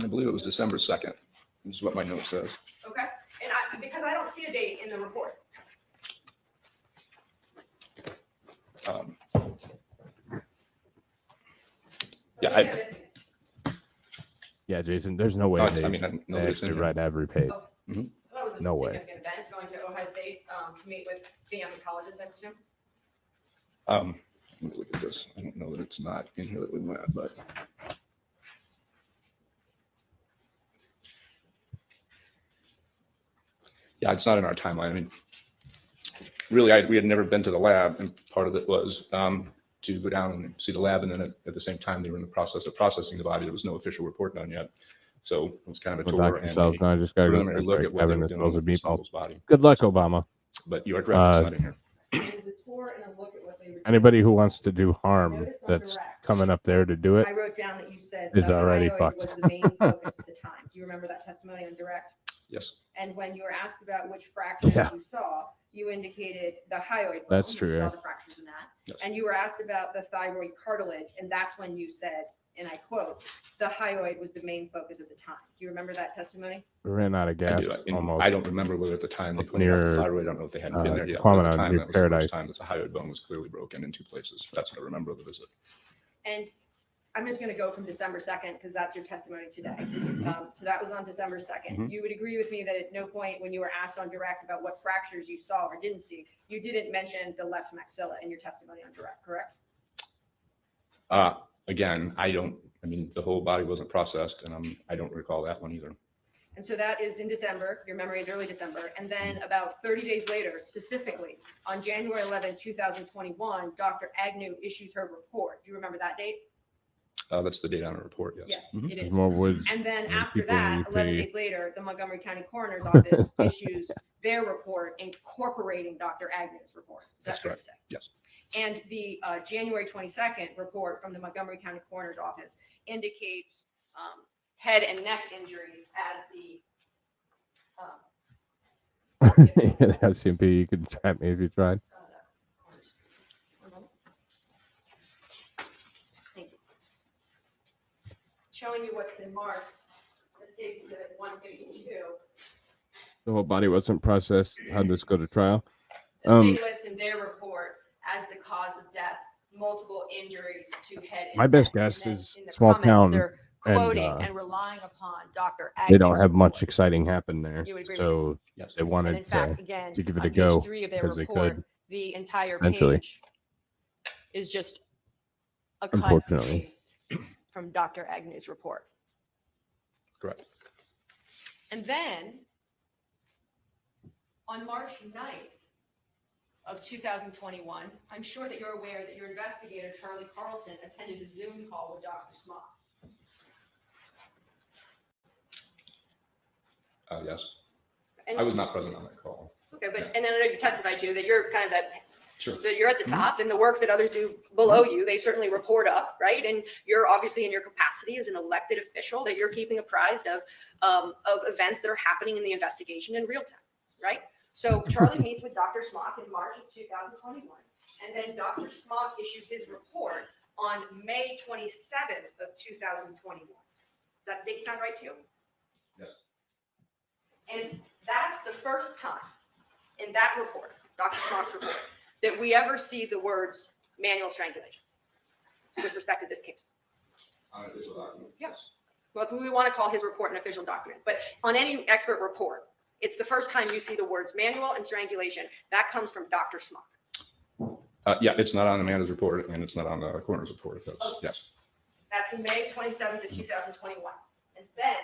I believe it was December 2nd. This is what my note says. Okay, and because I don't see a date in the report. Um, Maybe Yeah, I'm missing it. Yeah, Jason, there's no way Oh, they, I mean, I know they it's in actually here. write every page. Oh, That was a No way. significant event, going to Ohio State to meet with family colleges, I presume. Let me look at this. I don't know that it's not in here that we went, but. Yeah, it's not in our timeline. I mean, really, we had never been to the lab, and part of it was to go down and see the lab, and then at the same time, they were in the process of processing the body. There was no official report done yet. So it was kind of a Well, tour Knock and yourself. a No, I just gotta go preliminary to look the at what they cabin were that doing smells with of the meatballs. Stumbles body. Good luck, Obama. But you are correct, it's not in here. It was a tour and a look at what they were doing. Anybody who wants to do harm Notice on that's direct. coming up there to do it I wrote down that you said is the already hyoid fucked. was the main focus at the time. Do you remember that testimony on direct? Yes. And when you were asked about which fractures Yeah. you saw, you indicated the hyoid bone. That's You true, saw yeah. the fractures in that. Yes. And you were asked about the thyroid cartilage, and that's when you said, and I quote, "The hyoid was the main focus at the time." Do you remember that testimony? We ran out of I gas do. And almost. I don't remember whether at the time they Up pointed out the near, thyroid. I don't know if they hadn't been there yet. Quamina, But at the time, near that was Paradise. the first time that the hyoid bone was clearly broken in 2 places. That's what I remember of the visit. And I'm just going to go from December 2nd because that's your testimony today. So that was on December 2nd. Mhm. You would agree with me that at no point when you were asked on direct about what fractures you saw or didn't see, you didn't mention the left maxilla in your testimony on direct, correct? Again, I mean, the whole body wasn't processed, and I don't recall that one either. And so that is in December. Your memory is early December. And then about 30 days later, specifically on January 11, 2021, Dr. Agnew issues her report. Do you remember that date? That's the date on the report, yes. Yes, Mhm. it There's is. more woods. And then and after people in that, 11 UP. days later, the Montgomery County Coroner's Office issues their report incorporating Dr. Agnew's report. Is that That's fair to correct. say? Yes. And the January 22nd report from the Montgomery County Coroner's Office indicates head and neck injuries as the That's CMP. You could chat me if you tried. Thank you. Showing you what's been marked, the state's exhibit 152. The whole body wasn't processed. How'd this go to trial? The state lists in their report as the cause of death, multiple injuries to head. and My best neck. And guess then is in the small comments, town, They're and, quoting and relying upon Dr. Agnew's They don't have much report. exciting happen there. You would agree with So Yes. they And wanted in fact, to again, give it on a page go 3 of their because they report, could. the entire Essentially. page is just a cut and Unfortunately. paste from Dr. Agnew's report. Correct. And then on March 9th of 2021, I'm sure that you're aware that your investigator, Charlie Carlson, attended a Zoom call with Dr. Smock. Yes. And- I was not present on that call. Okay, but, and then I know you testified to that you're kind of that, Sure. that you're at the top and the work that others do below you, they certainly report up, right? And you're obviously in your capacity as an elected official that you're keeping apprised of events that are happening in the investigation in real time, right? So Charlie meets with Dr. Smock in March of 2021, and then Dr. Smock issues his report on May 27th of 2021. Does that date sound right to you? Yes. And that's the first time in that report, Dr. Smock's report, that we ever see the words manual strangulation with respect to this case. On official document. Yes. Well, if we want to call his report an official document, but on any expert report, it's the first time you see the words manual and strangulation. That comes from Dr. Smock. Yeah, it's not on Amanda's report, and it's not on the coroner's report. If that's, yes. That's in May 27th of 2021. And then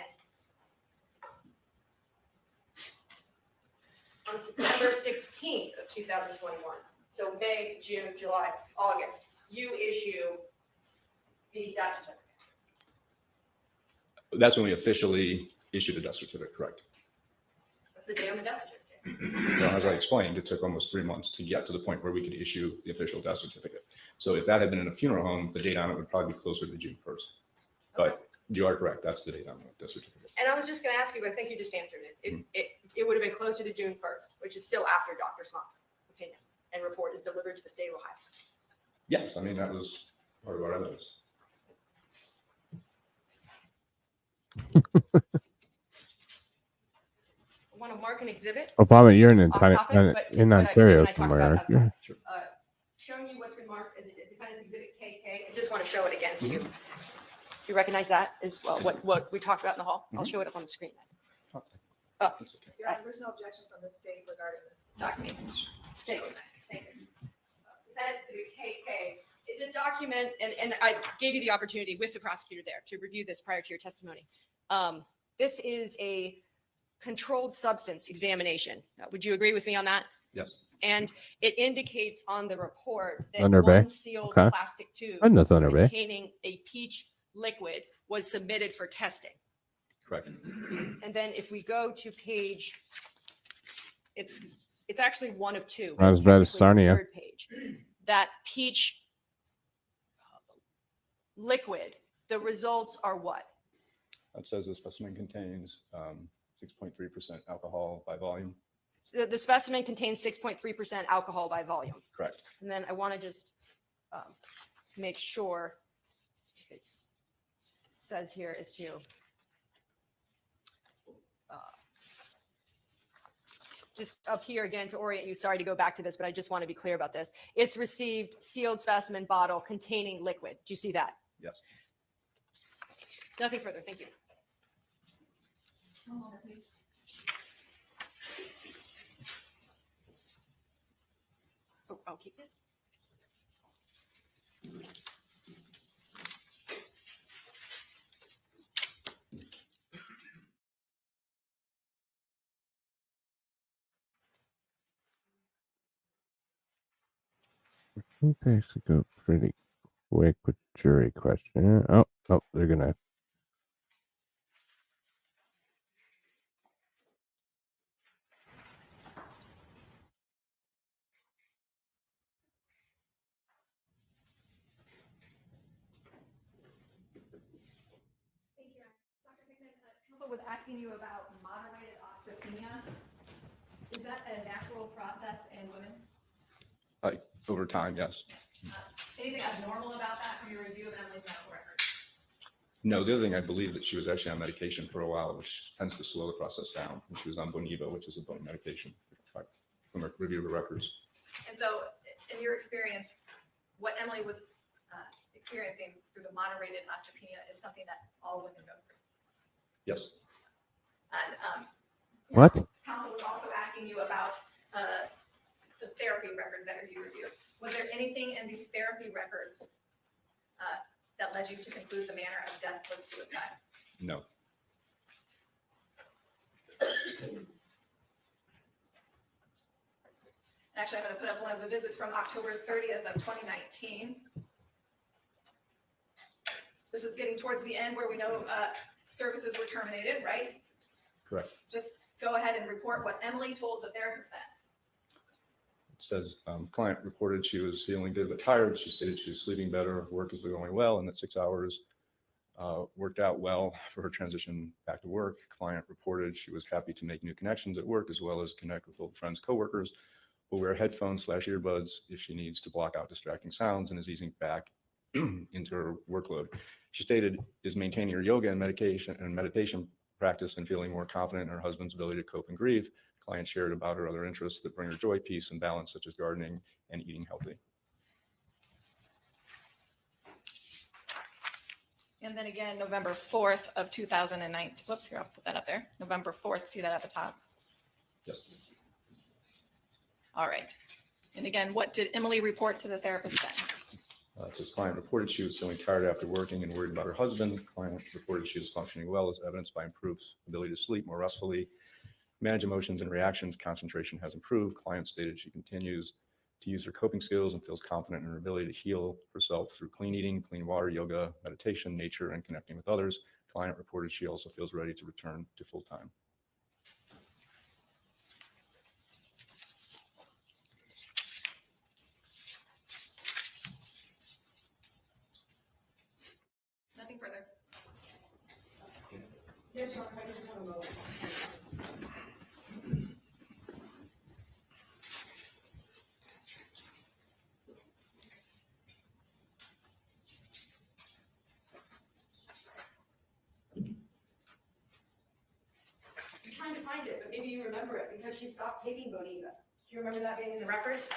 on September 16th of 2021, so May, June, July, August, you issue the death certificate. That's when we officially issued a death certificate, correct? What's the date on the death certificate? So as I explained, it took almost 3 months to get to the point where we could issue the official death certificate. So if that had been in a funeral home, the date on it would probably be closer to June 1st. But you are correct, that's the date on the death certificate. And I was just going to ask you, but I think you just answered it. It would have been closer to June 1st, which is still after Dr. Smock's opinion and report is delivered to the state of Ohio. Yes, I mean, that was part of our evidence. Want to mark an exhibit? Obama, you're in, Off topic, but it's in what I- Ontario and I talked somewhere, about aren't you? outside. Sure. Showing you what's been marked as a defendant's exhibit KK. I just want to show it again to you. Do you recognize that as well? What we talked about in the hall? I'll show it up on the screen. Okay. Oh, That's okay. Your Honor, there's no objection from the state regarding this document. thank you. Thank you. Defendant's exhibit KK. It's a document, and I gave you the opportunity with the prosecutor there to review this prior to your testimony. This is a controlled substance examination. Would you agree with me on that? Yes. And it indicates on the report that Thunder Bay? one sealed Okay. plastic tube I know Thunder Bay. containing a peach liquid was submitted for testing. Correct. And then if we go to page, it's actually one of two. Not as It's bad as technically the Sarnia. third page. That peach liquid, the results are what? It says the specimen contains 6.3% alcohol by volume. The specimen contains 6.3% alcohol by volume. Correct. And then I want to just make sure it says here is to just up here again to orient you. Sorry to go back to this, but I just want to be clear about this. It's received sealed specimen bottle containing liquid. Do you see that? Yes. Nothing further. Thank you. One moment, please. Oh, I'll keep this. I think they actually go pretty quick with jury question. Oh, they're gonna. Thank you. Dr. Hickman, counsel was asking you about moderated osteopenia. Is that a natural process in women? Over time, yes. Anything abnormal about that from your review of Emily's medical record? No, the other thing, I believe that she was actually on medication for a while, which tends to slow the process down. And she was on Boniva, which is a bone medication, from a review of the records. And so, in your experience, what Emily was experiencing through the moderated osteopenia is something that all women go through. Yes. And What? counsel was also asking you about the therapy records that you reviewed. Was there anything in these therapy records that led you to conclude the manner of death was suicide? No. Actually, I'm going to put up one of the visits from October 30th of 2019. This is getting towards the end where we know services were terminated, right? Correct. Just go ahead and report what Emily told the therapist then. It says client reported she was feeling good but tired. She stated she was sleeping better, work is going well, and that 6 hours worked out well for her transition back to work. Client reported she was happy to make new connections at work as well as connect with old friends, coworkers, will wear headphones/earbuds if she needs to block out distracting sounds and is easing back into her workload. She stated is maintaining her yoga and meditation practice and feeling more confident in her husband's ability to cope and grieve. Client shared about her other interests that bring her joy, peace, and balance, such as gardening and eating healthy. And then again, November 4th of 2009. Whoops, here, I'll put that up there. November 4th, see that at the top? Yes. All right. And again, what did Emily report to the therapist then? It says client reported she was feeling tired after working and worried about her husband. Client reported she was functioning well as evidenced by improved ability to sleep more restfully, manage emotions and reactions. Concentration has improved. Client stated she continues to use her coping skills and feels confident in her ability to heal herself through clean eating, clean water, yoga, meditation, nature, and connecting with others. client reported she also feels ready to return to full-time. Nothing further. Yes, Your Honor, if I could just have a moment. You're trying to find it, but maybe you remember it because she stopped taking Boniva. Do you remember that being in the records?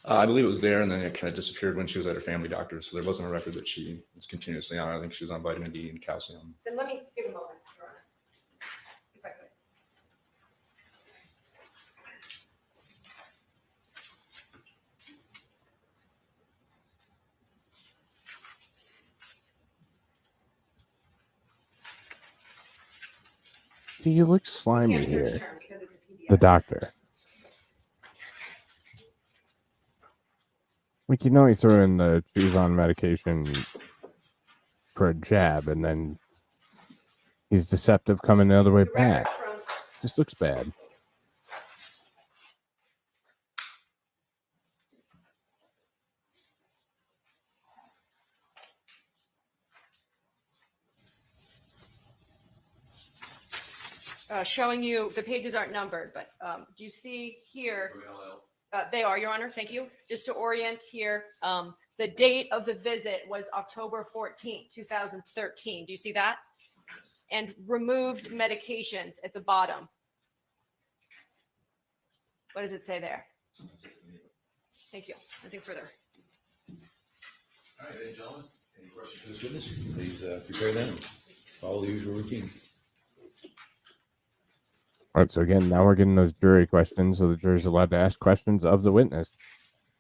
I believe it was there, and then it kind of disappeared when she was at her family doctor. So there wasn't a record that she was continuously on. I think she was on vitamin D and calcium. Then let me give a moment, Your Honor, if I could. See, he looks slimy Can't search here. the term because it's a PDF. The doctor. Like, you know, he threw in the she's on medication for a jab, and then he's deceptive coming the other way The back. records from Just looks bad. showing you, the pages aren't numbered, but do you see here? They are, Your Honor, thank you. Just to orient here, the date of the visit was October 14th, 2013. Do you see that? And removed medications at the bottom. What does it say there? Thank you. Nothing further. All right, any gentlemen, any questions for this witness? Please prepare them. Follow the usual routine. All right, so again, now we're getting those jury questions, so the jury's allowed to ask questions of the witness.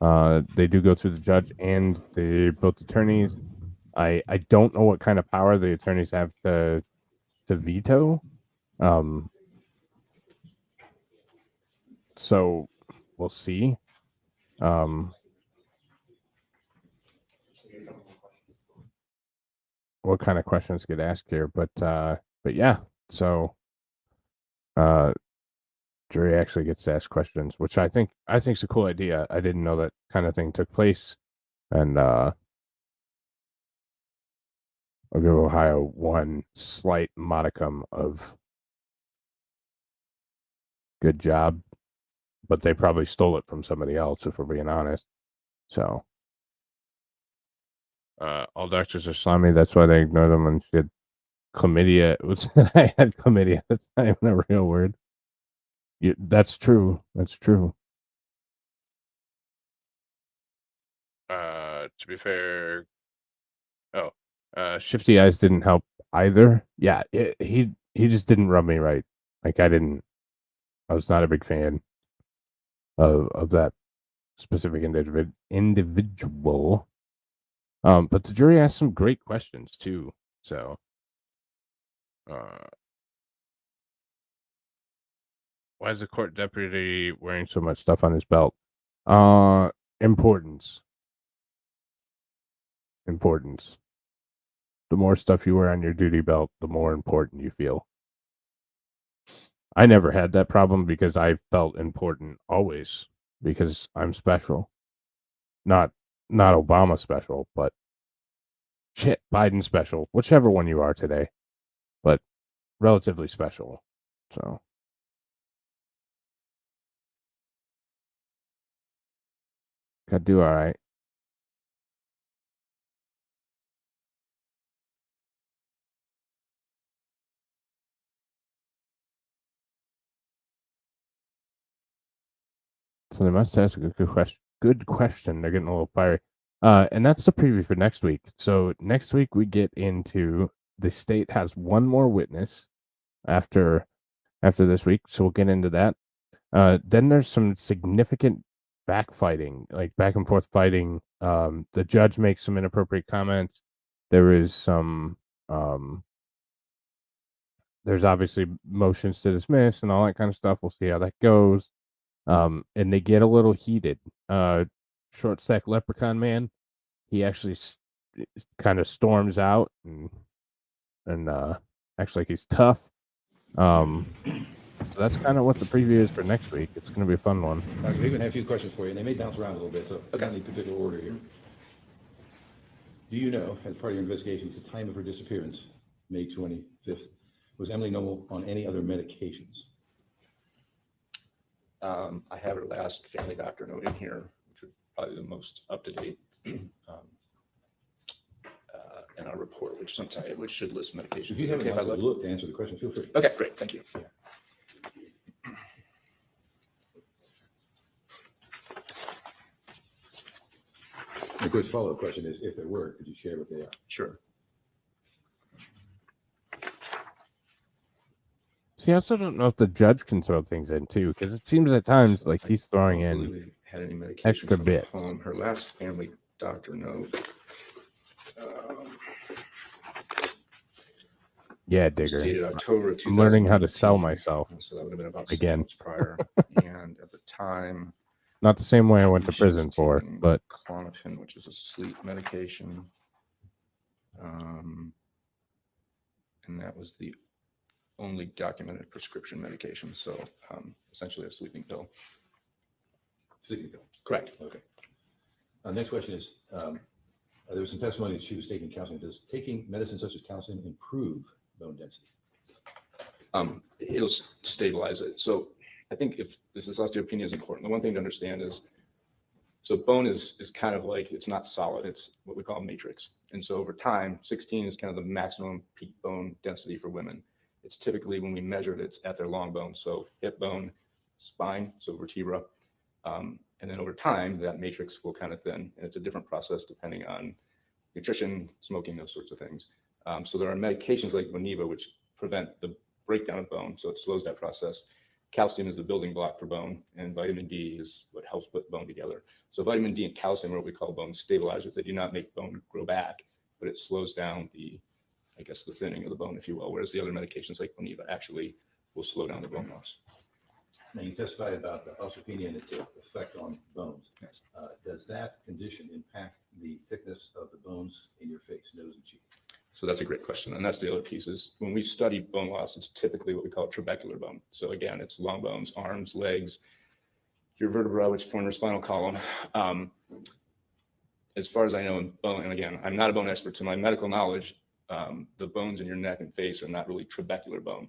They do go through the judge and both attorneys. I don't know what kind of power the attorneys have to veto. So we'll see. What kind of questions get asked here, but yeah, so jury actually gets to ask questions, which I think is a cool idea. I didn't know that kind of thing took place, and I'll give Ohio one slight modicum of good job, but they probably stole it from somebody else, if we're being honest. So all doctors are slimy. That's why they ignore them when she had chlamydia. I had chlamydia. That's not even a real word. That's true. That's true. To be fair, Shifty Eyes didn't help either. Yeah, he just didn't rub me right. Like I was not a big fan of that specific individual. But the jury asked some great questions too. So, why is the court deputy wearing so much stuff on his belt? Importance. The more stuff you wear on your duty belt, the more important you feel. I never had that problem because I felt important always because I'm special. Not Obama special, but shit, Biden special, whichever one you are today, but relatively special. So gotta do all right. So they must ask a good question. Good question. They're getting a little fiery. And that's the preview for next week. So next week we get into the state has one more witness after this week. So we'll get into that. Then there's some significant backfighting, like back and forth fighting. The judge makes some inappropriate comments. There is some there's obviously motions to dismiss and all that kind of stuff. We'll see how that goes. And they get a little heated. Short stack leprechaun man, he actually kind of storms out and and acts like he's tough. So that's kind of what the preview is for next week. It's going to be a fun one. We're going to have a few questions for you, and they may bounce around a little bit, so not in any particular order here. Do you know, as part of your investigation, at the time of her disappearance, May 25th, was Emily Noble on any other medications? I have her last family doctor note in here, which is probably the most up to date. In our report, which should list medications. If you haven't Okay, if I looked to answer the question, feel free. Okay, great, thank you. And of course, follow-up question is, if there were, could you share what they are? Sure. See, I also don't know if the judge can throw things in too, because it seems at times like he's throwing I don't in believe we had any medications extra from bits. home. Her last family doctor note. Yeah, was Digger. dated October of I'm learning how to 2019, sell myself. So that would have been about Again. 6 months prior. And at the time, Not the same way I went to she was prison for, taking but Klonopin, which is a sleep medication. And that was the only documented prescription medication. So essentially a sleeping pill. Sleeping pill. Correct. Okay. Next question is, there was some testimony that she was taking counseling. Does taking medicine such as calcium improve bone density? It'll stabilize it. So I think if this is osteopenia is important, the one thing to understand is, so bone is kind of like, it's not solid. It's what we call a matrix. And so over time, 16 is kind of the maximum peak bone density for women. It's typically, when we measure it, it's at their long bone. So hip bone, spine, so vertebra. And then over time, that matrix will kind of thin. And it's a different process depending on nutrition, smoking, those sorts of things. So there are medications like Boniva, which prevent the breakdown of bone. So it slows that process. Calcium is the building block for bone, and vitamin D is what helps put bone together. So vitamin D and calcium are what we call bone stabilizers. They do not make bone grow back, but it slows down the thinning of the bone, if you will, whereas the other medications like Boniva actually will slow down the bone loss. Now, you testified about the osteopenia and its effect on bones. Yes. Does that condition impact the thickness of the bones in your face, nose, and cheek? So that's a great question. And that's the other piece is when we study bone loss, it's typically what we call trabecular bone. So again, it's long bones, arms, legs, your vertebra, which form your spinal column. As far as I know in bone, and again, I'm not a bone expert, to my medical knowledge, the bones in your neck and face are not really trabecular bone.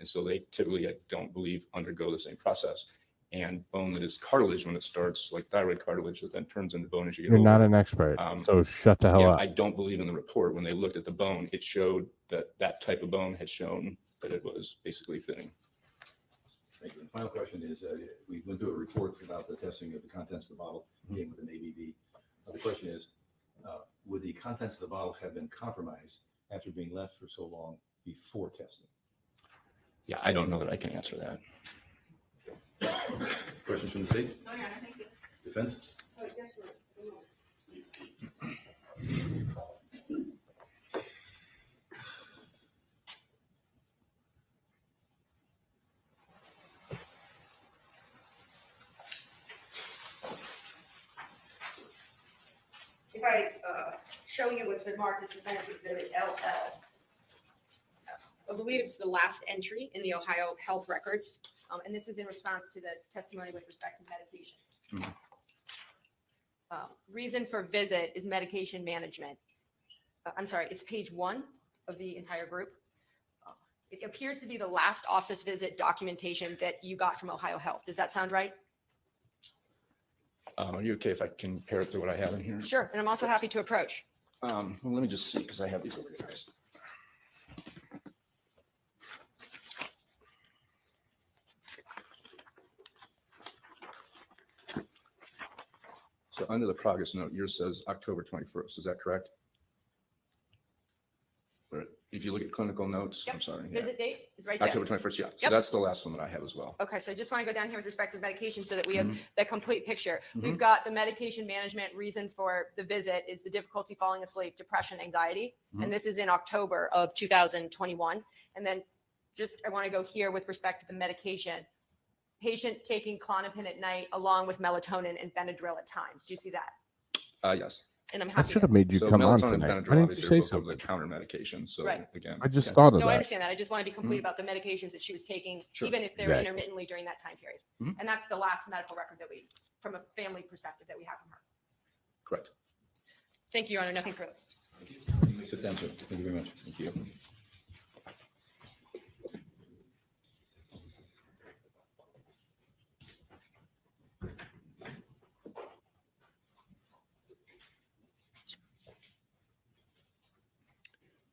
And so they typically, I don't believe, undergo the same process. And bone that is cartilage when it starts, like thyroid cartilage, that then turns into bone as you get you're older. not an expert. So shut the hell Yeah, up. I don't believe in the report. When they looked at the bone, it showed that type of bone had shown that it was basically thinning. Thank you. And final question is, we went through a report about the testing of the contents of the bottle, being with an ABV. The question is, would the contents of the bottle have been compromised after being left for so long before testing? Yeah, I don't know that I can answer that. Questions from the state? Oh, yeah, thank you. Defense? If I show you what's been marked as Defense Exhibit LL, I believe it's the last entry in the Ohio Health Records, and this is in response to the testimony with respect to medication. Reason for visit is medication management. I'm sorry, it's page 1 of the entire group. It appears to be the last office visit documentation that you got from Ohio Health. Does that sound right? Are you okay if I compare it to what I have in here? Sure, and I'm also happy to approach. Well, let me just see, because I have these organized. So under the progress note, yours says October 21st. Is that correct? Or if you look at clinical notes, Yep. I'm sorry. yeah. Visit date is right there. October 21st, yeah. So Yep. that's the last one that I have as well. Okay, so I just want to go down here with respect to medication so that we have Mhm. the complete picture. We've Mhm. got the medication management reason for the visit is the difficulty falling asleep, depression, anxiety. Mhm. And this is in October of 2021. And then just, I want to go here with respect to the medication. Patient taking Klonopin at night along with melatonin and Benadryl at times. Do you see that? Yes. and I'm I happy should to. have made you So come on melatonin and tonight. Benadryl Why didn't you obviously say are both something? over-the-counter medications. So Right. again, I just yeah. thought of No, I that. understand that. I just want to be complete about the medications that she was taking, Sure. even if they're Exactly. intermittently during that time period. Mhm. And that's the last medical record that we, from a family perspective, that we have from her. Correct. Thank you, Your Honor. Nothing further. You may sit down, sir. Thank you very much. Thank you.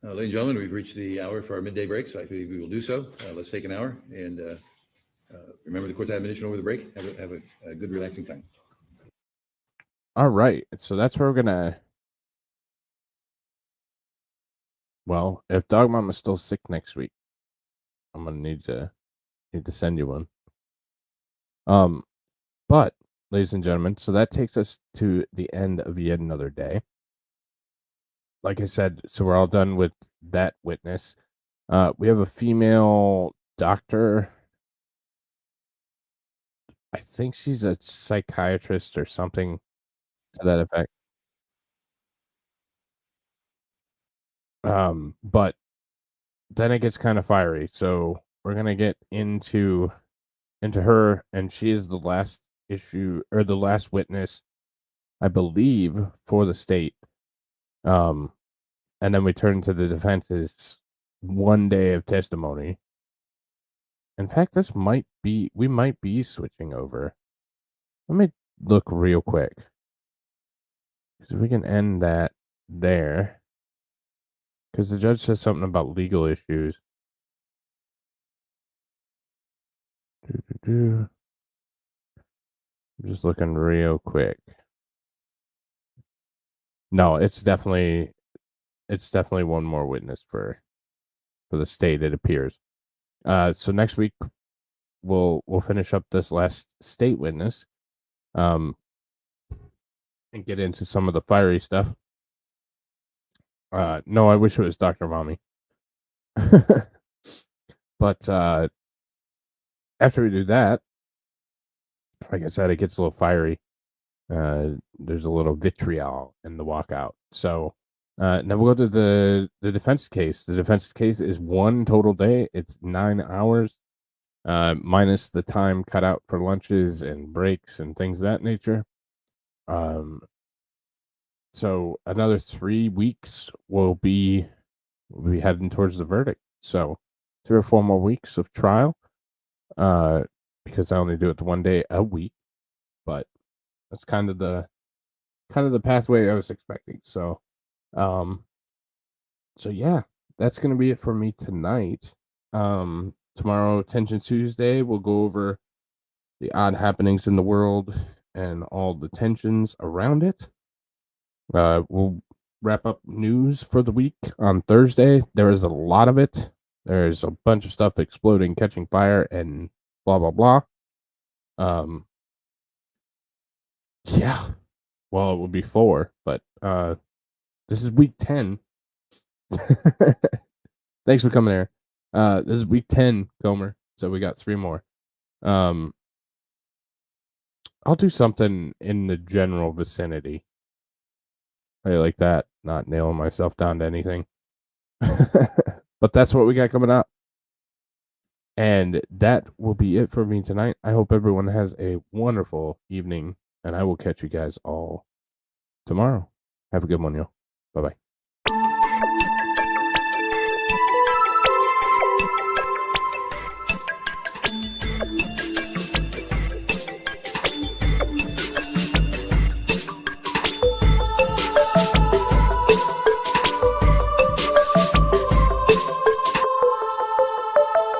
Ladies and gentlemen, we've reached the hour for our midday break, so I think we will do so. Let's take an hour and remember the court's admonition over the break. Have a good, relaxing time. All right. So that's where we're gonna. Well, if Dog Mama's still sick next week, I'm gonna need to send you one. But ladies and gentlemen, so that takes us to the end of yet another day. Like I said, so we're all done with that witness. We have a female doctor. I think she's a psychiatrist or something to that effect. But then it gets kind of fiery. So we're gonna get into her, and she is the last issue or the last witness, I believe, for the state. And then we turn to the defense's 1 day of testimony. In fact, we might be switching over. Let me look real quick. Because if we can end that there. Because the judge says something about legal issues. I'm just looking real quick. No, it's definitely one more witness for the state, it appears. So next week we'll finish up this last state witness, and get into some of the fiery stuff. No, I wish it was Dr. Mommy. But after we do that, like I said, it gets a little fiery. There's a little vitriol in the walkout. So now we'll go to the defense case. The defense case is one total day. It's 9 hours, minus the time cut out for lunches and breaks and things of that nature. So another 3 weeks we'll be heading towards the verdict. So 3 or 4 more weeks of trial. Because I only do it 1 day a week, but that's kind of the pathway I was expecting. So, yeah, that's gonna be it for me tonight. Tomorrow, Tension Tuesday, we'll go over the odd happenings in the world and all the tensions around it. We'll wrap up news for the week on Thursday. There is a lot of it. There's a bunch of stuff exploding, catching fire, and blah blah blah. Yeah. Well, it would be 4, but this is week 10. Thanks for coming here. This is week 10, Comer. So we got 3 more. I'll do something in the general vicinity. I like that, not nailing myself down to anything. But that's what we got coming up. And that will be it for me tonight. I hope everyone has a wonderful evening, and I will catch you guys all tomorrow. Have a good one, y'all. Bye-bye.